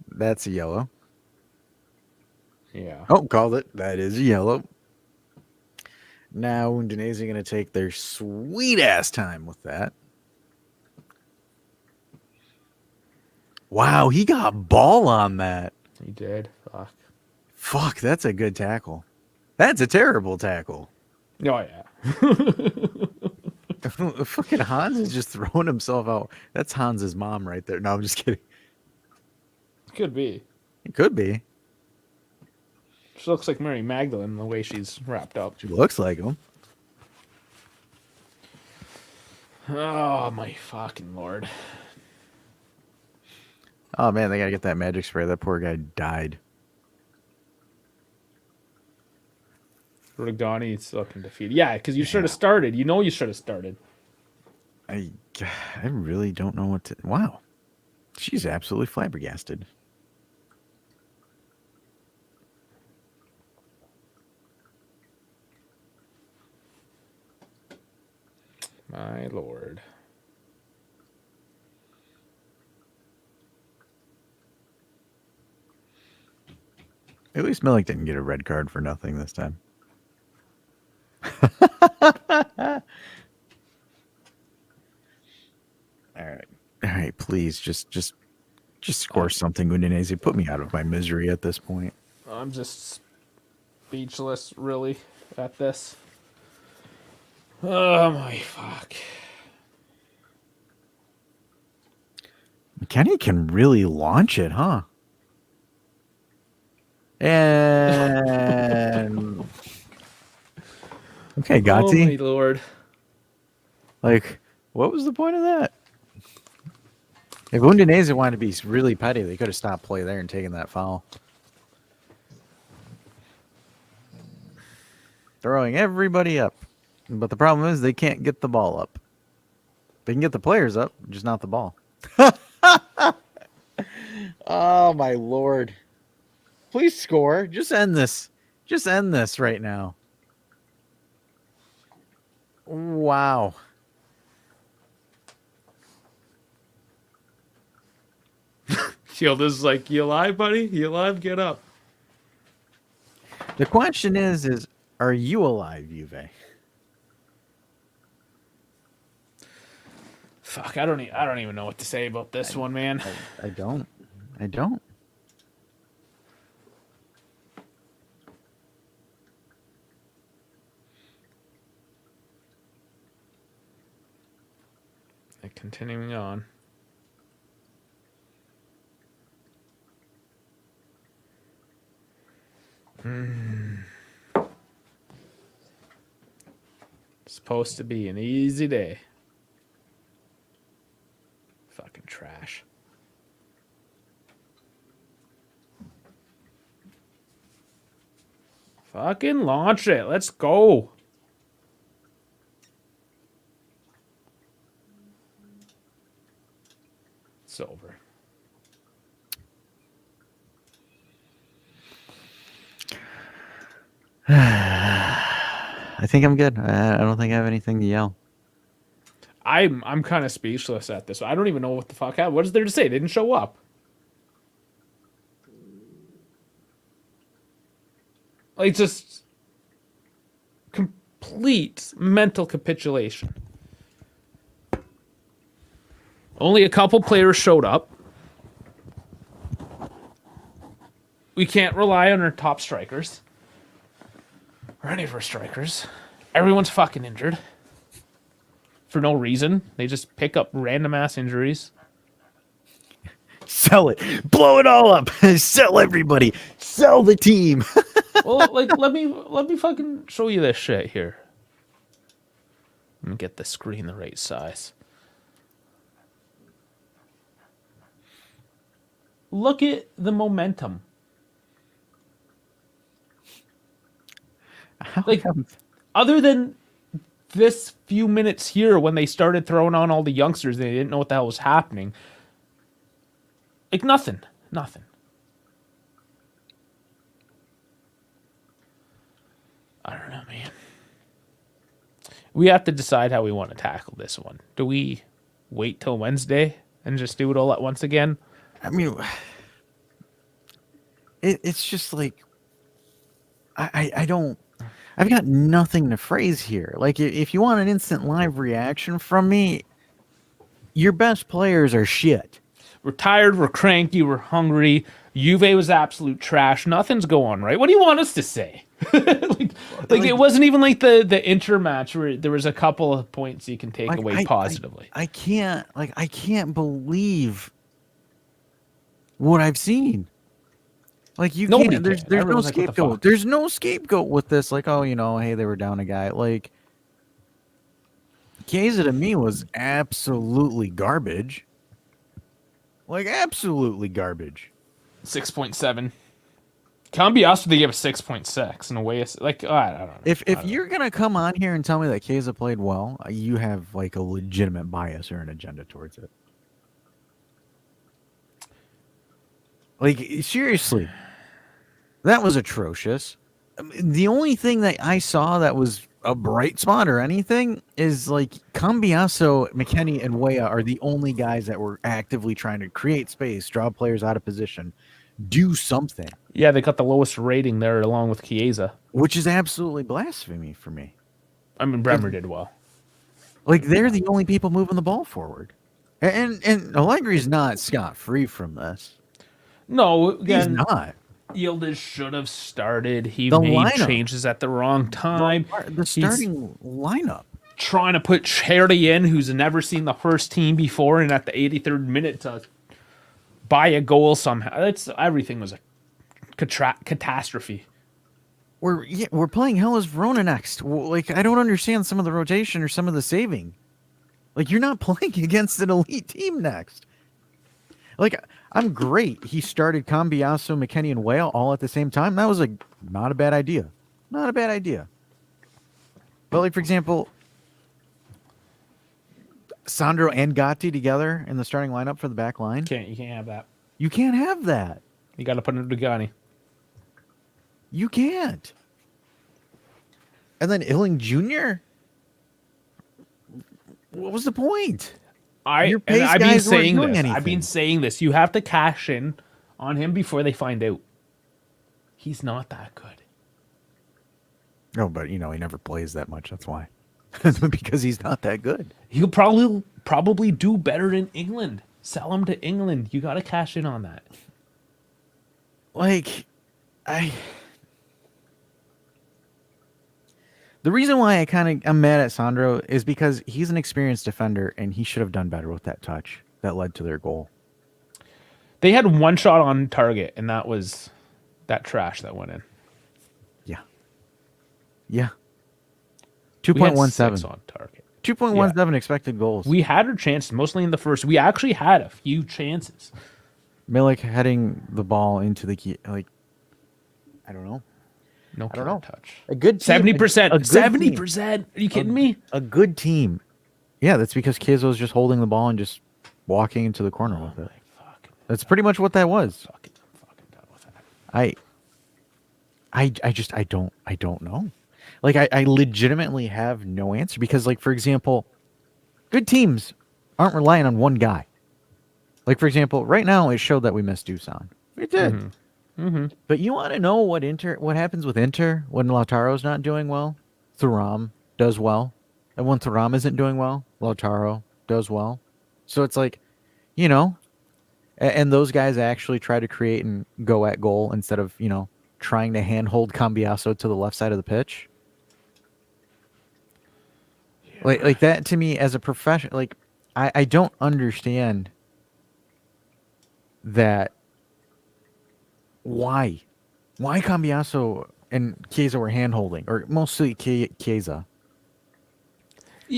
That's a yellow. Yeah. Oh, called it. That is a yellow. Now Udinese are going to take their sweet ass time with that. Wow, he got ball on that. He did. Fuck. Fuck, that's a good tackle. That's a terrible tackle. Oh, yeah. Fucking Hans is just throwing himself out. That's Hans's mom right there. No, I'm just kidding. Could be. It could be. She looks like Mary Magdalene the way she's wrapped up. She looks like him. Oh, my fucking lord. Oh, man, they got to get that magic spray. That poor guy died. Rodogoni's looking defeated. Yeah, because you should have started. You know you should have started. I really don't know what to... Wow. She's absolutely flabbergasted. My lord. At least Milik didn't get a red card for nothing this time. All right, please just score something, Udinese. Put me out of my misery at this point. I'm just speechless, really, at this. Oh, my fuck. Kenny can really launch it, huh? And okay, Gotti. Oh, my lord. Like, what was the point of that? If Udinese wanted to be really petty, they could have stopped play there and taken that foul. Throwing everybody up. But the problem is they can't get the ball up. They can get the players up, just not the ball. Oh, my lord. Please score. Just end this. Just end this right now. Wow. This is like, you alive, buddy? You alive? Get up. The question is are you alive, Juve? Fuck, I don't even know what to say about this one, man. I don't. I don't. Continuing on. Supposed to be an easy day. Fucking trash. Fucking launch it. Let's go. It's over. I think I'm good. I don't think I have anything to yell. I'm kind of speechless at this. I don't even know what the fuck happened. What is there to say? They didn't show up. Like, just complete mental capitulation. Only a couple players showed up. We can't rely on our top strikers. Or any of our strikers. Everyone's fucking injured. For no reason. They just pick up random ass injuries. Sell it. Blow it all up. Sell everybody. Sell the team. Well, like, let me fucking show you this shit here. Let me get the screen the right size. Look at the momentum. Like, other than this few minutes here when they started throwing on all the youngsters and they didn't know what the hell was happening. Like, nothing. I don't know, man. We have to decide how we want to tackle this one. Do we wait till Wednesday and just do it all at once again? I mean, it's just like, I don't, I've got nothing to phrase here. Like, if you want an instant live reaction from me, your best players are shit. We're tired, we're cranky, we're hungry. Juve was absolute trash. Nothing's going right. What do you want us to say? like it wasn't even like the Inter match where there was a couple of points you can take away positively. I can't believe what I've seen. Like, you Nobody can't. There's can. no Everyone's like, what the scapegoat. fuck? There's no scapegoat with this. Like, oh, hey, they were down a guy. Like, Chiesa to me was absolutely garbage. Like, absolutely garbage. 6.7. Cambiasso, they gave a 6.6 in a way. Like, I don't know. If you're gonna come on here and tell me that Chiesa played well, you have like a legitimate bias or an agenda towards it. Like, seriously, that was atrocious. I mean, the only thing that I saw that was a bright spot or anything is like Cambiasso, McKennie, and Weah are the only guys that were actively trying to create space, draw players out of position, do something. Yeah, they got the lowest rating there along with Chiesa. Which is absolutely blasphemy for me. I mean, Bremer did well. Like, they're the only people moving the ball forward. And Allegri's not scot-free from this. No, again, He's not. Yildiz should have started. He The made lineup. changes at the wrong time. The starting lineup. Trying to put Charity in, who's never seen the first team before, and at the 83rd minute to buy a goal somehow. Everything was a catastrophe. We're playing Hellas Verona next. Like, I don't understand some of the rotation or some of the saving. Like, you're not playing against an elite team next. Like, I'm great. He started Cambiasso, McKennie, and Weah all at the same time. That was not a bad idea. Not a bad idea. But, like, for example, Sandro and Gatti together in the starting lineup for the back line. You can't have that. You can't have that. You got to put it to Dugani. You can't. And then Illing Jr.? What was the point? I've been saying this. You have to cash in on him before they find out. He's not that good. No, but he never plays that much. That's why. Because he's not that good. He'll probably do better in England. Sell him to England. You got to cash in on that. Like, the reason why I'm mad at Sandro is because he's an experienced defender and he should have done better with that touch that led to their goal. They had one shot on target, and that was that trash that went in. Yeah. We had 2.17 6 on target. 2.17 expected goals. We had our chances, mostly in the first. We actually had a few chances. Milik heading the ball into the key. Like, I don't know. No I don't killer know. touch. A good team, 70%. a good team, 70%. Are you kidding me? a good team. Yeah, that's because Chiesa was just holding the ball and just walking into the corner with it. That's pretty much what that was. I'm fucking done with that. I don't know. Like I legitimately have no answer because, like, for example, good teams aren't relying on one guy. Like, for example, right now it showed that we missed Dusan. It did. But you want to know what happens with Inter when Lautaro's not doing well? Thuram does well. And when Thuram isn't doing well, Lautaro does well. So it's like, you know, and those guys actually try to create and go at goal instead of, trying to handhold Cambiaso to the left side of the pitch. Like that to me as a professional, like I don't understand that. Why Cambiaso and Chiesa were hand holding, or mostly Chiesa.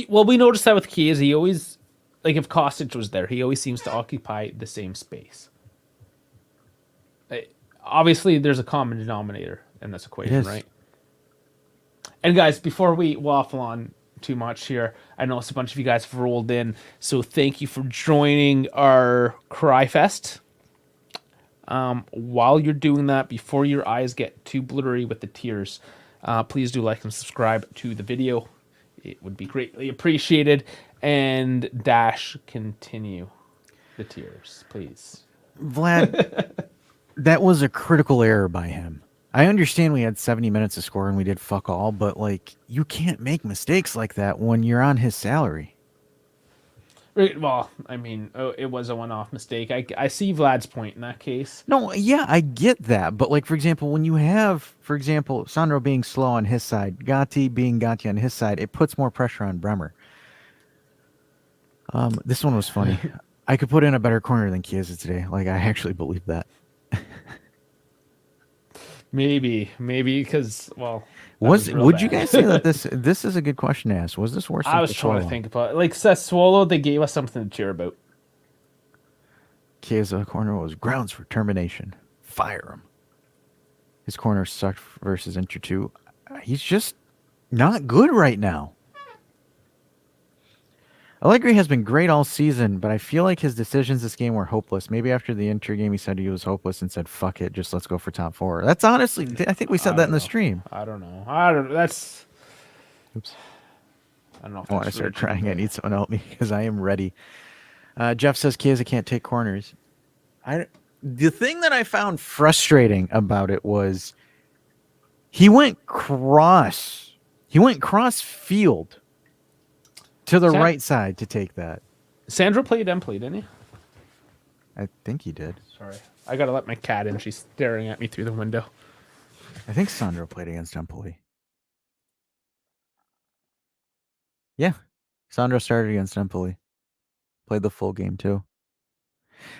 Well, we noticed that with Chiesa. He always, like, if Kostic was there, he always seems to occupy the same space. Obviously, there's a common denominator in this equation, is. right? And guys, before we waffle on too much here, I know a bunch of you guys have rolled in, so thank you for joining our Cry Fest. While you're doing that, before your eyes get too blurry with the tears, please do like and subscribe to the video. It would be greatly appreciated. And dash continue the tears, please. Vlad, that was a critical error by him. I understand we had 70 minutes to score and we did fuck all, but, like, you can't make mistakes like that when you're on his salary. Right, well, I mean, it was a one-off mistake. I see Vlad's point in that case. No, yeah, I get that. But, like, for example, when you have, for example, Sandro being slow on his side, Gatti being Gatti on his side, it puts more pressure on Bremer. This one was funny. I could put in a better corner than Chiesa today. Like, I actually believe that. Maybe because, well, Would you guys say that this is a good question to ask? Was this worse than I was trying to think about it. Like Sassuolo, they gave us something to cheer about. Chiesa corner was grounds for termination. Fire him. His corner sucked versus Inter 2. He's just not good right now. Allegri has been great all season, but I feel like his decisions this game were hopeless. Maybe after the Inter game, he said he was hopeless and said, fuck it, just let's go for top 4. That's honestly, I think we said that in the stream. I don't know. That's... Oops. I don't know if I want to start crying. I need someone to help me because I am ready. Jeff says Chiesa can't take corners. The thing that I found frustrating about it was he went cross field to the right side to take that. Sandro played Empoli, didn't he? I think he did. Sorry. I got to let my cat in. She's staring at me through the window. I think Sandro played against Empoli. Yeah. Sandro started against Empoli. Played the full game too.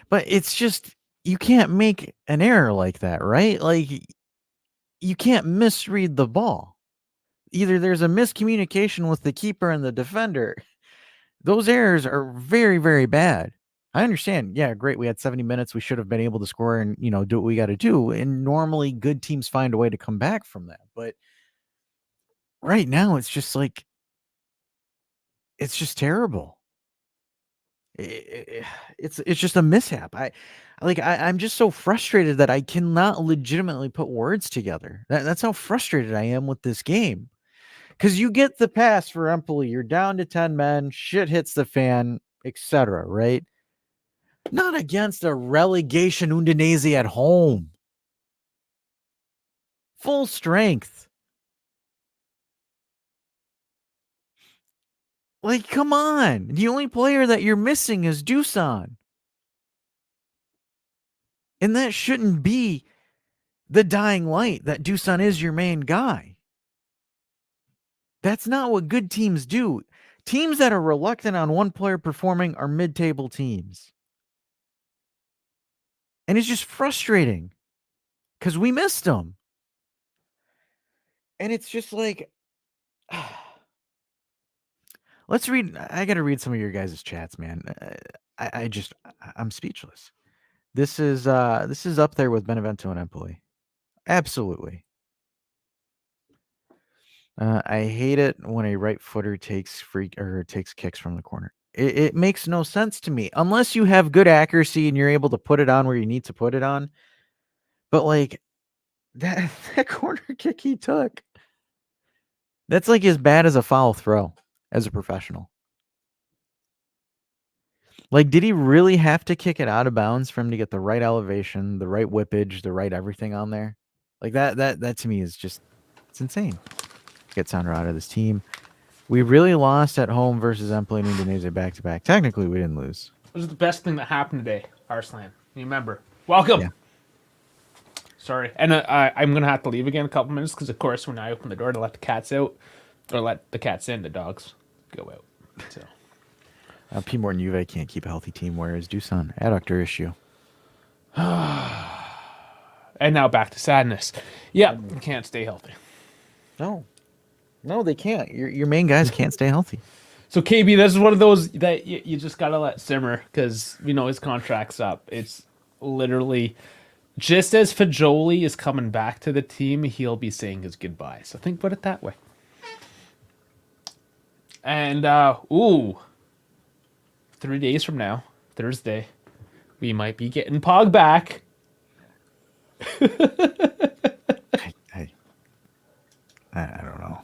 But it's just, you can't make an error like that, right? Like, you can't misread the ball. Either there's a miscommunication with the keeper and the defender. Those errors are very, very bad. I understand. Yeah, great. We had 70 minutes. We should have been able to score and, do what we got to do. And normally good teams find a way to come back from that. But right now, it's just like, it's just terrible. It's just a mishap. I'm just so frustrated that I cannot legitimately put words together. That's how frustrated I am with this game. Because you get the pass for Empoli, you're down to 10 men, shit hits the fan, etc., right? Not against a relegation Udinese at home. Full strength. Like, come on. The only player that you're missing is Dusan. And that shouldn't be the dying light that Dusan is your main guy. That's not what good teams do. Teams that are reluctant on one player performing are mid-table teams. And it's just frustrating because we missed them. And it's just like, let's read. I got to read some of your guys' chats, man. I'm speechless. This is up there with Benevento and Empoli. Absolutely. I hate it when a right footer takes kicks from the corner. It makes no sense to me unless you have good accuracy and you're able to put it on where you need to put it on. But like that that corner kick he took, that's like as bad as a foul throw as a professional. Like, did he really have to kick it out of bounds for him to get the right elevation, the right whippage, the right everything on there? Like that to me is just it's insane. Get Sandro out of this team. We really lost at home versus Empoli and Udinese back to back. Technically, we didn't lose. This is the best thing that happened today, Arslan. You remember? Welcome. Yeah. Sorry, and I'm gonna have to leave again in a couple minutes because, of course, when I open the door to let the cats out, or let the cats in, the dogs go out. So. P. Morton Juve can't keep a healthy team, whereas Dusan, adductor issue. And now back to sadness. Yeah, you can't stay healthy. No, they can't. Your main guys can't stay healthy. So KB, this is one of those that you just gotta let simmer because his contract's up. It's literally just as Fajoli is coming back to the team, he'll be saying his goodbye. So think about it that way. And 3 days from now, Thursday, we might be getting Pog back. I don't know.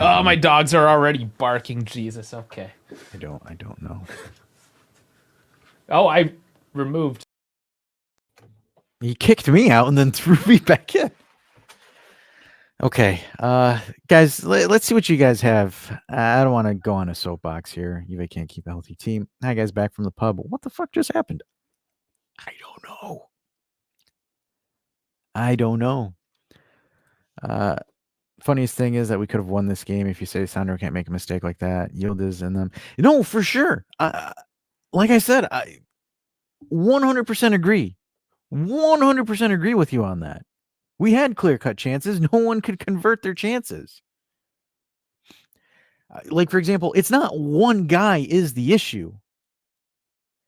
Oh, my dogs are already barking. Jesus. Okay. I don't know. Oh, I removed. He kicked me out and then threw me back in. Okay, guys, let's see what you guys have. I don't want to go on a soapbox here. You can't keep a healthy team. Hi, guys, back from the pub. What the fuck just happened? I don't know. Funniest thing is that we could have won this game if you say Sandro can't make a mistake like that. Yildiz in them. No, for sure. Like I said, I 100% agree. 100% agree with you on that. We had clear-cut chances. No one could convert their chances. Like, for example, it's not one guy is the issue.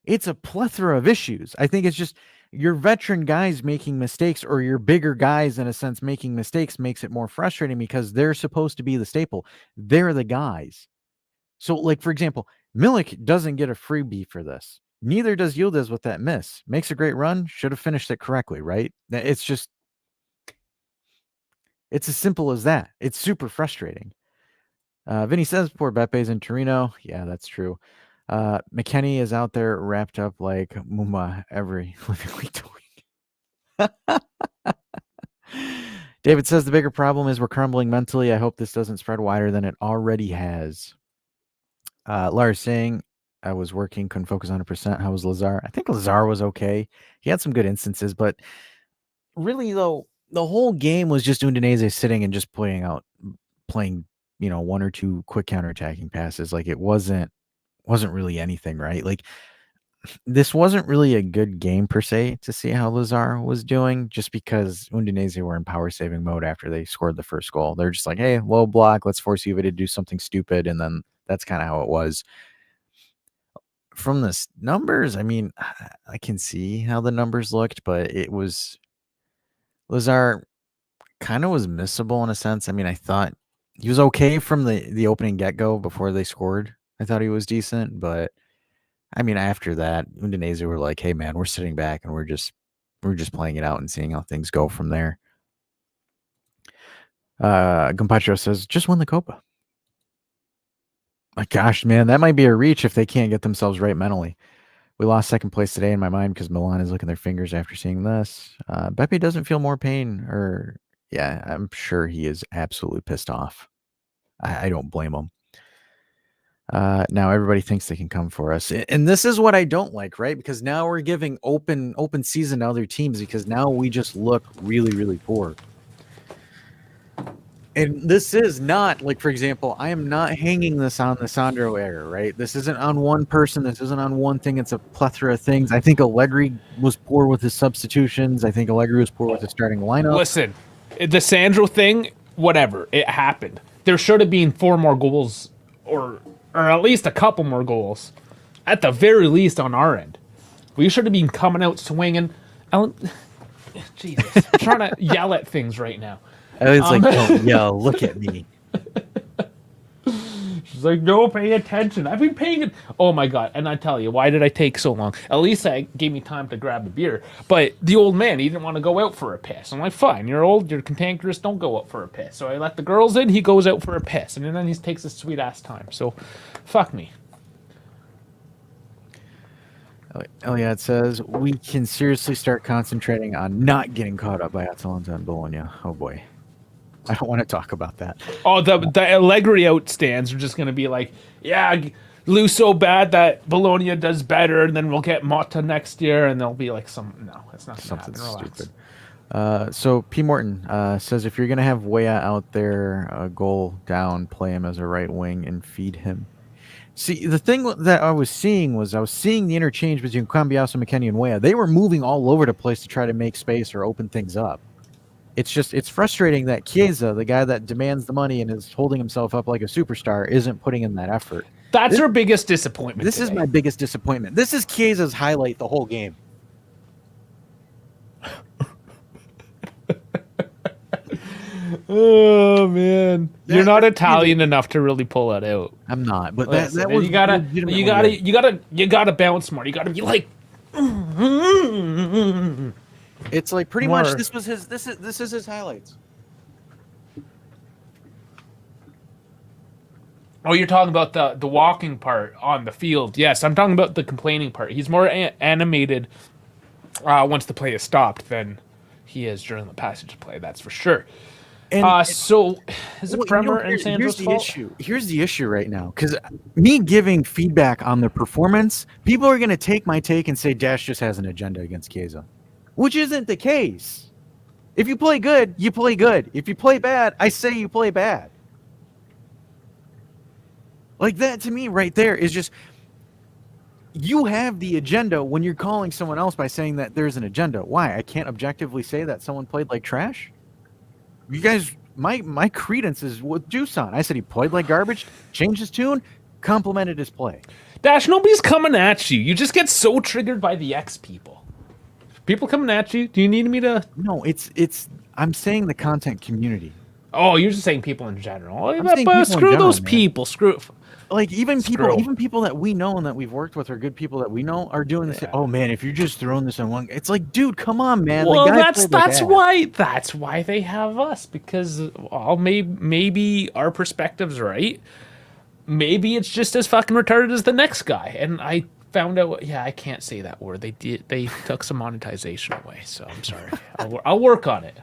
It's a plethora of issues. I think it's just your veteran guys making mistakes or your bigger guys, in a sense, making mistakes makes it more frustrating because they're supposed to be the staple. They're the guys. So, like, for example, Milik doesn't get a freebie for this. Neither does Yildiz with that miss. Makes a great run. Should have finished it correctly, right? It's just... It's as simple as that. It's super frustrating. Vinny says poor Bepe's in Torino. Yeah, that's true. McKennie is out there wrapped up like Muma every week. David says the bigger problem is we're crumbling mentally. I hope this doesn't spread wider than it already has. Lars saying I was working, couldn't focus 100%. How was Lazar? I think Lazar was okay. He had some good instances, but really though, the whole game was just Udinese sitting and just playing, one or two quick counterattacking passes. Like it wasn't really anything, right? Like this wasn't really a good game per se to see how Lazar was doing, just because Udinese were in power saving mode after they scored the first goal. They're just like, hey, low block, let's force Juve to do something stupid, and then that's kind of how it was. From the numbers, I mean, I can see how the numbers looked, but it was Lazar kind of was missable in a sense. I mean, I thought he was okay from the opening get-go before they scored. I thought he was decent, but I mean, after that, Udinese were like, hey man, we're sitting back and we're just playing it out and seeing how things go from there. Gampacho says, just win the Copa. My gosh, man, that might be a reach if they can't get themselves right mentally. We lost second place today in my mind because Milan is licking their fingers after seeing this. Beppe doesn't feel more pain, or yeah, I'm sure he is absolutely pissed off. I don't blame him. Now everybody thinks they can come for us, and this is what I don't like, right? Because now we're giving open season to other teams because now we just look really, really poor. And this is not, like, for example, I am not hanging this on the Sandro error, right? This isn't on one person. This isn't on one thing. It's a plethora of things. I think Allegri was poor with his substitutions. I think Allegri was poor with his starting lineup. Listen, the Sandro thing, whatever, it happened. There should have been 4 more goals or at least a couple more goals, at the very least on our end. We should have been coming out swinging. Jesus, I'm trying to yell at things right now. It's like, don't yell, look at me. She's like, no, pay attention. I've been paying it. Oh my God. And I tell you, why did I take so long? At least I gave me time to grab a beer. But the old man, he didn't want to go out for a piss. I'm like, fine, you're old, you're cantankerous, don't go out for a piss. So I let the girls in, he goes out for a piss. And then he takes his sweet ass time. So fuck me. Elliot says, we can seriously start concentrating on not getting caught up by Atalanta and Bologna. Oh boy. I don't want to talk about that. Oh, the Allegri outstands are just going to be like, yeah, lose so bad that Bologna does better, and then we'll get Motta next year, and they'll be like no, it's not going to happen. Relax. Stupid. So P. Morton says, if you're going to have Weah out there, a goal down, play him as a right wing and feed him. See, the thing that I was seeing the interchange between Cambiasso, McKennie, and Weah. They were moving all over the place to try to make space or open things up. It's frustrating that Chiesa, the guy that demands the money and is holding himself up like a superstar, isn't putting in that effort. That's our biggest disappointment. This is my biggest disappointment. This is Chiesa's highlight the whole game. Oh man, you're not Italian enough to really pull that out. I'm not, but Listen, that was you gotta bounce more. You gotta be like. It's like pretty much this is his highlights. Oh, you're talking about the walking part on the field. Yes, I'm talking about the complaining part. He's more animated once the play is stopped than he is during the passage of play. That's for sure. So is it Bremer and Sandro's fault? Here's the issue right now, because me giving feedback on the performance, people are going to take my take and say Dash just has an agenda against Chiesa, which isn't the case. If you play good, you play good. If you play bad, I say you play bad. Like that to me right there is just, you have the agenda when you're calling someone else by saying that there's an agenda. Why? I can't objectively say that someone played like trash? You guys, my credence is with Juice on. I said he played like garbage, changed his tune, complimented his play. Dash, nobody's coming at you. You just get so triggered by the X people. People coming at you? Do you need me to? No, I'm saying the content community. Oh, you're just saying people in general. Screw those people. Screw. Like even people that we know and that we've worked with, are good people that we know, are doing this. Yeah. Oh man, if you're just throwing this in one, it's like, dude, come on, man. Well, that's why they have us, because maybe our perspective's right. Maybe it's just as fucking retarded as the next guy. And I found out, I can't say that word. They took some monetization away, so I'm sorry. I'll work on it.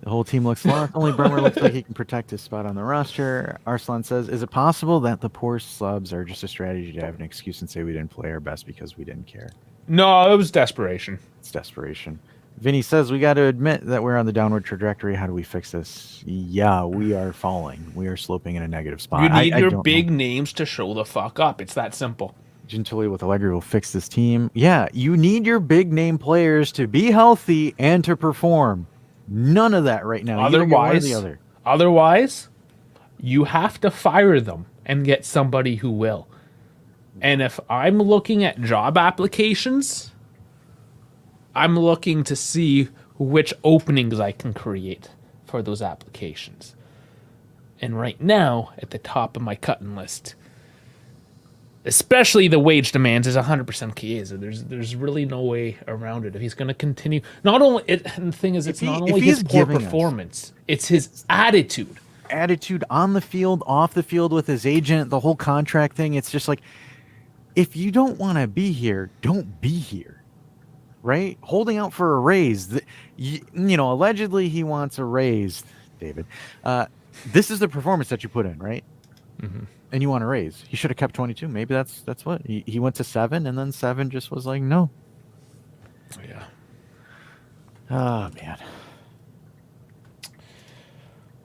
The whole team looks lost. Only Bremer looks like he can protect his spot on the roster. Arslan says, is it possible that the poor subs are just a strategy to have an excuse and say we didn't play our best because we didn't care? No, it was desperation. It's desperation. Vinny says, we got to admit that we're on the downward trajectory. How do we fix this? Yeah, we are falling. We are sloping in a negative spot. You need your big names to show the fuck up. It's that simple. Gentili with Allegri will fix this team. Yeah, you need your big name players to be healthy and to perform. None of that right now. Otherwise, you have to fire them and get somebody who will. And if I'm looking at job applications, I'm looking to see which openings I can create for those applications. And right now, at the top of my cutting list, especially the wage demands, is 100% Chiesa. There's really no way around it. If he's going to continue, and the thing is, it's not only his poor performance, it's his attitude. Attitude on the field, off the field with his agent, the whole contract thing. It's just like, if you don't want to be here, don't be here, right? Holding out for a raise. Allegedly he wants a raise, David. This is the performance that you put in, right? Mm-hmm. And you want to raise. He should have kept 22. Maybe that's what he went to 7, and then 7 just was like, no. Yeah. Oh man.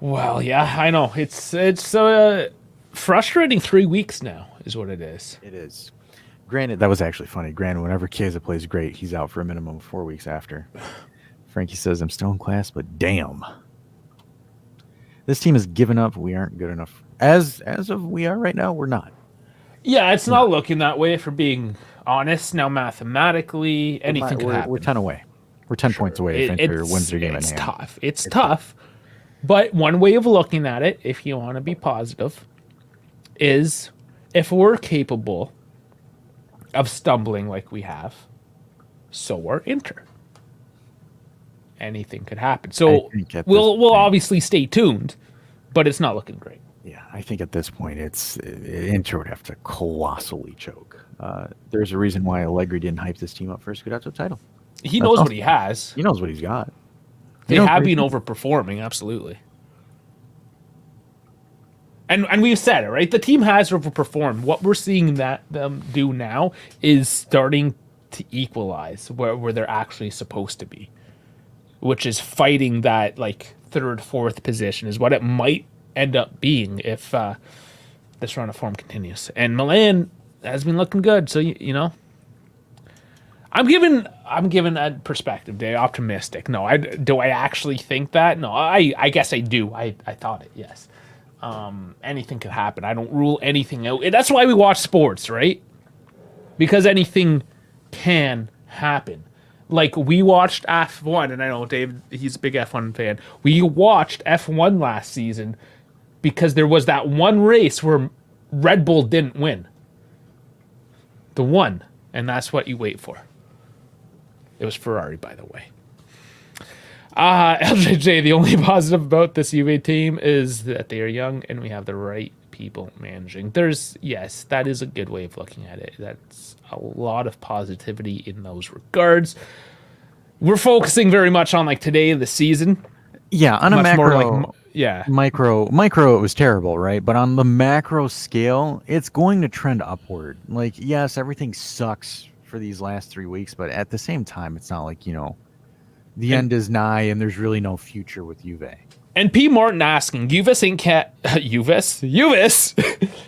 Well, yeah, I know. It's frustrating 3 weeks now is what it is. It is. Granted, that was actually funny. Granted, whenever Chiesa plays great, he's out for a minimum of 4 weeks after. Frankie says, I'm still in class, but damn. This team has given up. We aren't good enough. As of we are right now, we're not. Yeah, it's not looking that way, for being honest. Now, mathematically, anything can happen. We're 10 away. We're 10 points away if Inter wins their game in hand. It's tough. But one way of looking at it, if you want to be positive, is if we're capable of stumbling like we have, so are Inter. Anything could happen. So I think at this we'll point- obviously stay tuned, but it's not looking great. Yeah, I think at this point, Inter would have to colossally choke. There's a reason why Allegri didn't hype this team up for a Scudetto title. He That's knows all. what he has. He knows what he's got. They You know, have they- been overperforming, absolutely. And we've said it, right? The team has overperformed. What we're seeing them do now is starting to equalize where they're actually supposed to be, which is fighting that like third, fourth position is what it might end up being if this run of form continues. And Milan has been looking good, so you know. I'm giving a perspective, Dave. Optimistic. No, do I actually think that? No, I guess I do. I thought it. Yes. Anything could happen. I don't rule anything out. And that's why we watch sports, right? Because anything can happen. Like we watched F1, and I know Dave, he's a big F1 fan. We watched F1 last season because there was that one race where Red Bull didn't win. The one, and that's what you wait for. It was Ferrari, by the way. LJJ, the only positive about this Juve team is that they are young and we have the right people managing. Yes, that is a good way of looking at it. That's a lot of positivity in those regards. We're focusing very much on like today of the season. Yeah, on a Much macro, more like, yeah. micro, it was terrible, right? But on the macro scale, it's going to trend upward. Like, yes, everything sucks for these last 3 weeks, but at the same time, it's not like, the end is nigh and there's really no future with Juve. And P. Martin asking, Juventus ain't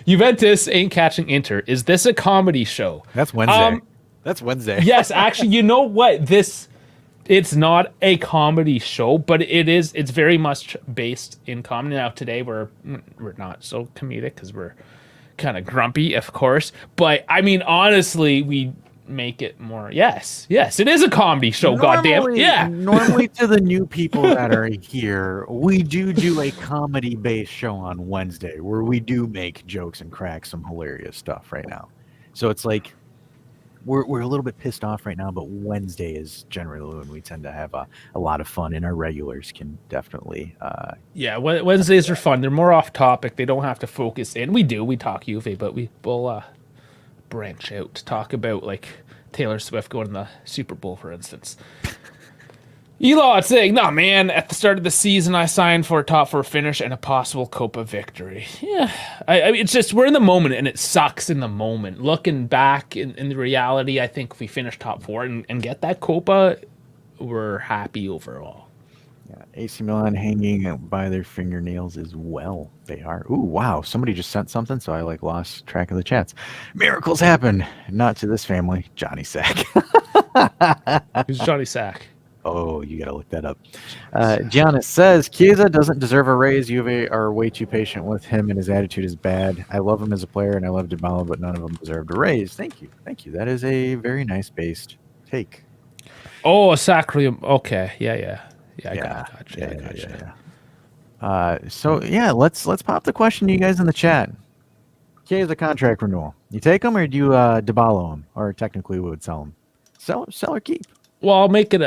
Juventus ain't catching Inter. Is this a comedy show? That's Wednesday. That's Wednesday. Yes, actually, you know what? It's not a comedy show, but it's very much based in comedy. Now today we're not so comedic because we're kind of grumpy, of course. But I mean, honestly, we make it more. Yes, it is a comedy show. Goddamn, yeah. Normally, to the new people that are here, we do a comedy-based show on Wednesday where we do make jokes and crack some hilarious stuff right now. So it's like we're a little bit pissed off right now, but Wednesday is generally when we tend to have a lot of fun, and our regulars can definitely. Yeah, Wednesdays are fun. They're more off topic. They don't have to focus in. We talk Juve, but we'll branch out to talk about like Taylor Swift going to the Super Bowl, for instance. Elon saying, "No, man, at the start of the season, I signed for a top 4 finish and a possible Copa victory." Yeah, I mean, it's just we're in the moment, and it sucks in the moment. Looking back in the reality, I think if we finish top 4 and get that Copa, we're happy overall. Yeah, AC Milan hanging by their fingernails as well. They are. Ooh, wow! Somebody just sent something, so I lost track of the chats. Miracles happen, not to this family. Johnny Sack. Who's Johnny Sack? Oh, you got to look that up. Giannis says, Chiesa doesn't deserve a raise. Juve are way too patient with him, and his attitude is bad. I love him as a player, and I love Dybala, but none of them deserved a raise. Thank you. That is a very nice based take. Oh, a Sacrium. Okay, yeah. I got you. So let's pop the question to you guys in the chat. Chiesa contract renewal. You take him, or do you Dybala him, or technically we would sell him? Sell or keep? Well, I'll make it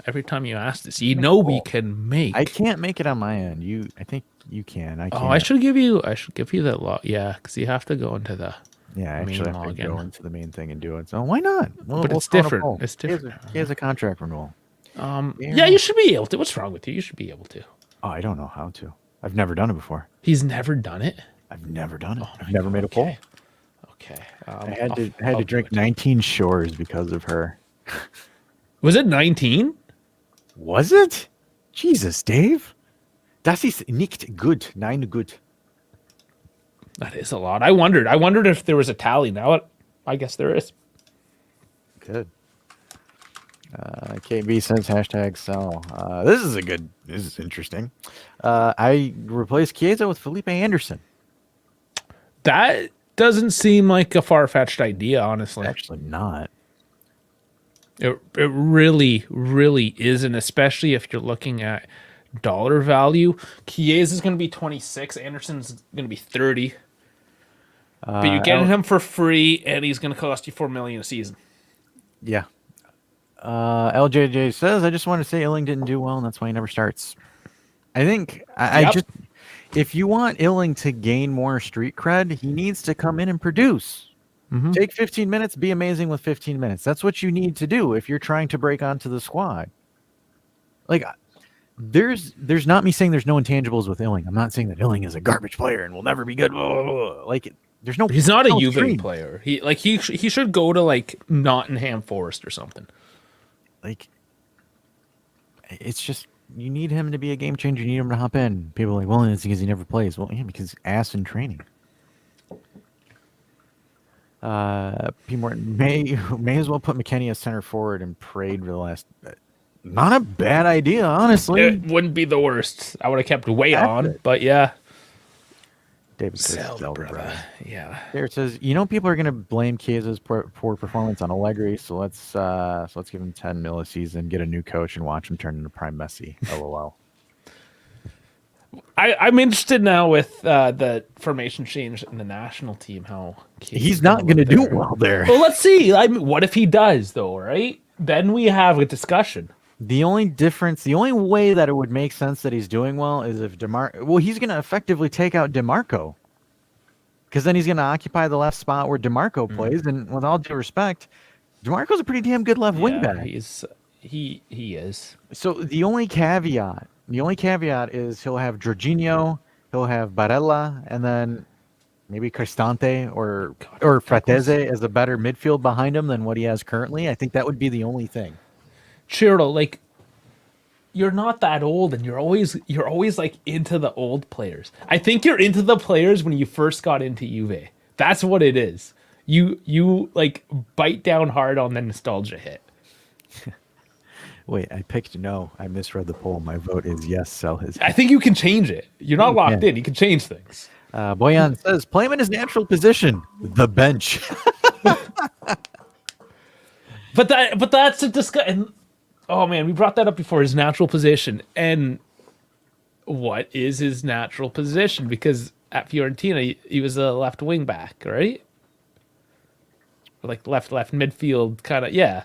every time you ask this. We can make. I can't make it on my end. I think you can. I can't. Oh, I should give you that lot. Yeah, because you have to go into the. Yeah, I main actually have to login. go into the main thing and do it. So why not? But it's different. Poll. It's different. He has a contract renewal. Yeah, you should be able to. What's wrong with you? You should be able to. Oh, I don't know how to. I've never done it before. He's never done it. I've never done it. Oh I've never made a poll. Okay. I had to drink 19 Shores because of her. Was it 19? Was it? Jesus, Dave. Das ist nicht gut. Nein, gut. That is a lot. I wondered if there was a tally. Now I guess there is. Good. KB says hashtag sell. This is interesting. I replaced Chiesa with Felipe Anderson. That doesn't seem like a far-fetched idea, honestly. Actually not. It really, really isn't, especially if you're looking at dollar value. Chiesa is going to be 26. Anderson's going to be 30. But you're getting him for free, and he's going to cost you $4 million a season. Yeah. LJJ says, I just want to say Illing didn't do well, and that's why he never starts. I think I just, if you want Illing to gain more street cred, he needs to come in and produce. Take 15 minutes, be amazing with 15 minutes. That's what you need to do if you're trying to break onto the squad. Like, there's not me saying there's no intangibles with Illing. I'm not saying that Illing is a garbage player and will never be good. Like, there's no. He's not a Juve dream. player. He should go to like Nottingham Forest or something. Like, it's just you need him to be a game changer. You need him to hop in. People are like, well, it's because he never plays. Well, yeah, because ass in training. P. Morton may as well put McKennie as center forward and prayed for the last. Not a bad idea, honestly. It wouldn't be the worst. I would have kept weight on, but yeah. David says, Zelda, brother. Yeah. There says, people are going to blame Chiesa's poor performance on Allegri, so let's give him 10 mil a season, get a new coach, and watch him turn into prime Messi. LOL. I'm interested now with the formation change in the national team. How he's not going to do well there. Well, let's see. What if he does, though? Right? Then we have a discussion. The only way that it would make sense that he's doing well is if he's going to effectively take out DeMarco, because then he's going to occupy the left spot where DeMarco plays. And with all due respect, DeMarco's a pretty damn good left wing back. He is. So the only caveat is he'll have Jorginho, he'll have Barella, and then maybe Cristante or Fratese as a better midfield behind him than what he has currently. I think that would be the only thing. Chirlo, you're not that old, and you're always like into the old players. I think you're into the players when you first got into Juve. That's what it is. You like bite down hard on the nostalgia hit. Wait, I picked no. I misread the poll. My vote is yes, sell his. I think you can change it. You're not locked in. You can change things. Boyan says, play him in his natural position, the bench. But that's a discussion. Oh man, we brought that up before, his natural position. And what is his natural position? Because at Fiorentina, he was a left wing back, right? Or like left midfield kind of, yeah.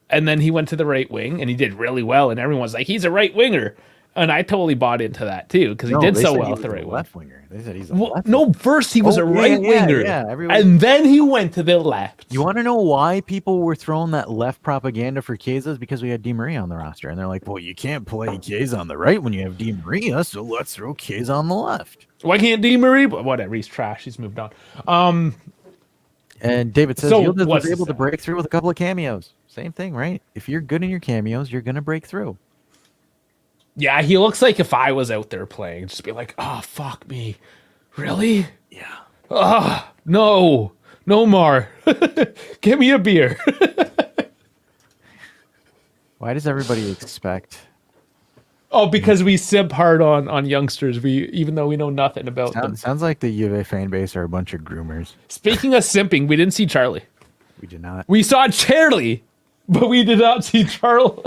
And then he went to the right wing, and he did really well, and everyone's like, he's a right winger. And I totally bought into that, too, because he did so well at the right wing. Left winger. They said he's a left winger. No, first he was a right winger, and then he went to the left. You want to know why people were throwing that left propaganda for Chiesa? Is because we had Di Maria on the roster, and they're like, well, you can't play Chiesa on the right when you have Di Maria, so let's throw Chiesa on the left. Why can't Di Maria? Whatever, he's trash. He's moved on. And David says, Yildiz was able to break through with a couple of cameos. Same thing, right? If you're good in your cameos, you're going to break through. Yeah, he looks like if I was out there playing, just be like, oh, fuck me. Really? Yeah. Oh, no. No more. Give me a beer. Why does everybody expect... Oh, because we simp hard on youngsters, even though we know nothing about them. Sounds like the Juve fan base are a bunch of groomers. Speaking of simping, we didn't see Charlie. We did not. We saw Charlie, but we did not see Charlie.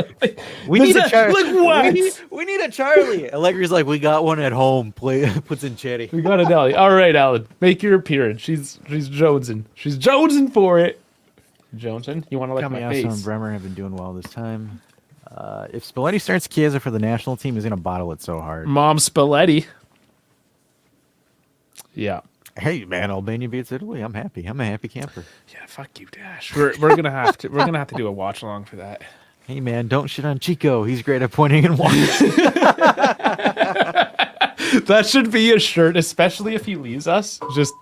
We need a Charlie. Like what? We need a Charlie. Allegri's like, we got one at home. Puts in Cherry. We got a Nelly. All right, Alan, make your appearance. She's jonesing. She's jonesing for it. Jonesing, you want to lick my face? and Bremer have been doing well this time. If Spalletti starts Chiesa for the national team, he's going to bottle it so hard. Mom Spalletti. Yeah. Hey man, Albania beats Italy. I'm happy. I'm a happy camper. Yeah, fuck you, Dash. We're gonna have to do a watch along for that. Hey man, don't shit on Chico. He's great at pointing and walking. That should be a shirt, especially if he leaves us. Just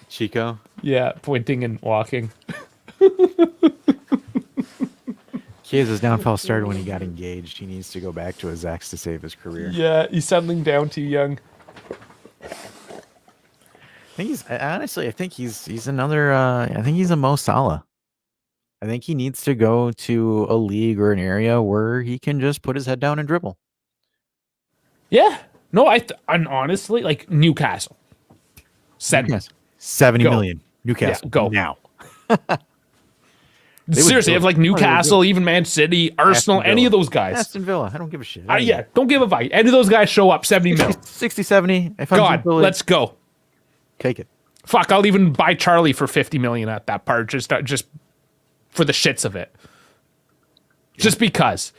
Chico. Yeah, pointing and walking. Chiesa's downfall started when he got engaged. He needs to go back to his ex to save his career. Yeah, he's settling down too young. I think he's another. I think he's a Mo Salah. I think he needs to go to a league or an area where he can just put his head down and dribble. Yeah. No, and honestly, like Newcastle. 70 million. Newcastle. Yeah, go now. Seriously, do if it. like Oh, they would do Newcastle, even Man City, Arsenal, Aston any Villa. of those guys. Aston Villa. I don't give a shit. Yeah, don't give a fight. Any of those guys show up, 70 mil. 60, 70. If I'm God, Villa, let's go. take it. Fuck, I'll even buy Charlie for 50 million at that part, just for the shits of it. Just because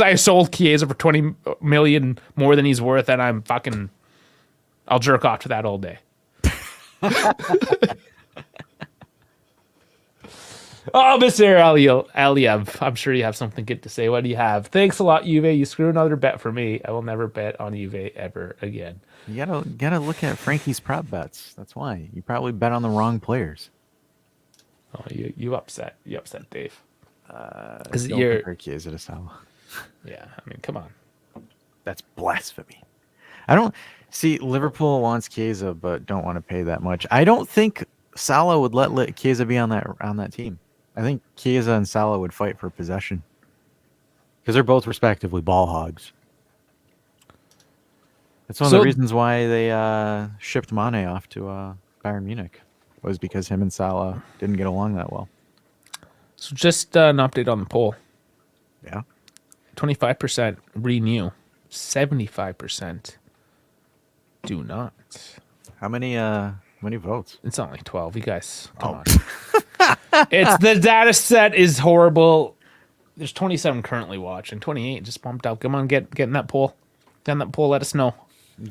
I sold Chiesa for 20 million more than he's worth, and I'll jerk off to that all day. Oh, Mr. Aliev, I'm sure you have something good to say. What do you have? Thanks a lot, Juve. You screw another bet for me. I will never bet on Juve ever again. You gotta look at Frankie's prop bets. That's why you probably bet on the wrong players. Oh, you upset Dave. Because Don't you're compare Chiesa to Salah. yeah. I mean, come on. That's blasphemy. I don't see Liverpool wants Chiesa, but don't want to pay that much. I don't think Salah would let Chiesa be on that team. I think Chiesa and Salah would fight for possession because they're both respectively ball hogs. That's one of the reasons why they shipped Mane off to Bayern Munich, was because him and Salah didn't get along that well. So just an update on the poll. Yeah. 25% renew, 75% do not. How many votes? It's only 12. You guys, come on. It's the data set is horrible. There's 27 currently watching. 28 just bumped out. Come on, get in that poll. Get in that poll. Let us know.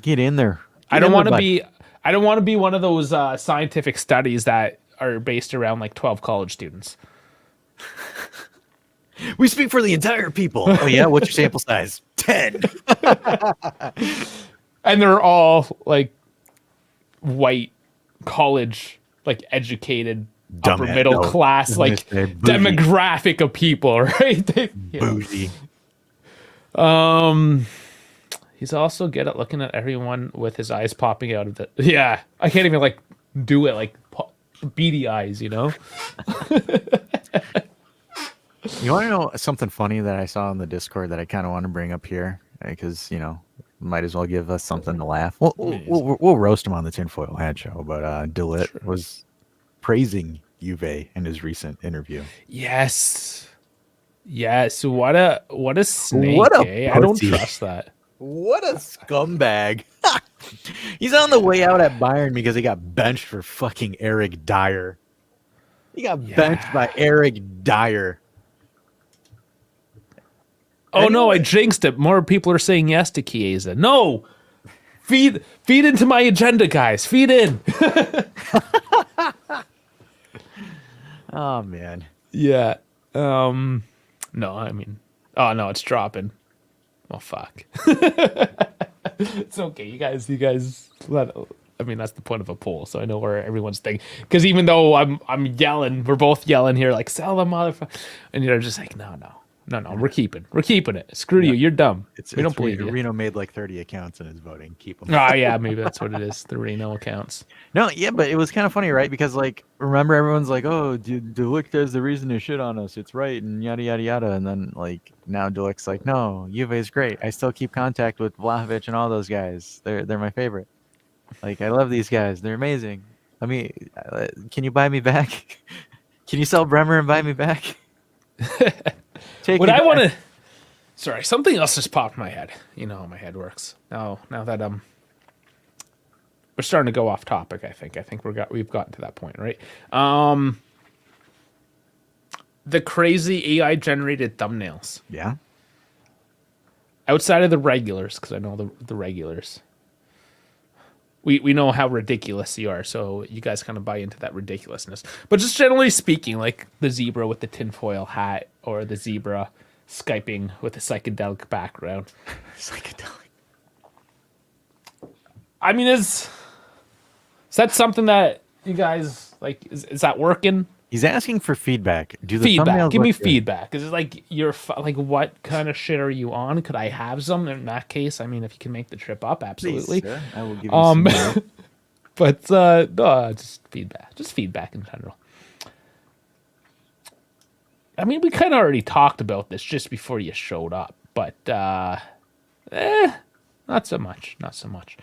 Get in there. I don't want to be one of those scientific studies that are based around like 12 college students. We speak for the entire people. Oh yeah, what's your sample size? 10. And they're all like white college, like educated, upper middle class, like demographic of people, right? Bougie. He's also good at looking at everyone with his eyes popping out of the. Yeah, I can't even like do it like beady eyes, you know. You want to know something funny that I saw in the Discord that I kind of want to bring up here? Because, might as well give us something to laugh. We'll roast him on the Tinfoil Hat Show, but De Ligt was praising Juve in his recent interview. Yes. What a snake. What a eh? I don't pussy. trust that. What a scumbag. He's on the way out at Bayern because he got benched for fucking Eric Dyer. He got benched by Eric Dyer. Oh no, I jinxed it. More people are saying yes to Chiesa. No. Feed into my agenda, guys. Feed in. Oh man. Yeah. No, I mean, oh no, it's dropping. Oh fuck. It's okay, you guys. I mean, that's the point of a poll, so I know where everyone's thinking. Because even though I'm yelling, we're both yelling here, like sell the motherfucker, and you're just like, no, we're keeping it. Screw you, you're dumb. We don't believe you. Reno made like 30 accounts and is voting. Keep them. Oh yeah, maybe that's what it is. The Reno accounts. No, yeah, but it was kind of funny, right? Because like, remember, everyone's like, "Oh, De Ligt is the reason to shit on us. It's right," and yada yada yada. And then like now De Ligt's like, "No, Juve is great. I still keep contact with Vlahovic and all those guys. They're my favorite. Like, I love these guys. They're amazing. Can you buy me back? Can you sell Bremer and buy me back?" What I want to. Sorry, something else just popped in my head. You know how my head works. Now that we're starting to go off topic. I think we've gotten to that point, right? The crazy AI generated thumbnails. Yeah. Outside of the regulars, because I know the regulars. We know how ridiculous you are, so you guys kind of buy into that ridiculousness. But just generally speaking, like the zebra with the tinfoil hat, or the zebra Skyping with a psychedelic background. Psychedelic. I mean, is that something that you guys like? Is that working? He's asking for feedback. Feedback. Give me feedback. Is it like like what kind of shit are you on? Could I have some? In that case, I mean, if you can make the trip up, absolutely. Please, sir. I will give you some more. But no, just feedback. Just feedback in general. I mean, we kind of already talked about this just before you showed up, but not so much. Not so much.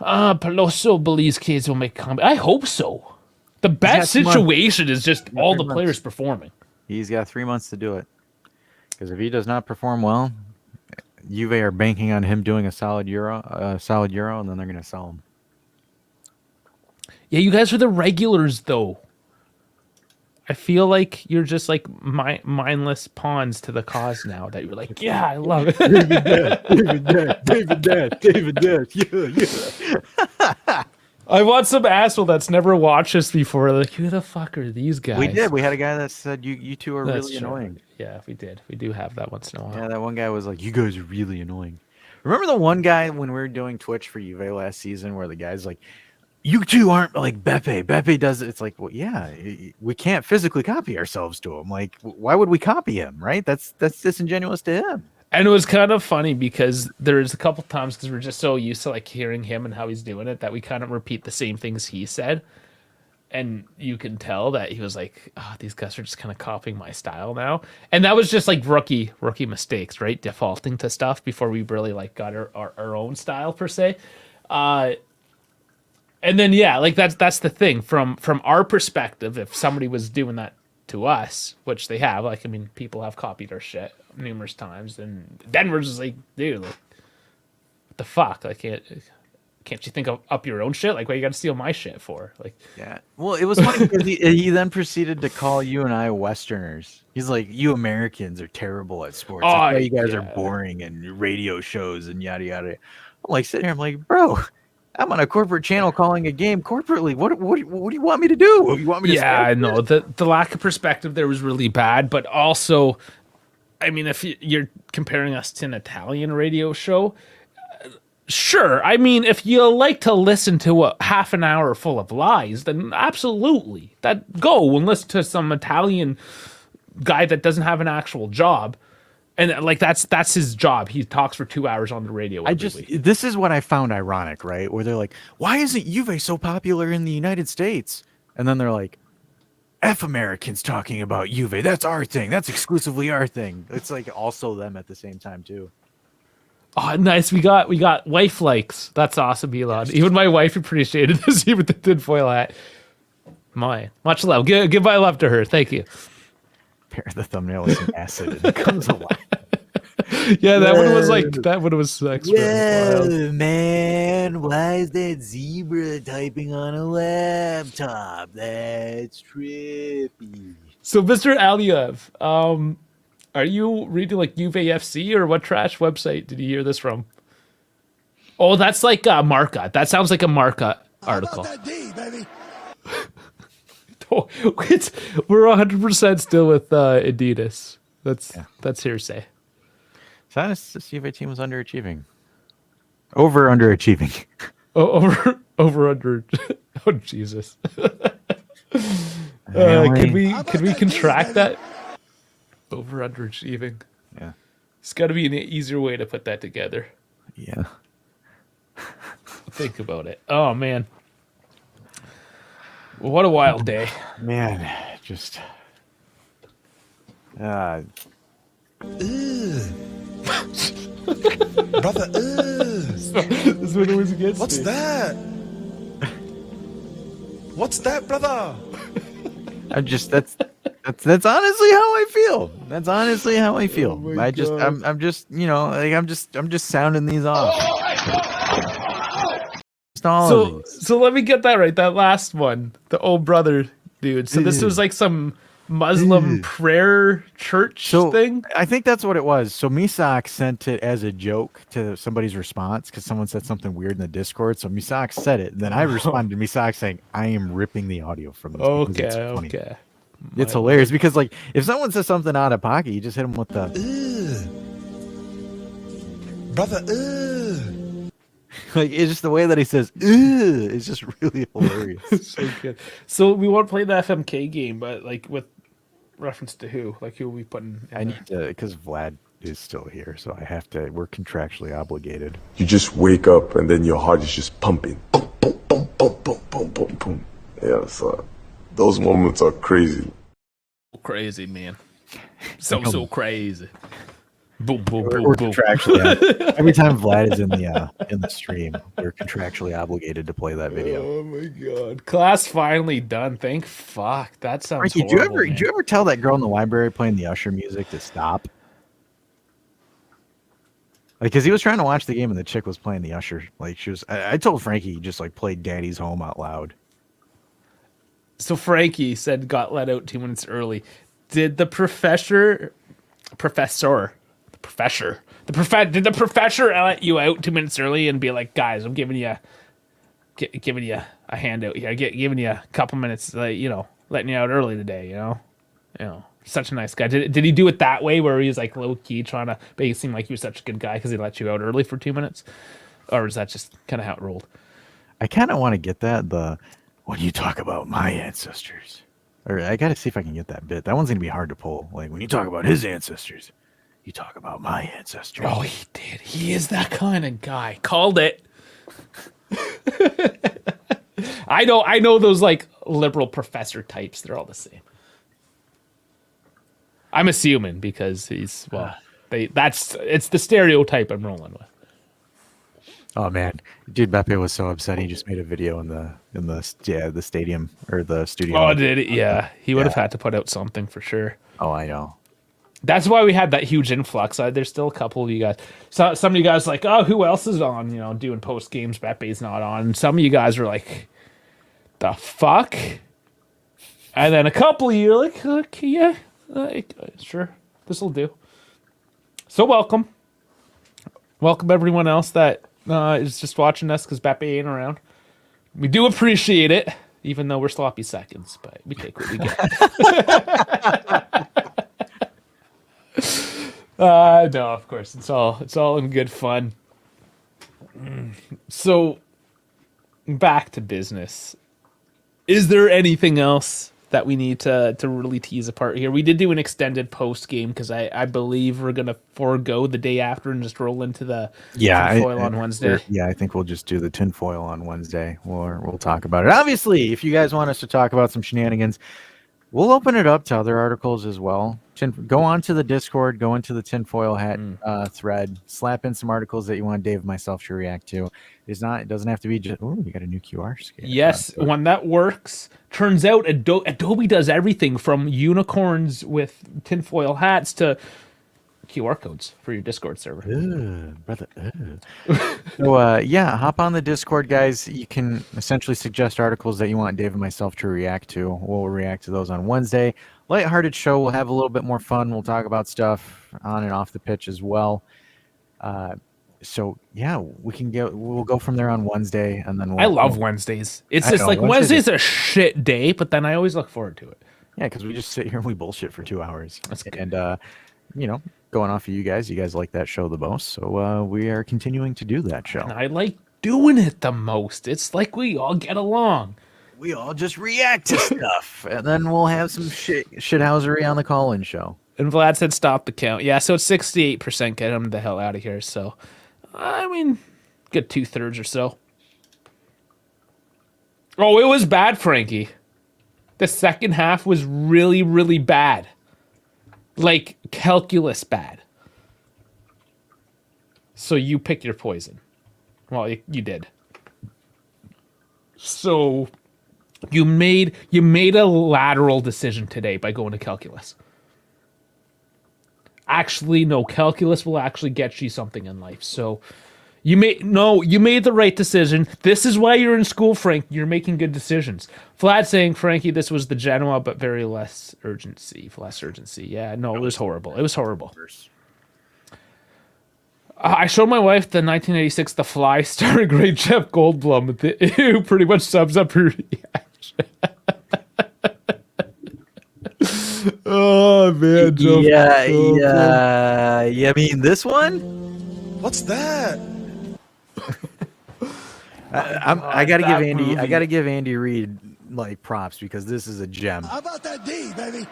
Peloso believes kids will make a comeback. I hope so. The best 3 months. situation is just all 3 the months. players performing. He's got 3 months to do it. Because if he does not perform well, Juve are banking on him doing a solid Euro, and then they're going to sell him. Yeah, you guys are the regulars, though. I feel like you're just like mindless pawns to the cause now. That you're like, yeah, I love it. David Dash. Yeah. I want some asshole that's never watched this before. Like, who the fuck are these guys? We did. We had a guy that said you two are That's really true. annoying. Yeah, we did. We do have that once in a while. Yeah, that one guy was like, you guys are really annoying. Remember the one guy when we were doing Twitch for Juve last season where the guy's like, you two aren't like Beppe. Beppe does it. It's like, well, yeah, we can't physically copy ourselves to him. Like, why would we copy him, right? That's disingenuous to him. And it was kind of funny because there's a couple times because we're just so used to like hearing him and how he's doing it that we kind of repeat the same things he said. And you can tell that he was like, oh, these guys are just kind of copying my style now. And that was just like rookie mistakes, right? Defaulting to stuff before we really like got our own style per se. And then, yeah, like that's the thing from our perspective. If somebody was doing that to us, which they have, like, I mean, people have copied our shit numerous times, and Denver's just like, dude, like, what the fuck? Like, can't you think of up your own shit? Like, what you got to steal my shit for? Like, Yeah. Well, it was funny because he then proceeded to call you and I Westerners. He's like, you Americans are terrible at sports. That's why you guys are boring and radio shows and yada yada. I'm like sitting here, I'm like, bro, I'm on a corporate channel calling a game corporately. What do you want me to do? You want me to? yeah, I know the lack of perspective there was really bad, but also, I mean, if you're comparing us to an Italian radio show, sure. I mean, if you like to listen to a half an hour full of lies, then absolutely, go and listen to some Italian guy that doesn't have an actual job. And like that's his job. He talks for 2 hours on the radio. This is what I found ironic, right? Where they're like, why isn't Juve so popular in the United States? And then they're like, F Americans talking about Juve. That's our thing. That's exclusively our thing. It's like also them at the same time too. Oh, nice. We got wife likes. That's awesome, Elon. Even my wife appreciated this, even the tinfoil hat. Much love. Give my love to her. Thank you. Pair the thumbnail with some acid and it comes alive. Yeah, that one was extra. Whoa, man, why is that zebra typing on a laptop? That's trippy. So, Mr. Aliev, are you reading like Juve FC or what trash website did you hear this from? Oh, that's like Marca. That sounds like a Marca article. How about that D, baby? We're 100% still with Adidas. That's hearsay. Sinus, this Juve team was underachieving. Underachieving. Over under. Oh Jesus. Can we contract that? Over underachieving. Yeah. It's got to be an easier way to put that together. Yeah. Think about it. Oh man. What a wild day. Man, just Brother, This one always gets what's me. that? What's that, brother? I'm just that's honestly how I feel. That's honestly how I feel. I'm just like I'm just sounding these off. Just all of these. So let me get that right. That last one, the old brother dude. So this was like some Muslim prayer church thing. I think that's what it was. So Misak sent it as a joke to somebody's response because someone said something weird in the Discord. So Misak said it. Then I responded to Misak saying, "I am ripping the audio from this." Okay, it's funny. okay. It's hilarious because like if someone says something out of pocket, you just hit them with the Brother, like it's just the way that he says it's just really hilarious. So good. So we want to play the FMK game, but like with reference to who? Like who are we putting? I need to because Vlad is still here, so I have to. We're contractually obligated. You just wake up and then your heart is just pumping. Boom, boom, boom, boom, boom, boom, boom, boom. Yeah, so those moments are crazy. Crazy, man. So crazy. Boom, boom, We're, boom, we're boom. contractually every time Vlad is in the stream, we're contractually obligated to play that video. Oh my god. Class finally done. Thank fuck. That sounds Frankie, horrible, man. did you ever tell that girl in the library playing the Usher music to stop? Like, cause he was trying to watch the game and the chick was playing the Usher. Like, she was. I told Frankie just like played Daddy's Home out loud. So Frankie said got let out 2 minutes early. Did the professor did the professor let you out 2 minutes early and be like, guys, I'm giving you a handout here, giving you a couple minutes, letting you out early today, such a nice guy. Did he do it that way where he was like low key trying to make it seem like he was such a good guy because he let you out early for 2 minutes, or is that just kind of how it rolled? I kind of want to get that when you talk about my ancestors, or I got to see if I can get that bit. That one's gonna be hard to pull. Like when you talk about his ancestors, you talk about my ancestors. Oh, he did. He is that kind of guy. Called it. I know those like liberal professor types. They're all the same. I'm assuming because it's the stereotype I'm rolling with. Oh man, dude, Beppe was so upset. He just made a video in the stadium or the studio. Oh, did it? Yeah, he would have had to put out something for sure. Oh, I know. That's why we had that huge influx. There's still a couple of you guys. So, some of you guys are like, oh, who else is on? Doing post games. Beppe's not on. And some of you guys are like, the fuck? And then a couple of you are like, okay, yeah, sure, this will do. So welcome everyone else that is just watching us because Beppe ain't around. We do appreciate it, even though we're sloppy seconds, but we take what we get. No, of course, it's all in good fun. So, back to business. Is there anything else that we need to really tease apart here? We did do an extended post game because I believe we're gonna forego the day after and just roll into the tinfoil on Wednesday. Yeah, I think we'll just do the tinfoil on Wednesday. We'll talk about it. Obviously, if you guys want us to talk about some shenanigans, we'll open it up to other articles as well. Go on to the Discord, go into the tinfoil hat thread, slap in some articles that you want Dave and myself to react to. It doesn't have to be just, oh, you got a new QR scan. Yes, when that works. Turns out Adobe does everything from unicorns with tinfoil hats to QR codes for your Discord server. Brother. So, yeah, hop on the Discord, guys. You can essentially suggest articles that you want Dave and myself to react to. We'll react to those on Wednesday. Lighthearted show. We'll have a little bit more fun. We'll talk about stuff on and off the pitch as well. So yeah, we'll go from there on Wednesday, and then I love Wednesdays. It's just like Wednesday's a shit day, but then I always look forward to it. Yeah, because we just sit here and we bullshit for 2 hours. That's good. And going off of you guys like that show the most, so we are continuing to do that show. And I like doing it the most. It's like we all get along. We all just react to stuff, and then we'll have some shithousery on the call-in show. And Vlad said stop the count. Yeah, so it's 68%. Get him the hell out of here. So, I mean, good 2/3 or so. Oh, it was bad, Frankie. The second half was really, really bad. Like, calculus bad. So you picked your poison. Well, you did. So you made a lateral decision today by going to calculus. Actually, no, calculus will actually get you something in life. So you made the right decision. This is why you're in school, Frank. You're making good decisions. Vlad saying, Frankie, this was the Genoa, but less urgency. Yeah, no, it was horrible. It was horrible. I showed my wife the 1986 The Fly starring great Jeff Goldblum, who pretty much sums up her reaction. Oh man, Jeff. Yeah. I mean, this one. What's that? I gotta give Andy. Movie. I gotta give Andy Reid like props because this is a gem. How about that D, baby?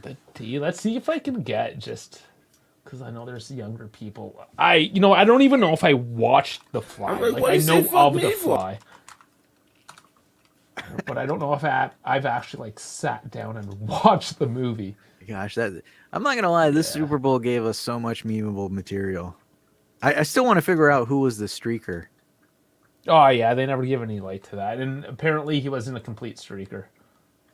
The D. Let's see if I can get just because I know there's younger people. I don't even know if I watched The Fly. Like I know of The Fly, but I don't know if I've actually like sat down and watched the movie. gosh, that I'm not gonna lie. This Super Bowl gave us so much memeable material. I still want to figure out who was the streaker. Oh yeah, they never give any light to that, and apparently he wasn't a complete streaker.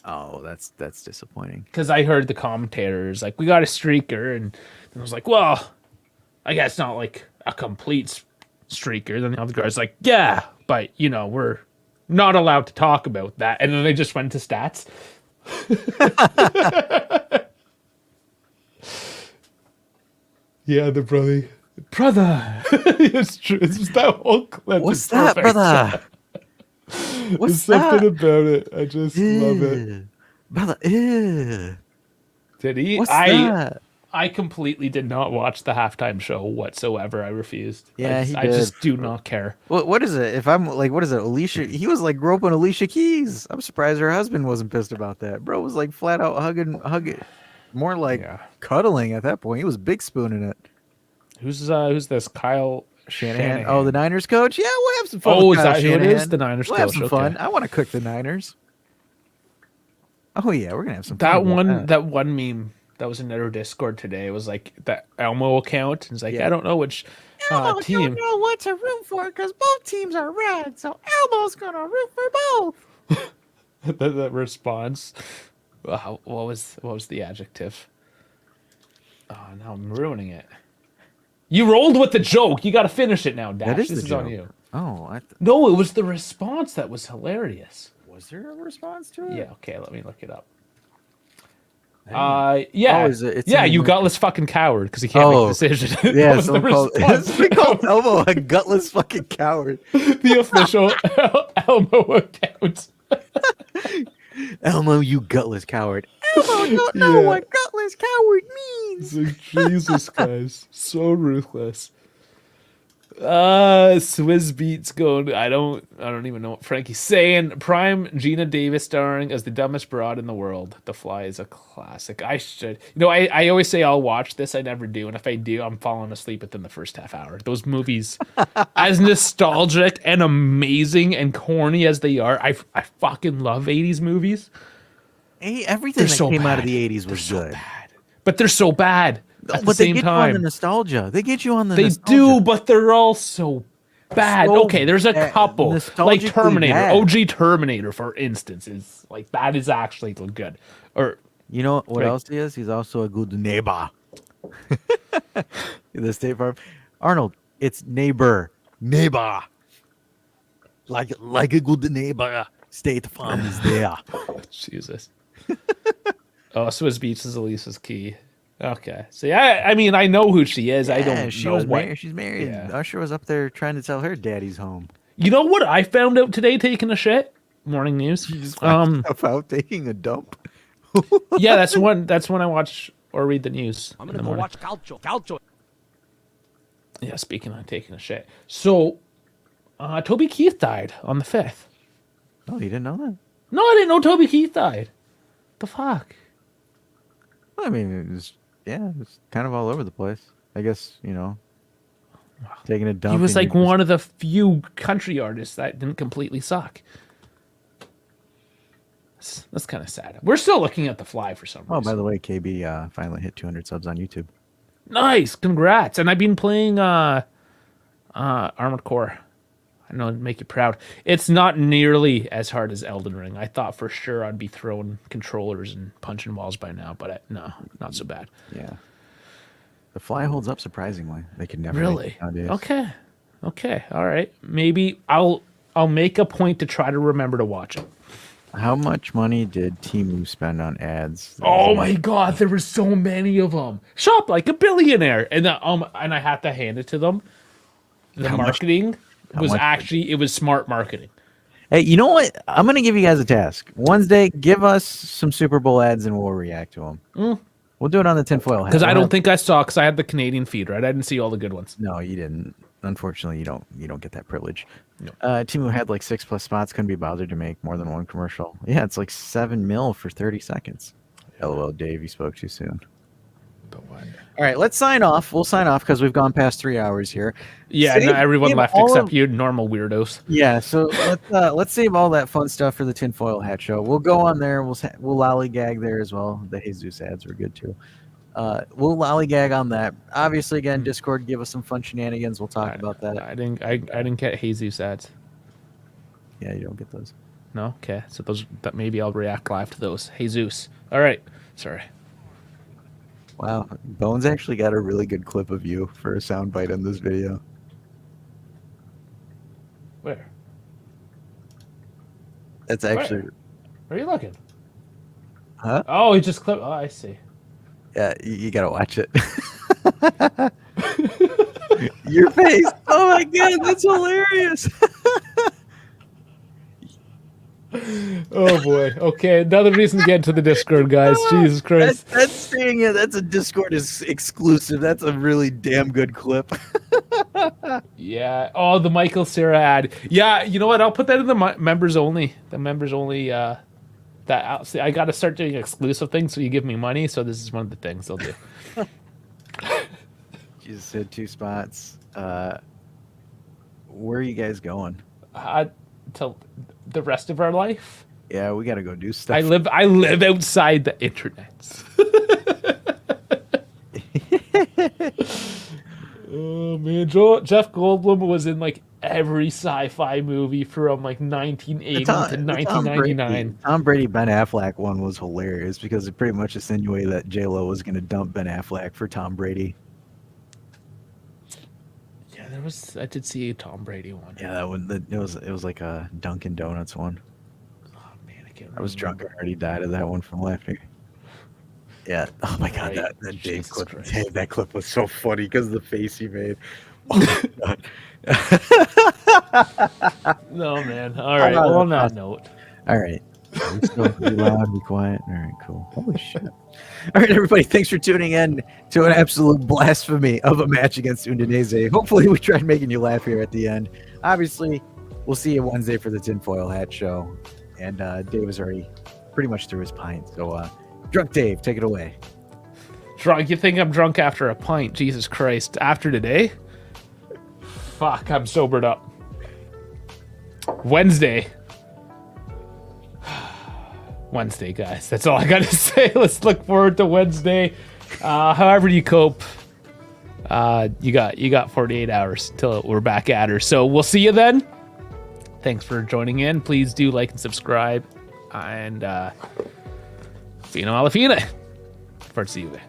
Oh, that's disappointing. Because I heard the commentators like, "We got a streaker," and I was like, "Well, I guess not like a complete streaker." Then the other guy's like, "Yeah, but you know we're not allowed to talk about that," and then they just went to stats. Yeah, the brother. It's true. It's just that whole clip. What's is that, perfect. brother? What's There's something that? about it. I just love it. Ew. Brother, ew. Did he? What's that? I completely did not watch the halftime show whatsoever. I refused. Yeah, I just do not care. What is it? If I'm like, what is it? Alicia, he was like groping Alicia Keys. I'm surprised her husband wasn't pissed about that. Bro was like flat out hugging, more like Yeah. cuddling at that point. He was big spooning it. Who's this? Kyle Shanahan. Oh, the Niners coach. Yeah, we'll have some fun. Oh, with is Kyle that who it Shanahan. is? The Niners We'll have coach, some okay. fun. I want to cook the Niners. Oh yeah, we're gonna have some That fun. with one, that one meme that was in our Discord today was like that Elmo account. It's like, Yeah. I don't know which team. know what to root for because both teams are red, so Elmo's gonna root for both. that response. What was the adjective? Oh, now I'm ruining it. You rolled with the joke. You got to finish it now, Dash. That is This the is on joke. you. Oh, No, it was the response that was hilarious. was there a response to it? Yeah. Okay. Let me look it up. Hey. Yeah. Oh, is it- it's yeah, in you the- gulless fucking coward because he can't make a decision. That Yeah, was the someone called, response. we called Elmo a gutless fucking coward. The official Elmo account. Elmo, you gutless coward. Elmo don't know Yeah. what gutless coward means. It's like, Jesus, guys, so ruthless. Swizz Beats going. I don't even know what Frankie's saying. Prime Gina Davis starring as the dumbest broad in the world. The Fly is a classic. I should, I always say I'll watch this. I never do, and if I do, I'm falling asleep within the first half hour. Those movies, as nostalgic and amazing and corny as they are, I fucking love 80s movies. Hey, everything They're that so came out of bad. the 80s They're was so good. bad, but they're so bad. At the But they same get you on the time, nostalgia. They get you on the they nostalgia. do, but they're all so bad. So Okay, there's a bad. couple like Nostalgically Terminator, bad. OG Terminator, for instance, is like that is actually good. Or You know what Right. else he is? He's also a good neighbor. The State Farm. Arnold, it's neighbor. Neighbor. Like a good neighbor. State Farm is there. Jesus. Oh, Swiss Beats is Elisa's key. Okay, see, I mean, I know who she is. I Yeah, don't she know was what. married. She's married. Yeah. Usher was up there trying to tell her daddy's home. You know what I found out today taking a shit? Morning news. She just found herself out taking a dump. Yeah, that's when I watch or read the news. I'm in gonna the go morning. watch Calcio. Yeah, speaking of taking a shit. So, Toby Keith died on the 5th. Oh, you didn't know that? No, I didn't know Toby Keith died. The fuck? I mean, it was kind of all over the place. I guess, taking a dump. He was and like you're just- one of the few country artists that didn't completely suck. That's kind of sad. We're still looking at The Fly for some reason. Oh, by the way, KB finally hit 200 subs on YouTube. Nice, congrats. And I've been playing Armored Core. I know it'd make you proud. It's not nearly as hard as Elden Ring. I thought for sure I'd be throwing controllers and punching walls by now, but no, not so bad. Yeah. The Fly holds up surprisingly. They could never Really? make it nowadays. Okay, all right. Maybe I'll make a point to try to remember to watch it. How much money did Temu spend on ads? Oh my god, there were so many of them. Shop like a billionaire, and I had to hand it to them. The marketing was much? actually, it was smart marketing. Hey, you know what? I'm going to give you guys a task. Wednesday, give us some Super Bowl ads and we'll react to them. We'll do it on the tinfoil hat. Because I don't think I saw, because I had the Canadian feed, right? I didn't see all the good ones. No, you didn't. Unfortunately, you don't get that privilege. Temu had like 6+ spots. Couldn't be bothered to make more than one commercial. Yeah, it's like $7 million for 30 seconds. LOL, Dave, you spoke too soon. But what? All right, let's sign off. We'll sign off because we've gone past 3 hours here. Yeah, Save- no, everyone save left all except of- you normal weirdos. Yeah, so let's save all that fun stuff for the tinfoil hat show. We'll go on there. We'll lollygag there as well. The Jesus ads were good too. We'll lollygag on that. Obviously, again, Discord, give us some fun shenanigans. We'll talk about that. I didn't get Jesus ads. Yeah, you don't get those. No, okay. So that maybe I'll react live to those. Jesus. All right. Sorry. Wow, Bones actually got a really good clip of you for a soundbite in this video. Where? That's actually, Where are you looking? huh? Oh, he just clipped. Oh, I see. Yeah, you gotta watch it. Your face. Oh my god, that's hilarious. Oh boy. Okay, another reason to get into the Discord, guys. Jesus Christ. That's saying it. That's a Discord exclusive. That's a really damn good clip. Yeah. Oh, the Michael Cera ad. Yeah. You know what? I'll put that in the members only. The members only. See, I got to start doing exclusive things so you give me money. So this is one of the things I'll do. Jesus said 2 spots. Where are you guys going? Till the rest of our life. Yeah, we gotta go do stuff. I live outside the internet. Oh man, Jeff Goldblum was in like every sci-fi movie from like 1980 to 1999. Tom Brady Ben Affleck one was hilarious because it pretty much insinuated that J-Lo was going to dump Ben Affleck for Tom Brady. Yeah, I did see a Tom Brady one. Yeah, that one. It was like a Dunkin' Donuts one. Oh man, I can't remember. I was drunk and already died of that one from laughing. Yeah. Oh my god, Right. that Dave Jesus clip. Christ. Dave, that clip was so funny because of the face he made. Oh my god. No man. All right. Well, on that note. All right. Be still, be loud, be quiet. All right, cool. Holy shit. All right, everybody, thanks for tuning in to an absolute blasphemy of a match against Udinese. Hopefully, we tried making you laugh here at the end. Obviously, we'll see you Wednesday for the tinfoil hat show. And Dave is already pretty much through his pint. So, Drunk Dave, take it away. Drunk? You think I'm drunk after a pint? Jesus Christ. After today? Fuck, I'm sobered up. Wednesday, guys. That's all I gotta say. Let's look forward to Wednesday. However you cope, you got 48 hours till we're back at her. So we'll see you then. Thanks for joining in. Please do like and subscribe. And fino alla fine. Forza Juve.